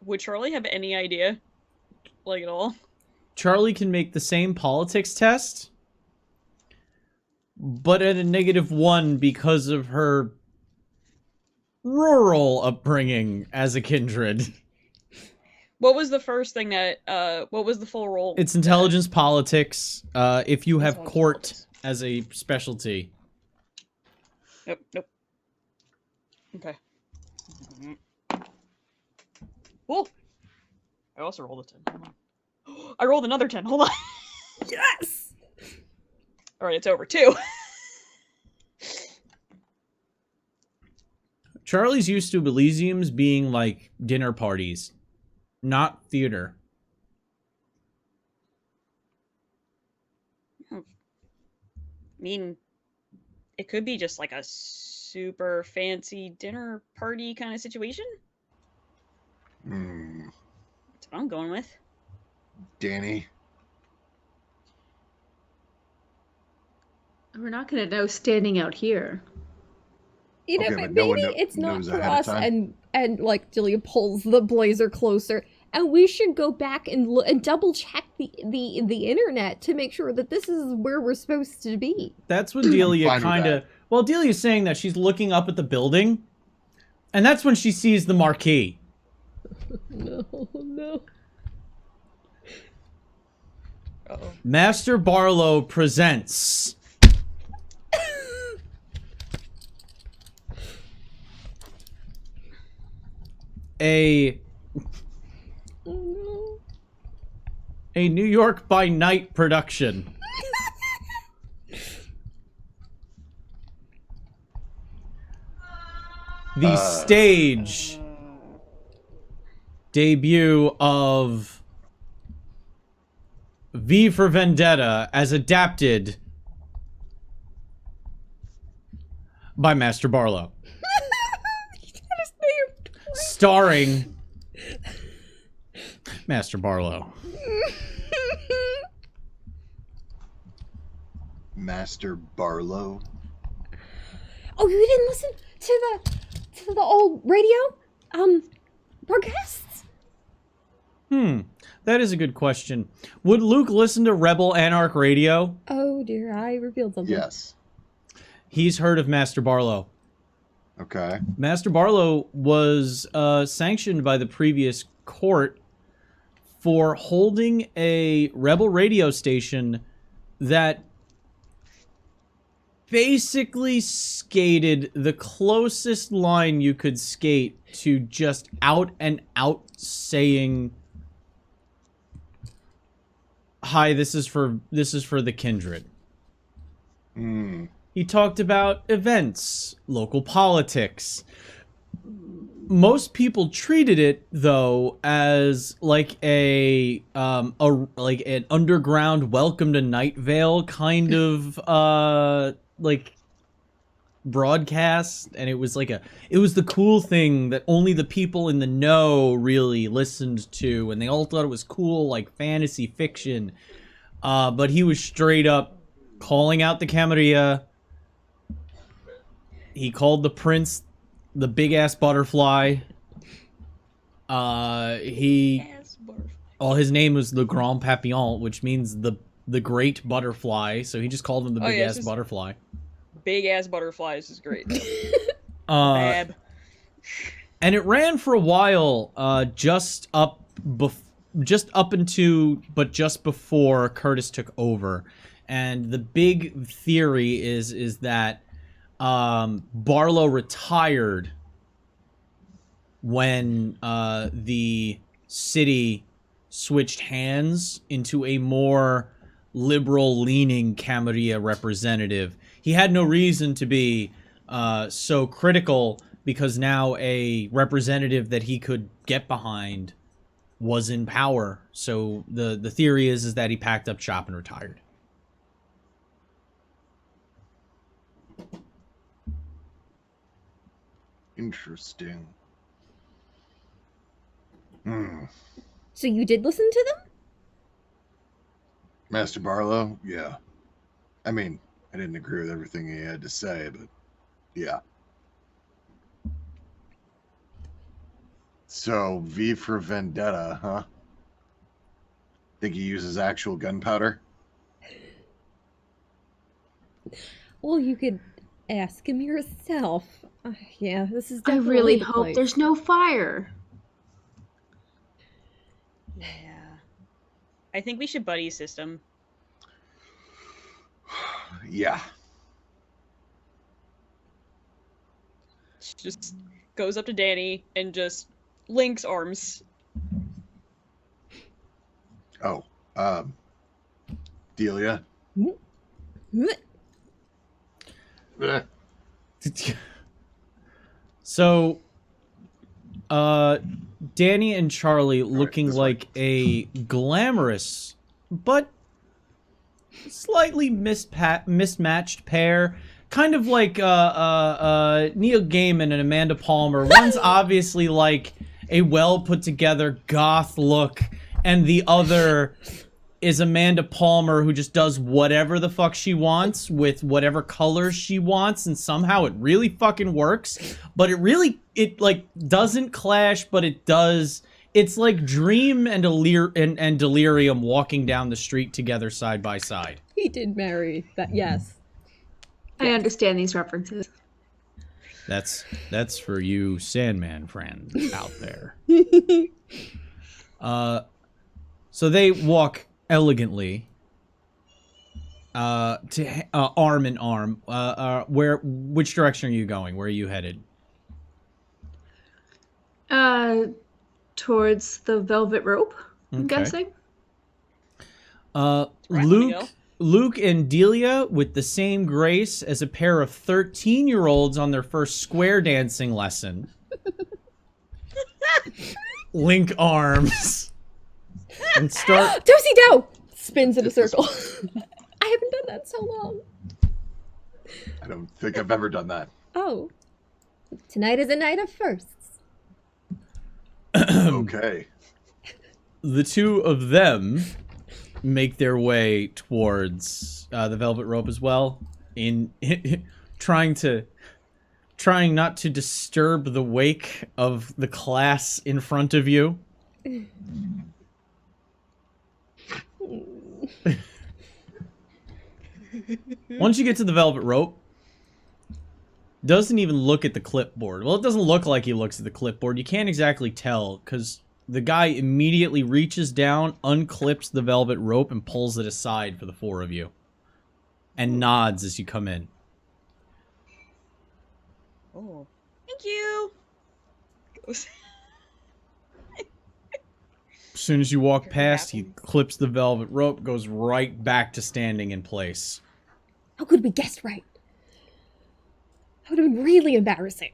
Would Charlie have any idea? Like, at all? Charlie can make the same politics test, but at a -1 because of her rural upbringing as a kindred. What was the first thing that, what was the full roll? It's intelligence politics, if you have Intelligence court politics. as a specialty. Nope. Okay. Cool. I also rolled a 10. Hold on. I rolled another 10. Hold on. Yes! Alright, it's over 2. Charlie's used to Elysiums being like dinner parties, not theater. I mean, it could be just like a super fancy dinner party kind of situation. That's what I'm going with. Danny. We're not going to know standing out here. You know, Okay, but but no one maybe it's not knows for ahead of us, time. and like Julia pulls the blazer closer, and we should go back and and double check the internet to make sure that this is where we're supposed to be. That's when Delia fine with kind of... that. Well, Delia's saying that she's looking up at the building, and that's when she sees the marquee. No. Uh-oh. Master Barlow presents... a Oh New York by Night production. The stage debut of V for Vendetta as adapted by Master Barlow. Starring Master Barlow. Master Barlow. Oh, you didn't listen to the old radio broadcasts? That is a good question. Would Luke listen to Rebel Anarch Radio? Oh dear, I revealed something. Yes. He's heard of Master Barlow. Okay. Master Barlow was sanctioned by the previous court for holding a rebel radio station that basically skated the closest line you could skate to just out and out saying, "Hi, this is for the kindred." He talked about events, local politics. Most people treated it though as like an underground Welcome to Night Vale kind of like broadcast, and it was the cool thing that only the people in the know really listened to, and they all thought it was cool, like fantasy fiction. But he was straight up calling out the Camarilla. He called the prince the big ass butterfly. His name was Le Grand Papillon, which means the great butterfly. So he just called him the big ass butterfly. Big ass butterflies is great. Bab. And it ran for a while, just before Curtis took over. And the big theory is that Barlow retired when the city switched hands into a more liberal-leaning Camarilla representative. He had no reason to be so critical, because now a representative that he could get behind was in power. So the theory is that he packed up shop and retired. Interesting. So you did listen to them? Master Barlow? Yeah. I mean, I didn't agree with everything he had to say, but yeah. So, V for Vendetta, huh? Think he uses actual gunpowder? Well, you could ask him yourself. Yeah, this is I definitely really the hope place. there's no fire. Yeah. I think we should buddy system. Yeah. Just goes up to Danny and just links arms. Oh, Delia? Eh. So, Danny and Charlie looking like a glamorous but slightly mismatched pair. Kind of like Neil Gaiman and Amanda Palmer. One's obviously like a well put together goth look, and the other is Amanda Palmer, who just does whatever the fuck she wants with whatever colors she wants, and somehow it really fucking works. But it like doesn't clash, but it does. It's like Dream and Delirium walking down the street together side by side. He did marry that, yes. I understand these references. That's for you Sandman friends out there. So they walk elegantly to arm in arm. Which direction are you going? Where are you headed? Towards the velvet rope, I'm Okay. guessing. Luke and Delia, with the same grace as a pair of 13-year-olds on their first square dancing lesson, link arms and start. Do-si-do! Spins in a circle. I haven't done that in so long. I don't think I've ever done that. Oh. Tonight is a night of firsts. Okay. The two of them make their way towards the velvet rope as well, in trying to trying not to disturb the wake of the class in front of you. Once you get to the velvet rope, doesn't even look at the clipboard. Well, it doesn't look like he looks at the clipboard. You can't exactly tell because the guy immediately reaches down, unclips the velvet rope, and pulls it aside for the four of you. And nods as you come in. Oh, thank you. As soon as you walk past, he clips the velvet rope, goes right back to standing in place. How could we guess right? That would have been really embarrassing.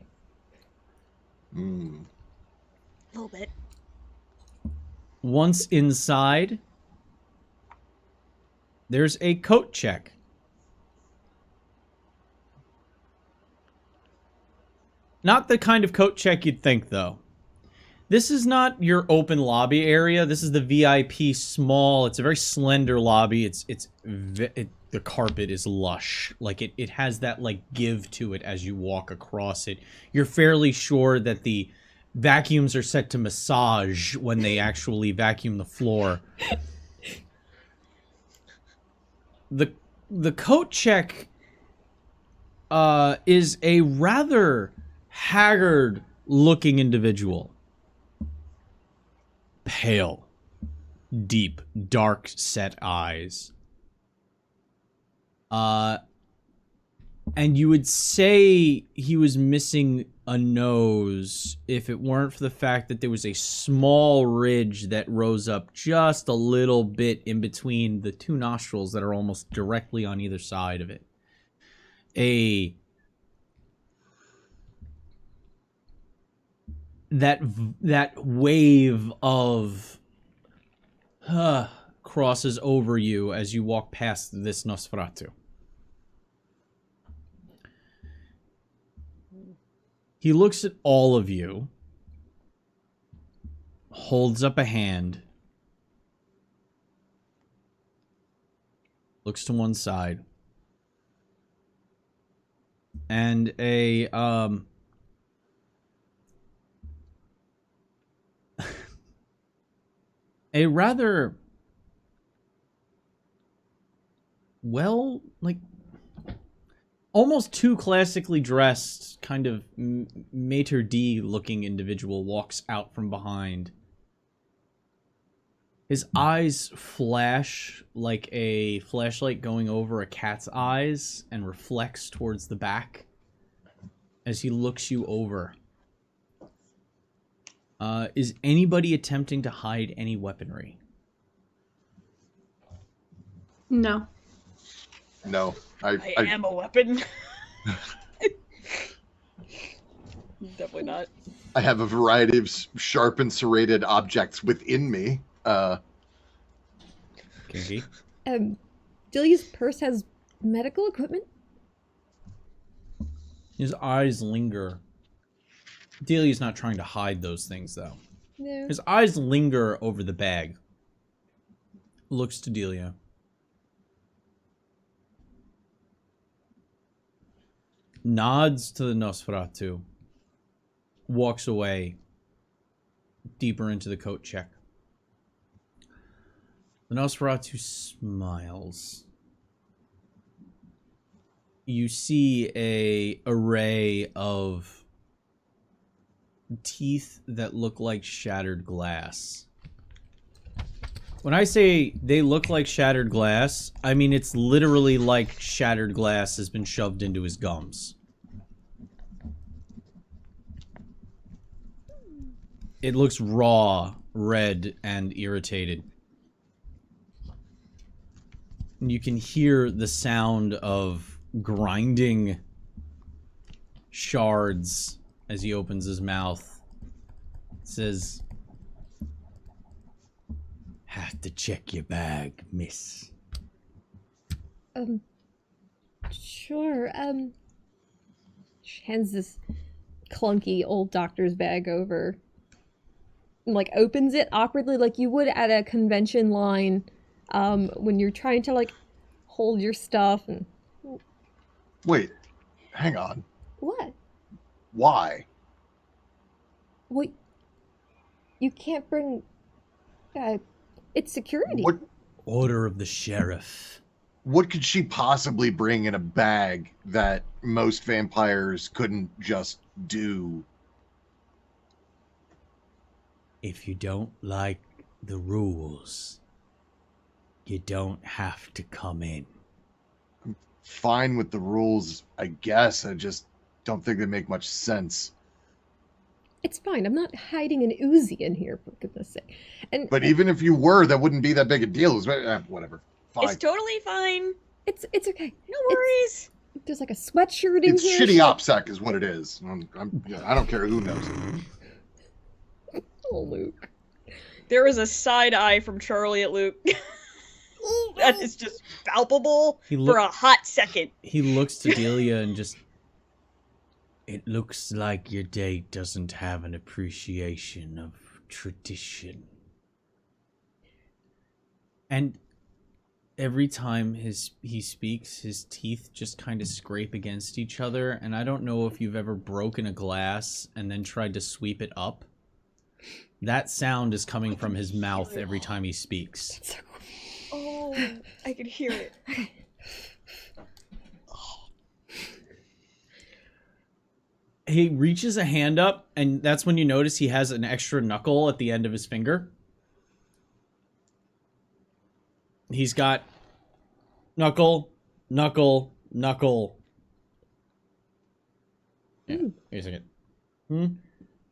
A little bit. Once inside, there's a coat check. Not the kind of coat check you'd think, though. This is not your open lobby area. This is the VIP small. It's a very slender lobby. The carpet is lush. Like, it has that, like, give to it as you walk across it. You're fairly sure that the vacuums are set to massage when they actually vacuum the floor. The coat check is a rather haggard-looking individual. Pale, deep, dark-set eyes. And you would say he was missing a nose if it weren't for the fact that there was a small ridge that rose up just a little bit in between the two nostrils that are almost directly on either side of it. That wave of crosses over you as you walk past this Nosferatu. He looks at all of you, holds up a hand, looks to one side, and a rather well, like, almost too classically dressed, kind of maitre d' looking individual walks out from behind. His eyes flash like a flashlight going over a cat's eyes and reflects towards the back as he looks you over. Is anybody attempting to hide any weaponry? No. No. I am a weapon. Definitely not. I have a variety of sharp and serrated objects within me. Kinky? Delia's purse has medical equipment? His eyes linger. Delia's not trying to hide those things, though. No. His eyes linger over the bag. Looks to Delia. Nods to the Nosferatu. Walks away. Deeper into the coat check. The Nosferatu smiles. You see a array of teeth that look like shattered glass. When I say they look like shattered glass, I mean it's literally like shattered glass has been shoved into his gums. It looks raw, red, and irritated. And you can hear the sound of grinding shards as he opens his mouth. It says, "Have to check your bag, miss." Sure. She hands this clunky old doctor's bag over. And, like, opens it awkwardly like you would at a convention line when you're trying to, like, hold your stuff and... Wait, hang on. What? Why? Well, you can't bring. It's security. Order of the sheriff. What could she possibly bring in a bag that most vampires couldn't just do? If you don't like the rules, you don't have to come in. Fine with the rules, I guess. I just don't think they make much sense. It's fine. I'm not hiding an Uzi in here, for goodness sake. But even if you were, that wouldn't be that big a deal. Whatever. Fine. It's totally fine. It's okay. No worries. There's like a sweatshirt in It's here. shitty OPSEC is what it is. I don't care who knows it. Oh, Luke. There is a side eye from Charlie at Luke. That is just palpable for a hot second. He looks to Delia and just... It looks like your date doesn't have an appreciation of tradition. And every time he speaks, his teeth just kind of scrape against each other, and I don't know if you've ever broken a glass and then tried to sweep it up. That sound is coming from his mouth every time he speaks. Oh, I can hear it. He reaches a hand up, and that's when you notice he has an extra knuckle at the end of his finger. He's got knuckle, knuckle, knuckle. Yeah, wait a second.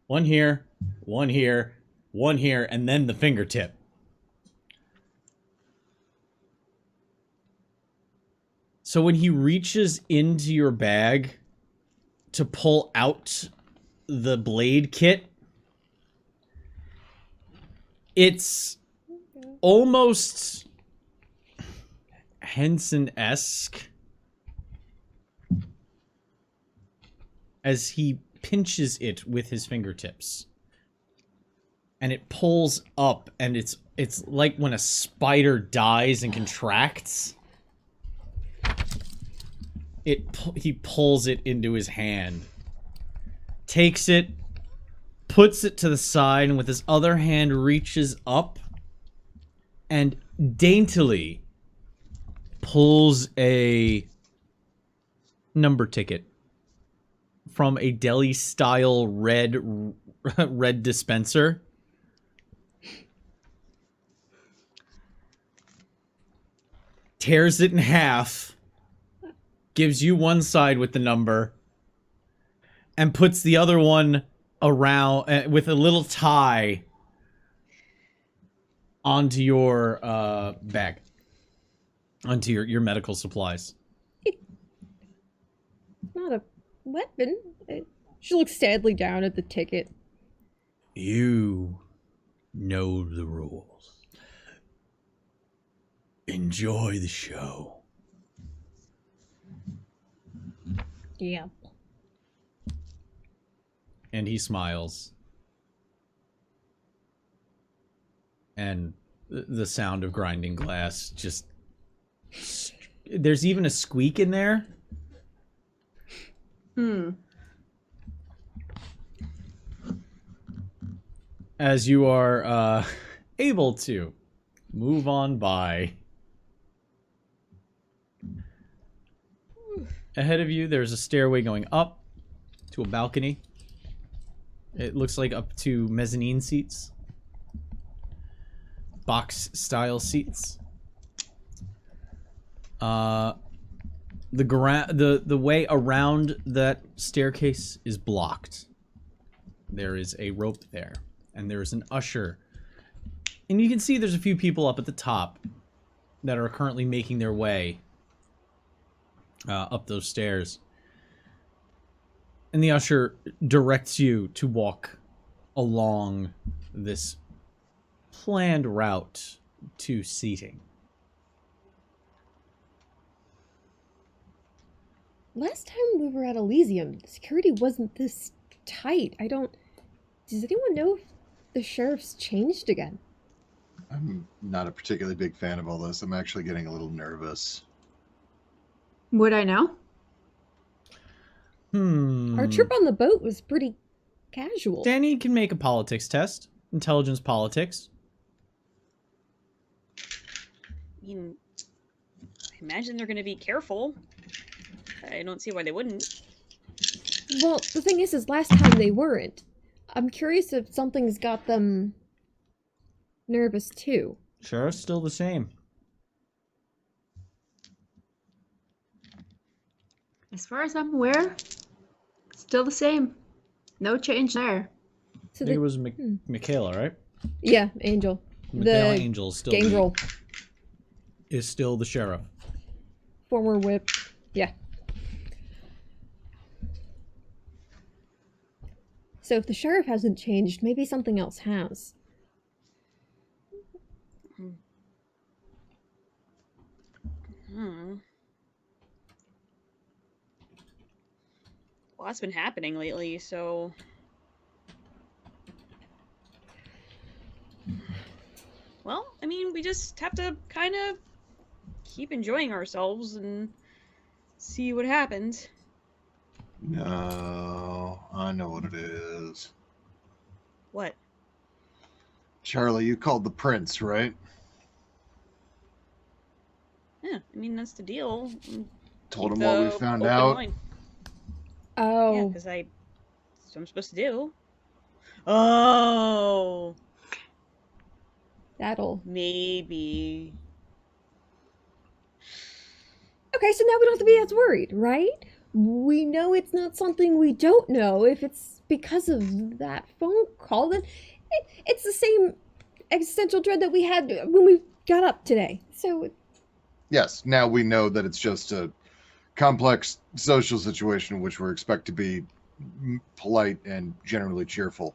One here, one here, one here, and then the fingertip. So when he reaches into your bag to pull out the blade kit, it's almost Henson-esque as he pinches it with his fingertips. And it pulls up, and it's like when a spider dies and contracts. He pulls it into his hand, takes it, puts it to the side, and with his other hand reaches up and daintily pulls a number ticket from a deli-style red dispenser. Tears it in half, gives you one side with the number, and puts the other one around with a little tie onto your bag, onto your medical supplies. It's not a weapon. She looks sadly down at the ticket. You know the rules. Enjoy the show. Yeah. And he smiles. And the sound of grinding glass just... There's even a squeak in there. As you are able to move on by. Ahead of you, there's a stairway going up to a balcony. It looks like up to mezzanine seats. Box-style seats. The way around that staircase is blocked. There is a rope there, and there is an usher. And you can see there's a few people up at the top that are currently making their way up those stairs. And the usher directs you to walk along this planned route to seating. Last time we were at Elysium, security wasn't this tight. Does anyone know if the sheriff's changed again? I'm not a particularly big fan of all this. I'm actually getting a little nervous. Would I know? Our trip on the boat was pretty casual. Danny can make a politics test. Intelligence politics. I mean, I imagine they're going to be careful. I don't see why they wouldn't. Well, the thing is last time they weren't. I'm curious if something's got them nervous too. Sure, still the same. As far as I'm aware, still the same. No change there. So I think it was Michaela, right? Yeah, Angel. Michaela The Angel is still gangrel. is still the sheriff. Former whip. Yeah. So if the sheriff hasn't changed, maybe something else has. A lot's been happening lately, so... Well, I mean, we just have to kind of keep enjoying ourselves and see what happens. No, I know what it is. What? Charlie, you called the prince, right? Yeah, I mean, that's the deal. Told Keep him what we the found open out. mind. Yeah, Oh. because that's what I'm supposed to do. Oh! That'll... Maybe. Okay, so now we don't have to be as worried, right? We know it's not something we don't know. If it's because of that phone call, then it's the same existential dread that we had when we got up today. So... Yes, now we know that it's just a complex social situation in which we're expected to be polite and generally cheerful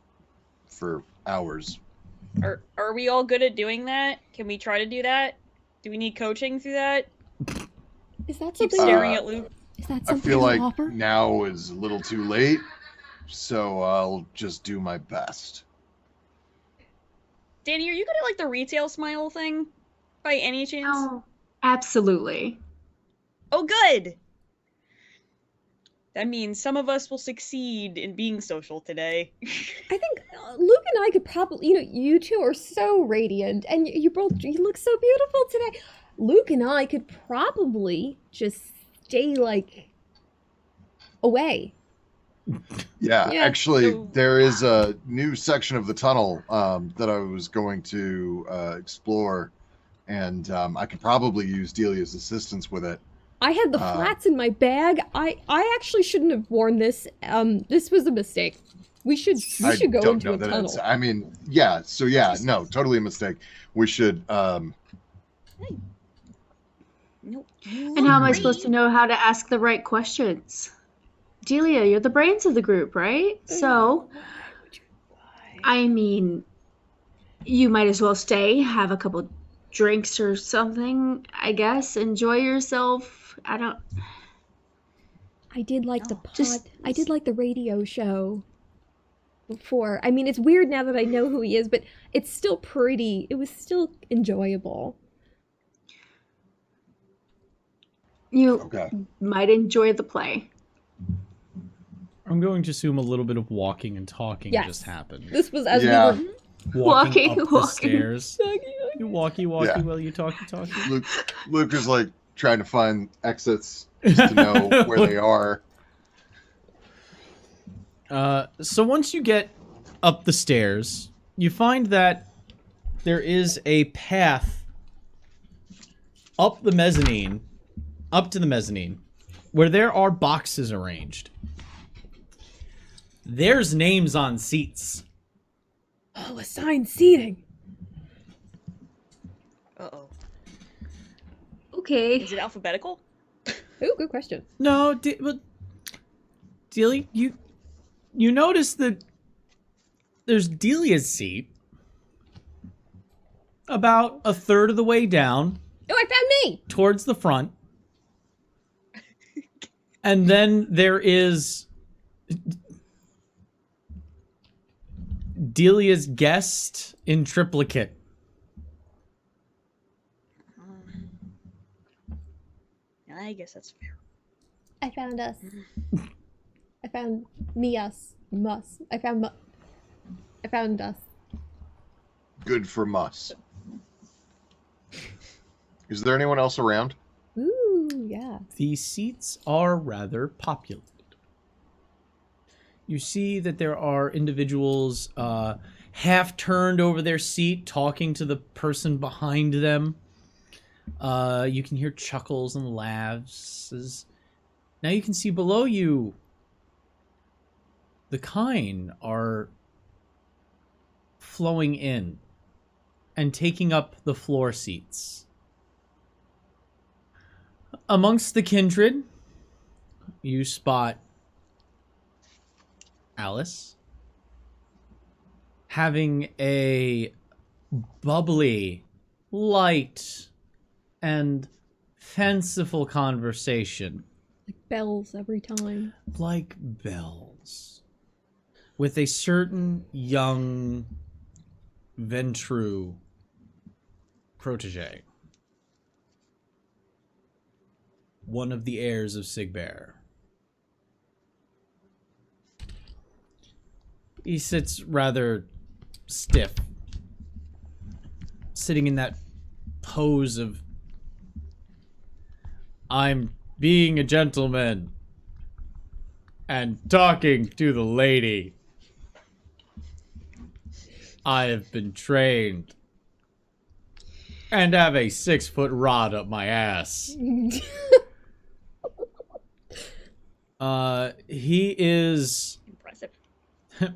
for hours. Are we all good at doing that? Can we try to do that? Do we need coaching through that? Is that Keep something... staring at Luke. Is that I something feel you like offer? now is a little too late, so I'll just do my best. Danny, are you good at like the retail smile thing? By any chance? Oh, absolutely. Oh, good! That means some of us will succeed in being social today. I think Luke and I could probably, you two are so radiant, and you look so beautiful today. Luke and I could probably just stay, like, away. Yeah, Yeah. actually, So- there is a new section of the tunnel that I was going to explore, and I could probably use Delia's assistance with it. I had the flats in my bag. I actually shouldn't have worn this. This was a mistake. We should go don't into know a that tunnel. I mean, yeah, so yeah, no, totally a mistake. We should, Nope. And how am I supposed to know how to ask the right questions? Delia, you're the brains of the group, right? So, I mean, you might as well stay, have a couple drinks or something, I guess. Enjoy yourself. I did like the No, I did like the radio show before. I mean, it's weird now that I know who he is, but it's still pretty. It was still enjoyable. You okay. might enjoy the play. I'm going to assume a little bit of walking and talking Yes. just happened. This was as Yeah. we were Walking Walking, up the walking. stairs. You walkie Yeah. while you talkie. Luke is like trying to find exits just to know where they are. So once you get up the stairs, you find that there is a path up to the mezzanine, where there are boxes arranged. There's names on seats. Oh, assigned seating. Uh-oh. Okay. Is it alphabetical? Oh, good question. No, but Delia, you notice that there's Delia's seat about a third of the way down Oh, I found me. towards the front. And then there is Delia's guest in triplicate. I guess that's fair. I found us. I found Mus. I found us. Good for Mus. Is there anyone else around? Ooh, yeah. The seats are rather populated. You see that there are individuals half turned over their seat talking to the person behind them. You can hear chuckles and laughs. Now you can see below you the kine are flowing in and taking up the floor seats. Amongst the kindred, you spot Alice having a bubbly, light, and fanciful conversation. Like bells every time. Like bells. With a certain young Ventru protege. One of the heirs of Sigbear. He sits rather stiff, sitting in that pose of, I'm being a gentleman and talking to the lady. I have been trained and have a 6-foot rod up my ass. He is Impressive. A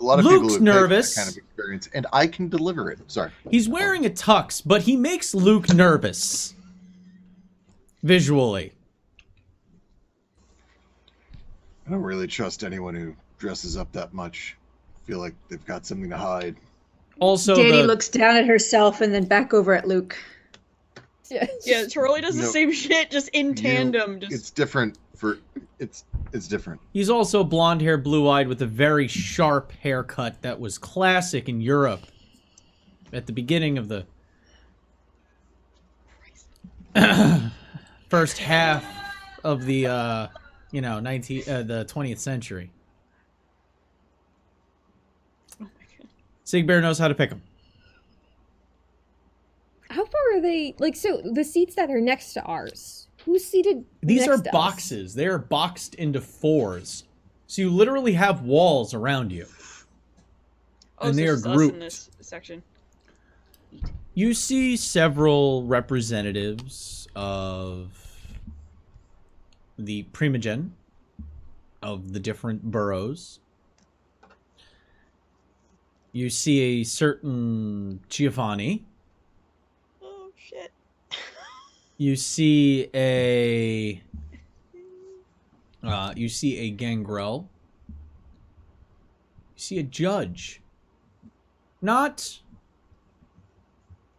lot of Luke's people who nervous. that kind of experience, and I can deliver it. Sorry. He's wearing a tux, but he makes Luke nervous. Visually. I don't really trust anyone who dresses up that much. I feel like they've got something to hide. Also, Danny looks down at herself and then back over at Luke. Yeah, Charlie does the No. same shit, just in tandem. It's different for it's different. he's also blonde-haired, blue-eyed, with a very sharp haircut that was classic in Europe at the beginning of the first half of the the 20th century. Oh my god. Sigbear knows how to pick them. How far are they? Like, so the seats that are next to ours. Who's seated? These next are to us? boxes. They are boxed into 4s. So you literally have walls around you. Oh, And so they it's are just us grouped. in this section. You see several representatives of the primogen of the different boroughs. You see a certain Giovanni. Oh shit. You see a gangrel. You see a judge. Not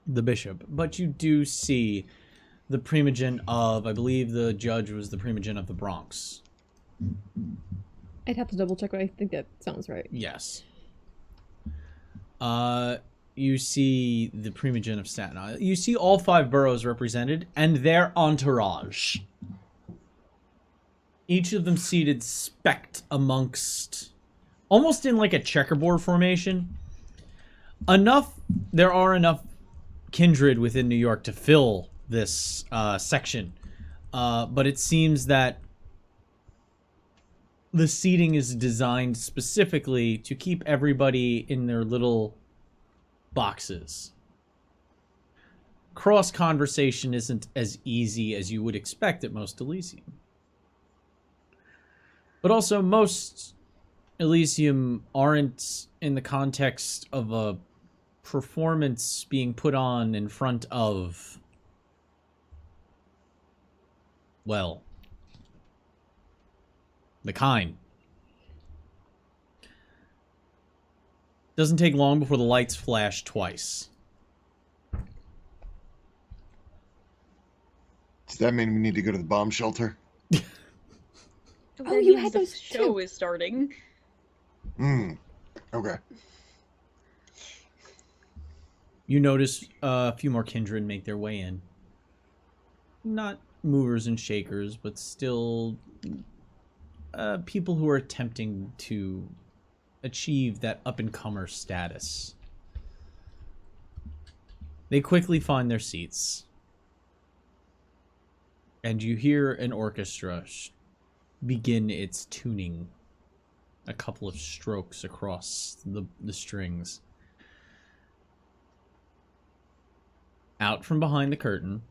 the bishop, but you do see the primogen of, I believe the judge was the primogen of the Bronx. I'd have to double check, but I think that sounds right. Yes. You see the primogen of Staten Island. You see all 5 boroughs represented and their entourage. Each of them seated specked amongst, almost in like a checkerboard formation. There are enough kindred within New York to fill this section. But it seems that the seating is designed specifically to keep everybody in their little boxes. Cross conversation isn't as easy as you would expect at most Elysium. But also, most Elysium aren't in the context of a performance being put on in front of, well, the kind. Doesn't take long before the lights flash twice. Does that mean we need to go to the bomb shelter? Oh, you had the those show too. is starting. Okay. You notice a few more kindred make their way in. Not movers and shakers, but still people who are attempting to achieve that up-and-comer status. They quickly find their seats. And you hear an orchestra begin its tuning. A couple of strokes across the strings. Out from behind the curtain,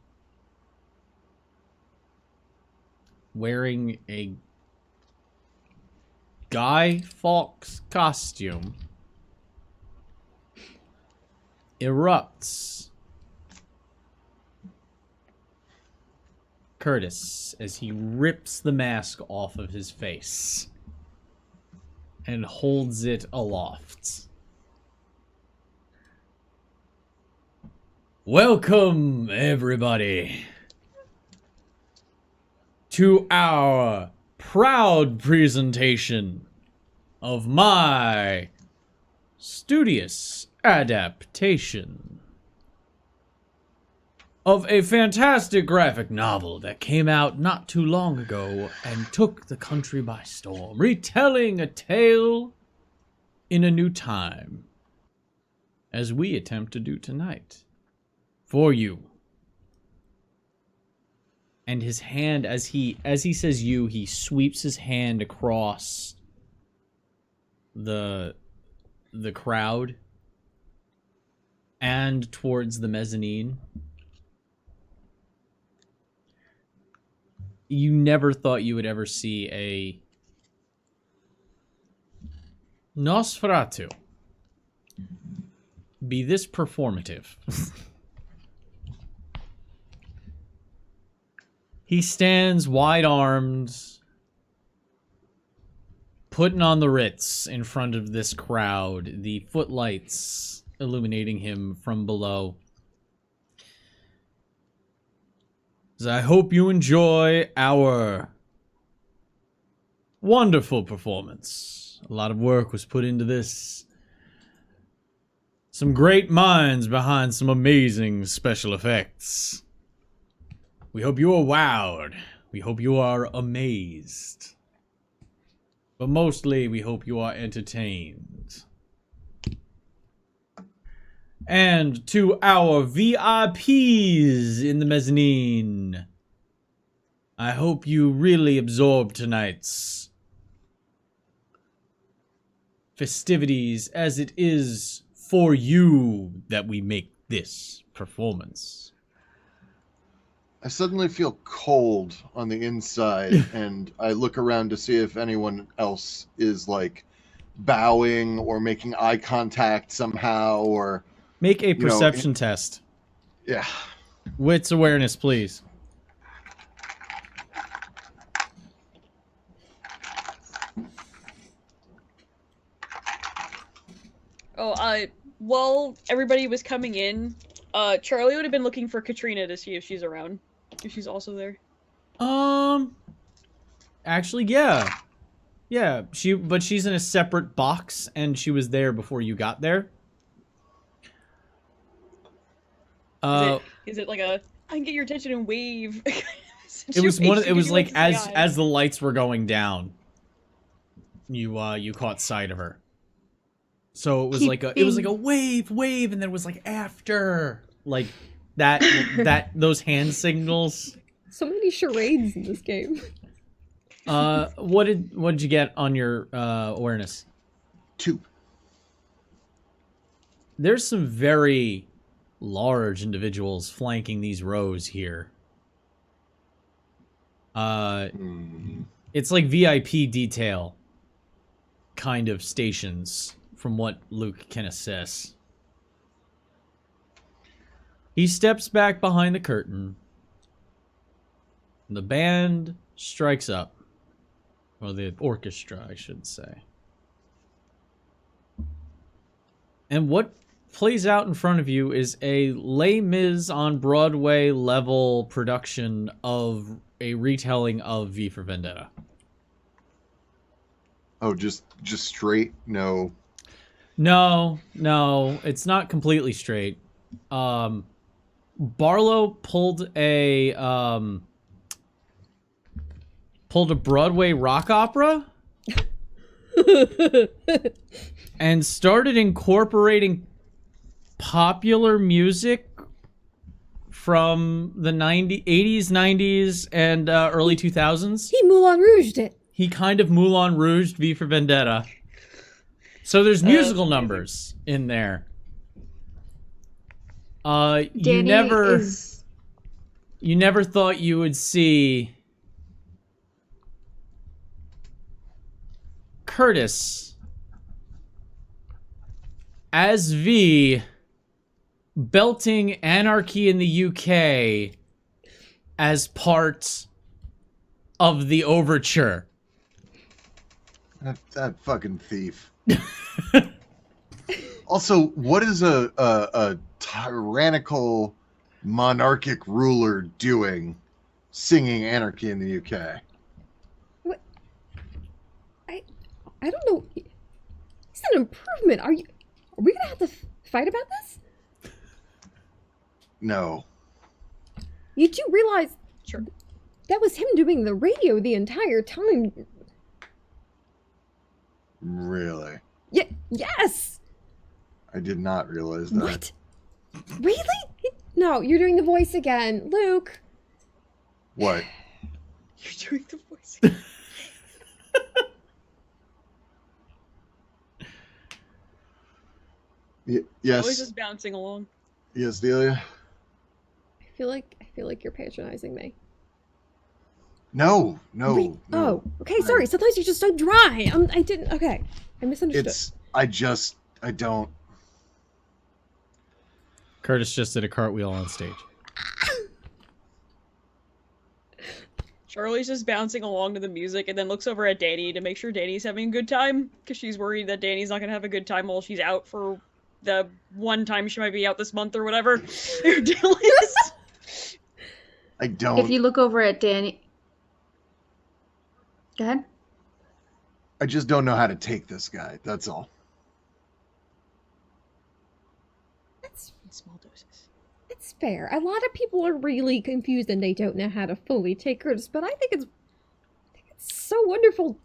wearing a Guy Fawkes costume, erupts Curtis as he rips the mask off of his face and holds it aloft. Welcome, everybody, to our proud presentation of my studious adaptation of a fantastic graphic novel that came out not too long ago and took the country by storm, retelling a tale in a new time, as we attempt to do tonight, for you. And his hand, as he says you, he sweeps his hand across the crowd and towards the mezzanine. You never thought you would ever see a Nosferatu be this performative. He stands wide-armed, putting on the Ritz in front of this crowd, the footlights illuminating him from below. I hope you enjoy our wonderful performance. A lot of work was put into this. Some great minds behind some amazing special effects. We hope you are wowed. We hope you are amazed. But mostly, we hope you are entertained. And to our VIPs in the mezzanine, I hope you really absorb tonight's festivities, as it is for you that we make this performance. I suddenly feel cold on the inside, and I look around to see if anyone else is, like, bowing or making eye contact somehow, or... Make a perception test. Yeah. Wits awareness, please. While everybody was coming in, Charlie would have been looking for Katrina to see if she's around. If she's also there. Actually, yeah. Yeah, but she's in a separate box, and she was there before you got there. Is it like a, I can get your attention and wave? It was like as the lights were going down, you caught sight of her. So it was like a wave, and then it was like after, like those hand signals. So many charades in this game. What did you get on your awareness? 2. There's some very large individuals flanking these rows here. It's like VIP detail kind of stations, from what Luke can assess. He steps back behind the curtain. The band strikes up. Or the orchestra, I should say. And what plays out in front of you is a Les Mis on Broadway level production of a retelling of V for Vendetta. Oh, just straight? No. No, it's not completely straight. Barlow pulled pulled a Broadway rock opera and started incorporating popular music from the 80s, 90s, and early 2000s. He Moulin Rouged it. He kind of Moulin Rouged V for Vendetta. So there's musical numbers in there. You never thought you would see Curtis as V belting Anarchy in the UK as part of the overture. That fucking thief. Also, what is a tyrannical monarchic ruler doing singing Anarchy in the UK? What? I don't know. It's an improvement. Are we gonna have to fight about this? No. You do realize Sure. that was him doing the radio the entire time. Really? Yes! I did not realize that. What? Really? No, you're doing the voice again. Luke. What? You're doing the voice. Yes. Voice is bouncing along. Yes, Delia? I feel like you're patronizing me. No. Oh, okay, sorry. Sometimes you're just so dry. I didn't. Okay, I misunderstood. I don't. Curtis just did a cartwheel on stage. Charlie's just bouncing along to the music and then looks over at Danny to make sure Danny's having a good time, because she's worried that Danny's not gonna have a good time while she's out for the one time she might be out this month or whatever her deal is. I don't. If you look over at Danny... Go ahead. I just don't know how to take this guy. That's all. That's In small doses. It's fair. A lot of people are really confused and they don't know how to fully take Curtis, but I think it's so wonderful.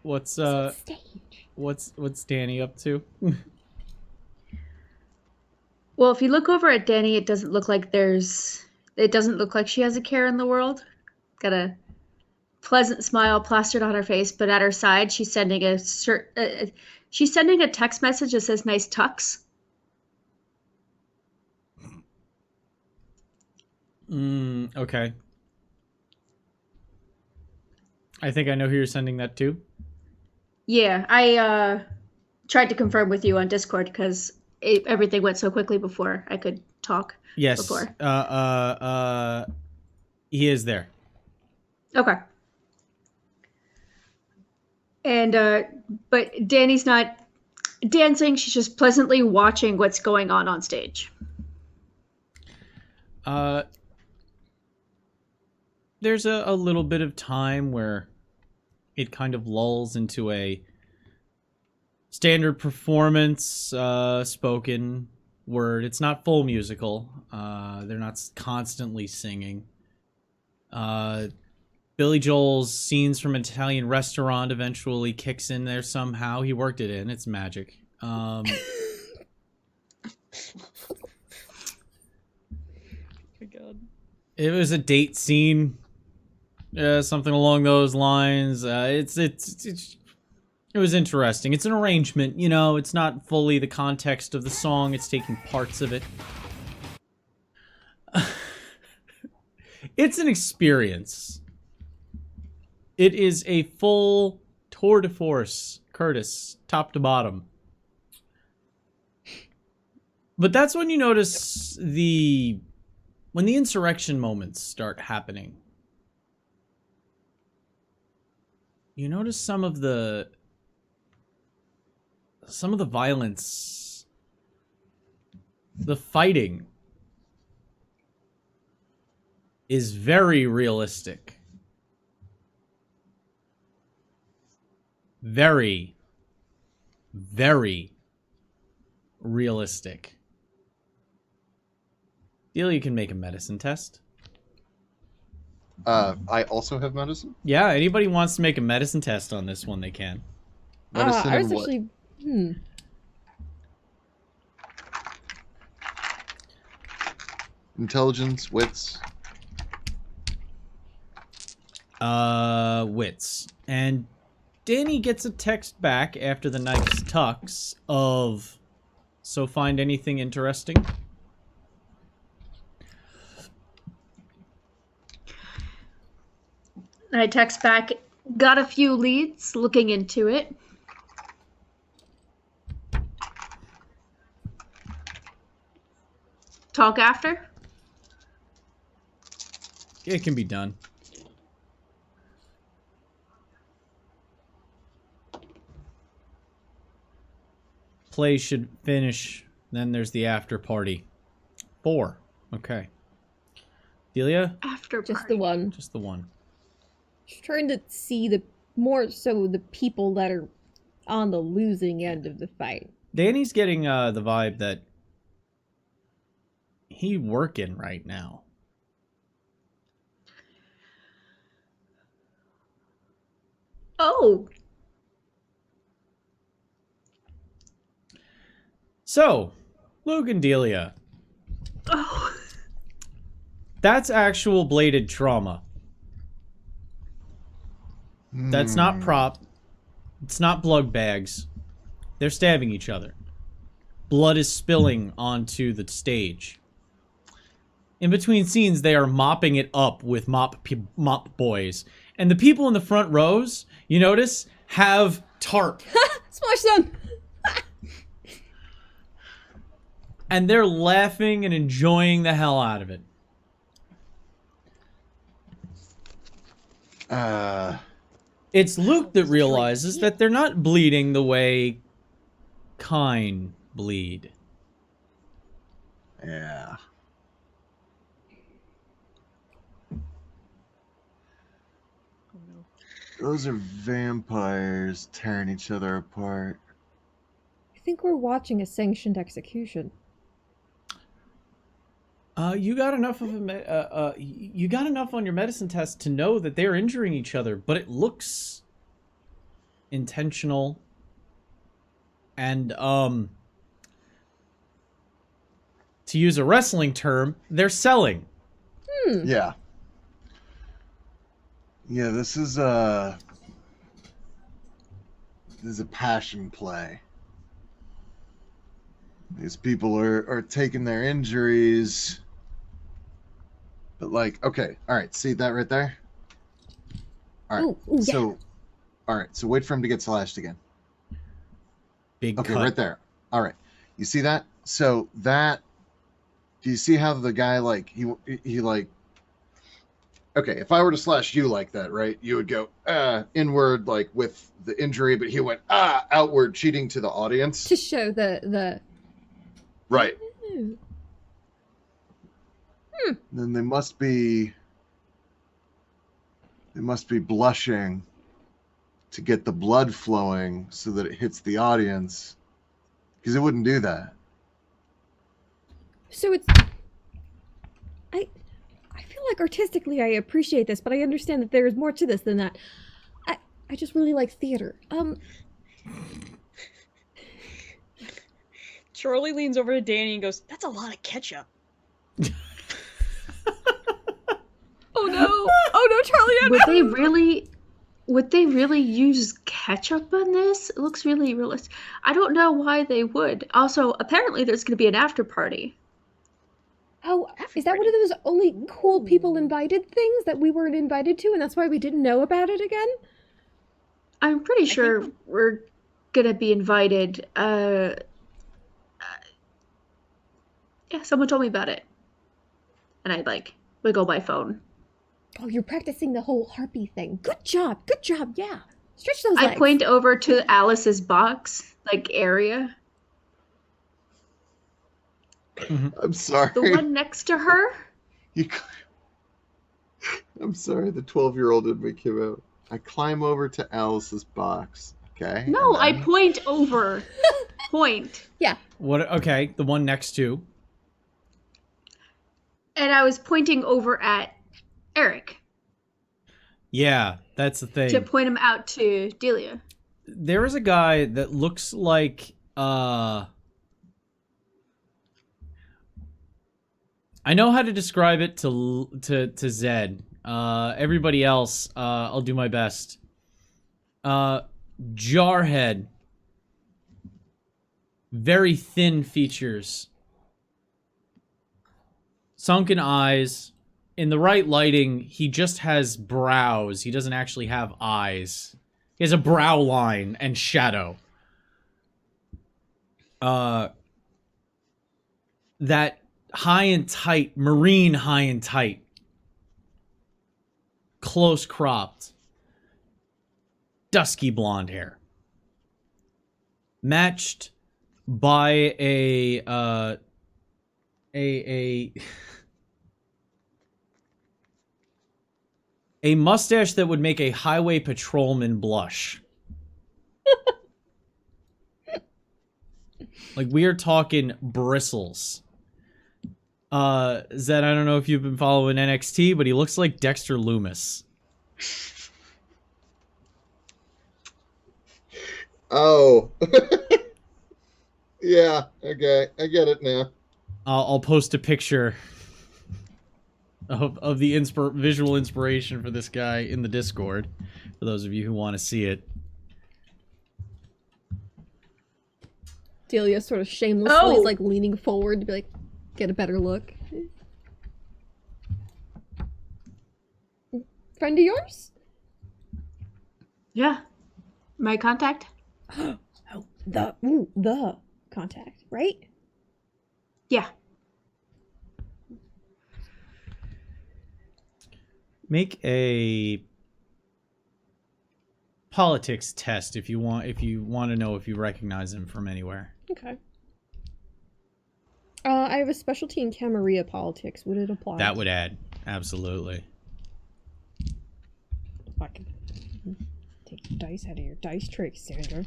What's It's on stage. what's Danny up to? Well, if you look over at Danny, it doesn't look like she has a care in the world. Got a pleasant smile plastered on her face, but at her side, she's sending a text message that says "nice tux." Okay. I think I know who you're sending that to. Yeah, I tried to confirm with you on Discord because everything went so quickly before I could talk. Yes. Before. He is there. Okay. And but Danny's not dancing, she's just pleasantly watching what's going on stage. There's a little bit of time where it kind of lulls into a standard performance, spoken word. It's not full musical. They're not constantly singing. Billy Joel's Scenes from an Italian Restaurant eventually kicks in there somehow. He worked it in. It's magic. Oh my god. It was a date scene. Something along those lines. It was interesting. It's an arrangement, you know. It's not fully the context of the song. It's taking parts of it. It's an experience. It is a full tour de force, Curtis, top to bottom. But that's when you notice when the insurrection moments start happening. You notice some of the violence, the fighting is very realistic. Very, very realistic. Delia, you can make a medicine test. I also have medicine. Yeah, anybody wants to make a medicine test on this one, they can. Medicine I and was what? actually. Intelligence, wits. Wits. And Danny gets a text back after the knife's tucks of, so find anything interesting? I text back, got a few leads, looking into it. Talk after? It can be done. Play should finish, then there's the after party. 4. Okay. Delia? After Just the one. Just the one. Just trying to see the more so the people that are on the losing end of the fight. Danny's getting the vibe that he working right now. Oh. So, Luke and Delia. Oh. That's actual bladed trauma. That's not prop. It's not blood bags. They're stabbing each other. Blood is spilling onto the stage. In between scenes, they are mopping it up with mop boys. And the people in the front rows, you notice, have tarp. Splash Zone! And they're laughing and enjoying the hell out of it. It's Luke that realizes that they're not bleeding the way kine bleed. Yeah. Those are vampires tearing each other apart. I think we're watching a sanctioned execution. You got enough of you got enough on your medicine test to know that they're injuring each other, but it looks intentional. And to use a wrestling term, they're selling. Yeah. Yeah, this is a passion play. These people are taking their injuries. But like, okay, all right, see that right there? All right. Ooh, yeah. So all right, so wait for him to get slashed again. Big Okay, cut. right there. All right. You see that? So that, do you see how the guy like he like, okay, if I were to slash you like that, right, you would go inward like with the injury, but he went outward, cheating to the audience. To show the Right. Ooh. Then they must be blushing to get the blood flowing so that it hits the audience, because it wouldn't do that. So it's I feel like artistically I appreciate this, but I understand that there is more to this than that. I just really like theater. Charlie leans over to Danny and goes, "That's a lot of ketchup." Oh no! Oh no, Charlie! Oh, Would they really use ketchup on this? It looks really realistic. I don't know why they would. Also, apparently there's going to be an after party. Oh, is that one of those only cool people invited things that we weren't invited to, and that's why we didn't know about it again? I'm pretty sure we're going to be invited. Yeah, someone told me about it. And I wiggle my phone. Oh, you're practicing the whole harpy thing. Good job, yeah. Stretch those I legs. point over to Alice's box, area. I'm sorry. The one next to her? I'm sorry, the 12-year-old in me came out. I climb over to Alice's box, okay? No, I then- point over. Point. Yeah. What? Okay, the one next to. And I was pointing over at Eric. Yeah, that's the thing. To point him out to Delia. There is a guy that looks like I know how to describe it to Zed. Everybody else, I'll do my best. Jarhead. Very thin features. Sunken eyes. In the right lighting, he just has brows. He doesn't actually have eyes. He has a brow line and shadow. That high and tight, marine high and tight. Close cropped. Dusky blonde hair. Matched by a mustache that would make a highway patrolman blush. Like, we are talking bristles. Zed, I don't know if you've been following NXT, but he looks like Dexter Loomis. Oh. Yeah, okay. I get it now. I'll post a picture of the visual inspiration for this guy in the Discord, for those of you who want to see it. Delia sort of shamelessly Oh. is like leaning forward to be like, get a better look. Friend of yours? Yeah. My contact? Oh, the contact, right? Yeah. Make a politics test if you want to know if you recognize him from anywhere. Okay. I have a specialty in Camarilla politics. Would it apply? That would add. Absolutely. If I can take the dice out of your dice tray, Sandra.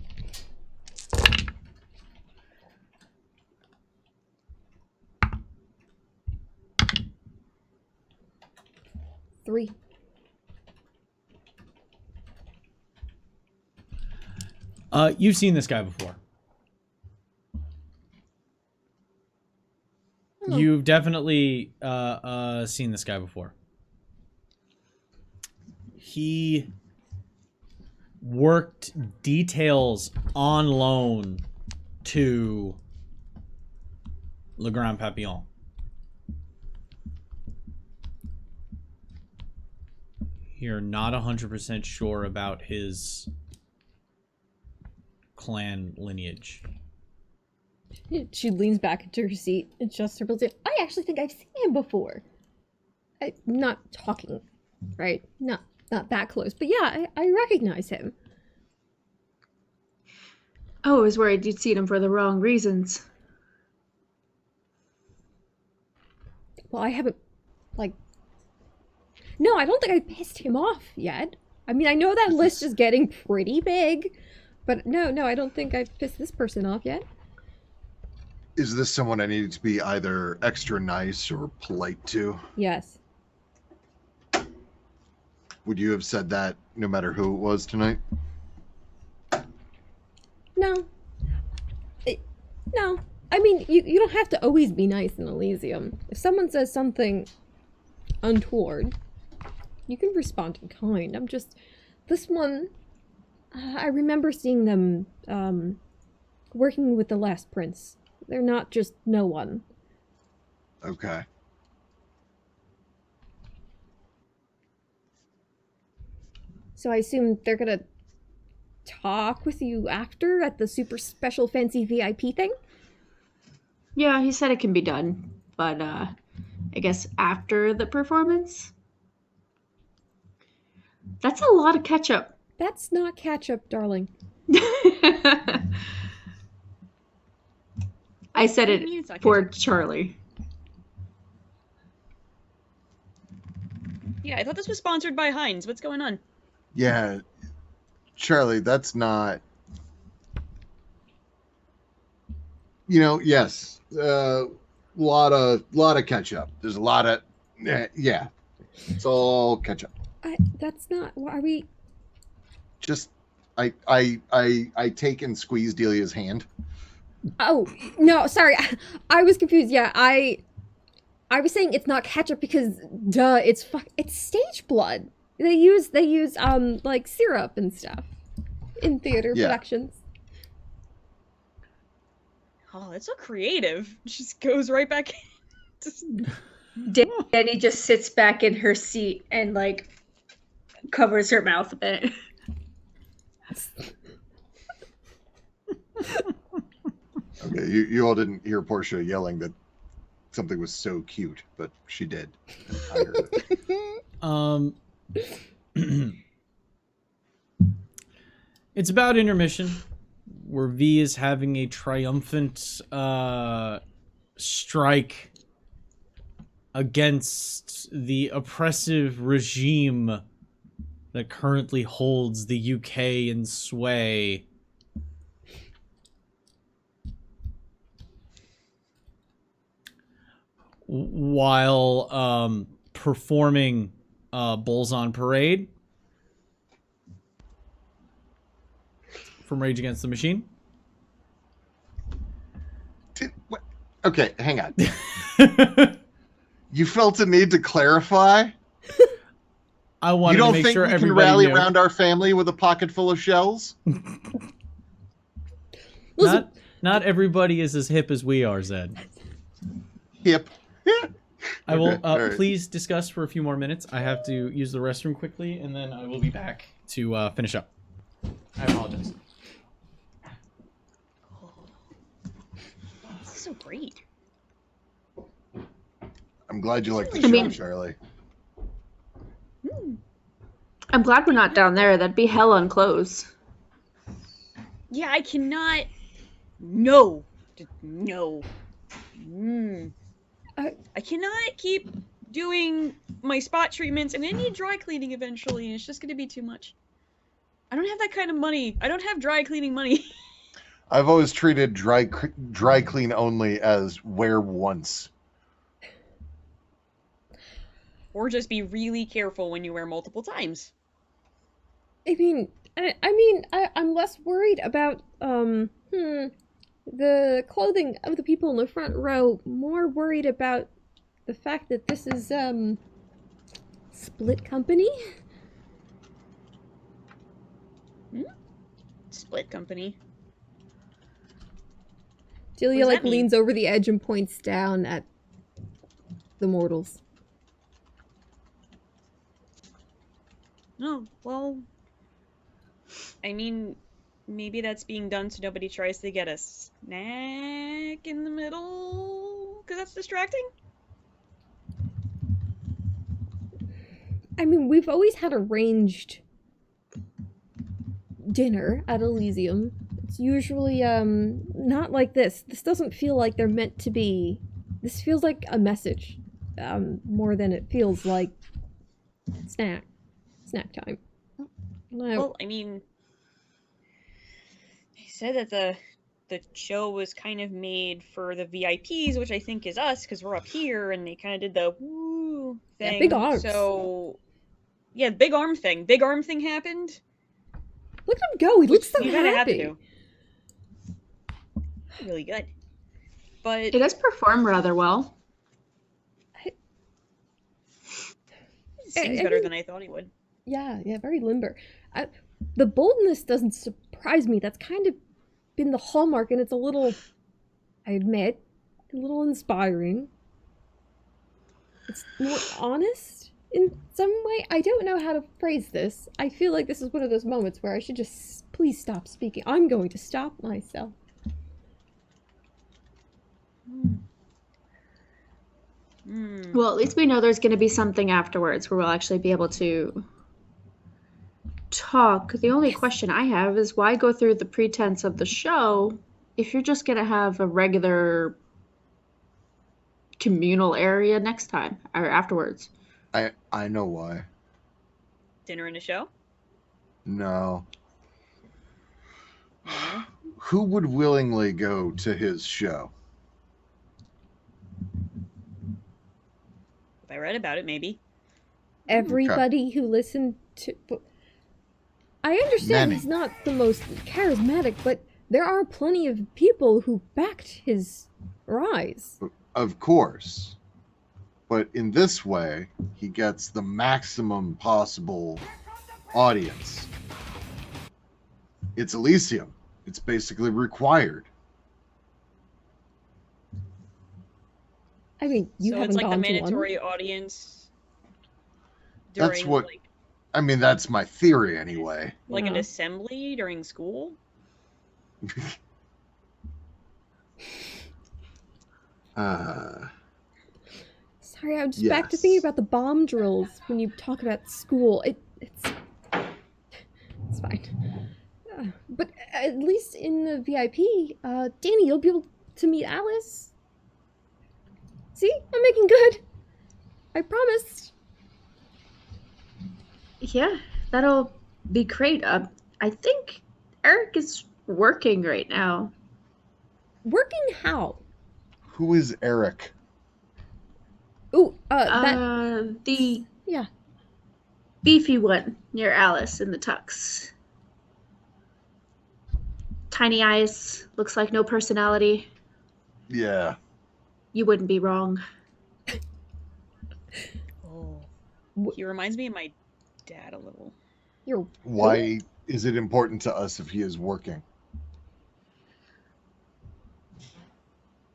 Three. You've seen this guy before. Oh. You've definitely seen this guy before. He worked details on loan to Le Grand Papillon. You're not 100% sure about his clan lineage. She leans back into her seat, adjusts her built-in. I actually think I've seen him before. Not talking, right? Not that close, but yeah, I recognize him. Oh, I was worried you'd seen him for the wrong reasons. Well, I haven't, no, I don't think I pissed him off yet. I mean, I know that list is getting pretty big, but no, I don't think I've pissed this person off yet. Is this someone I needed to be either extra nice or polite to? Yes. Would you have said that no matter who it was tonight? No. No. I mean, you don't have to always be nice in Elysium. If someone says something untoward, you can respond in kind. I'm just... This one... I remember seeing them, working with the last prince. They're not just no one. Okay. So I assume they're gonna talk with you after at the super special fancy VIP thing? Yeah, he said it can be done, but I guess after the performance? That's a lot of ketchup. That's not ketchup, darling. I said What do you mean it's it not for ketchup? Charlie. Yeah, I thought this was sponsored by Heinz. What's going on? Yeah, Charlie, that's not. Yes, lot of ketchup. There's a lot of, yeah, it's all ketchup. That's not. Are we? Just, I take and squeeze Delia's hand. Oh no, sorry. I was confused. Yeah, I was saying it's not ketchup because duh, it's stage blood. They use like syrup and stuff in theater Yeah. productions. Oh, that's so creative. Just goes right back in. Just- Danny just sits back in her seat and like covers her mouth a bit. Okay, you all didn't hear Portia yelling that something was so cute, but she did. I heard it. It's about intermission, where V is having a triumphant strike against the oppressive regime that currently holds the UK in sway. While performing Bulls on Parade from Rage Against the Machine. Okay, hang on. You felt a need to clarify? I You wanted to don't make think sure we can everybody rally knew. around our family with a pocket full of shells? Listen, Not everybody is as hip as we are, Zed. Hip. I will Okay, all right. please discuss for a few more minutes. I have to use the restroom quickly, and then I will be back to finish up. I apologize. This is so great. I'm glad you like the I show, mean- Charlie. I'm glad we're not down there. That'd be hell on clothes. Yeah, I cannot. No. Just no. I cannot keep doing my spot treatments. I'm gonna need dry cleaning eventually, and it's just gonna be too much. I don't have that kind of money. I don't have dry cleaning money. I've always treated dry clean only as wear once. Or just be really careful when you wear multiple times. I'm less worried about the clothing of the people in the front row. More worried about the fact that this is split company. Split company. Delia does like that mean? leans over the edge and points down at the mortals. No, well, I mean, maybe that's being done so nobody tries to get a snack in the middle, because that's distracting. I mean, we've always had arranged dinner at Elysium. It's usually not like this. This doesn't feel like they're meant to be. This feels like a message more than it feels like snack time. No. Well, I mean, they said that the show was kind of made for the VIPs, which I think is us, because we're up here, and they kind of did the woo Yeah, thing. big arms. So, yeah, big arm thing. Big arm thing happened. Look at him go. He looks so You kind of have to happy. do. Really good. But It does perform rather well. seems I better mean- than I thought he would. Yeah, very limber. The boldness doesn't surprise me. That's kind of been the hallmark, and it's a little, I admit, a little inspiring. It's more honest in some way. I don't know how to phrase this. I feel like this is one of those moments where I should just please stop speaking. I'm going to stop myself. Well, at least we know there's going to be something afterwards where we'll actually be able to talk. The only question I have is why go through the pretense of the show if you're just going to have a regular communal area next time or afterwards? I know why. Dinner and a show? No. No. Who would willingly go to his show? If I read about it, maybe. everybody who listened to. I understand Many. he's not the most charismatic, but there are plenty of people who backed his rise. Of course. But in this way, he gets the maximum possible audience. It's Elysium. It's basically required. I mean, you So haven't it's like the gone to one. mandatory audience. That's During, what- I mean, that's my theory anyway. like an Yeah. assembly during school. Sorry, I'm just back to thinking Yes. about the bomb drills when you talk about school. It's fine. But at least in the VIP, Danny, you'll be able to meet Alice. See, I'm making good. I promised. Yeah, that'll be great. I think Eric is working right now. Working how? Who is Eric? Ooh, that The yeah. beefy one near Alice in the tux. Tiny eyes, looks like no personality. Yeah. You wouldn't be wrong. Oh. Wh- He reminds me of my dad a little. You're Why is it important to us if he is working?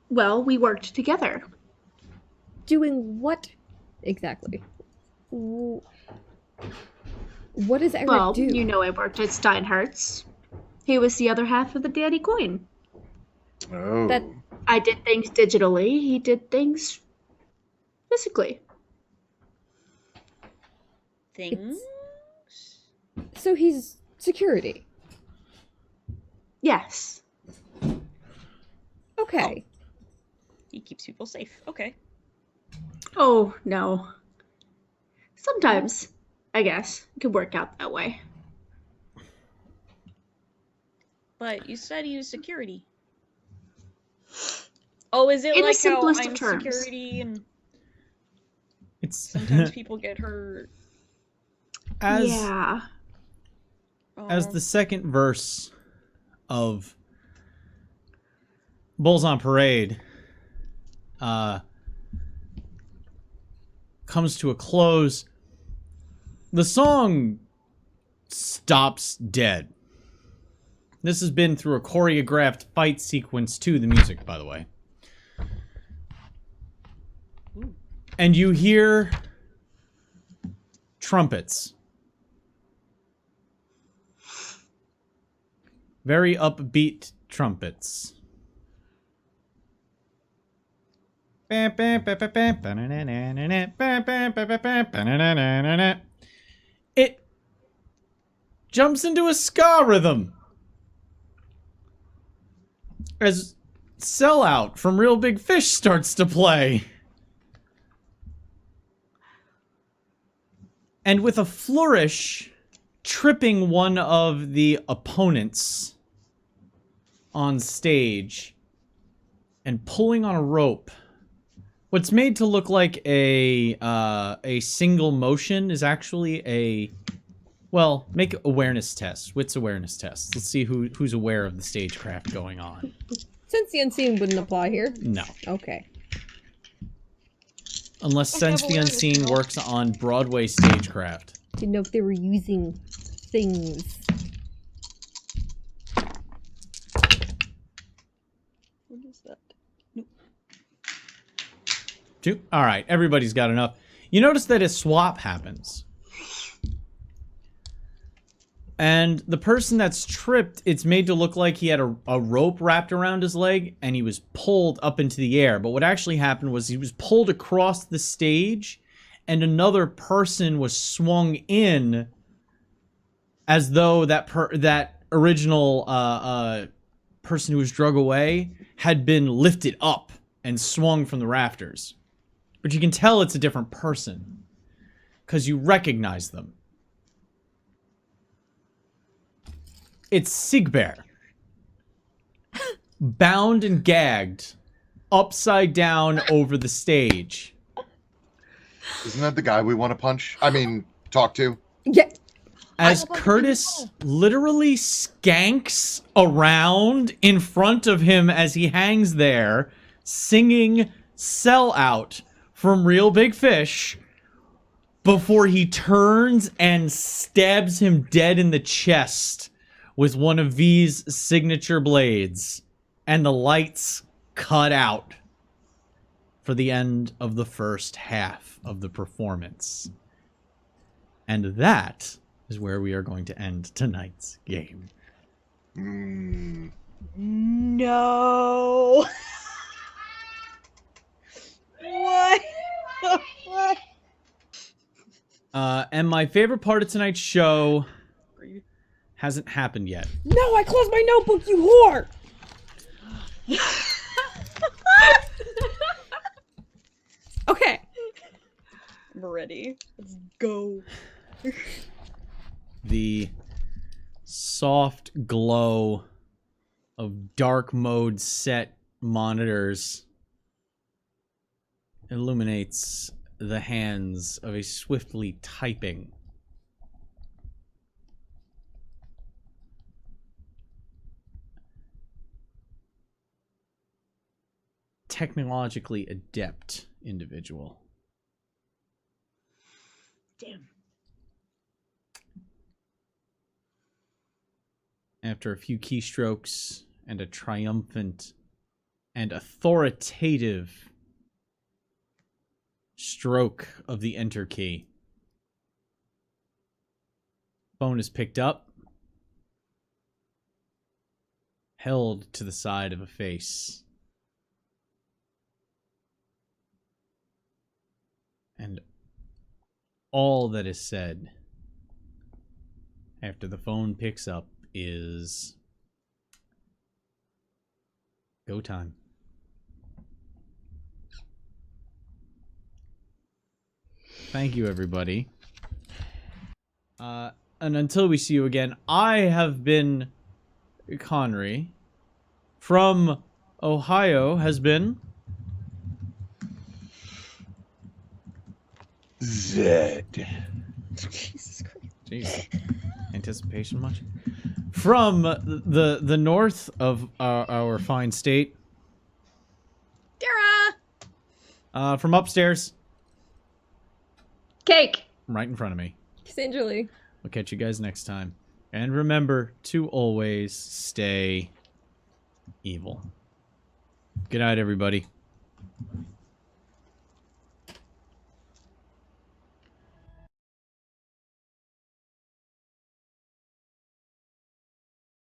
Well, we worked together. doing what exactly? What does Eric Well, do? you know I worked at Steinhardt's. He was the other half of the Danny coin. Oh. That- I did things digitally, he did things physically. Things? So he's security. Yes. Okay. He keeps people safe. Okay. Oh, no. Sometimes, I guess, it could work out that way. But you said he was security. Oh, is it In the like how simplest I'm of terms. security and It's sometimes people get hurt? as Yeah. as Oh. the second verse of Bulls on Parade comes to a close, the song stops dead. This has been through a choreographed fight sequence to the music, by the way. Ooh. And you hear trumpets. Very upbeat trumpets. It jumps into a ska rhythm as Sellout from Real Big Fish starts to play. And with a flourish, tripping one of the opponents on stage and pulling on a rope. What's made to look like a single motion is actually a, well, make awareness test. Wits awareness test. Let's see who's aware of the stagecraft going on. Sense the unseen wouldn't apply here. No. Okay. Unless I Sense have the awareness Unseen now. works on Broadway stagecraft. Didn't know if they were using things. What is that? Two. All right, everybody's got enough. You notice that a swap happens. And the person that's tripped, it's made to look like he had a rope wrapped around his leg and he was pulled up into the air. But what actually happened was he was pulled across the stage and another person was swung in as though that original person who was drug away had been lifted up and swung from the rafters. But you can tell it's a different person because you recognize them. It's Sigbear. Bound and gagged upside down over the stage. Isn't that the guy we want to punch? I mean, talk to? Yeah. As Curtis literally skanks around in front of him as he hangs there, singing Sell Out from Real Big Fish, before he turns and stabs him dead in the chest with one of V's signature blades, and the lights cut out for the end of the first half of the performance. And that is where we are going to end tonight's game. No. What? What? And my favorite part of tonight's show hasn't happened yet. No, I closed my notebook, you whore! Okay. I'm ready. Let's go. The soft glow of dark mode set monitors illuminates the hands of a swiftly typing technologically adept individual. Damn. After a few keystrokes and a triumphant and authoritative stroke of the enter key, phone is picked up, held to the side of a face, and all that is said after the phone picks up is go time. Thank you, everybody. And until we see you again, I have been Conry. From Ohio has been Zed. Jesus Christ. Jeez. Anticipation much? From the north of our fine state. Dara! From upstairs. Cake. Right in front of me. Cassandra Lee. We'll catch you guys next time. And remember to always stay evil. Good night, everybody.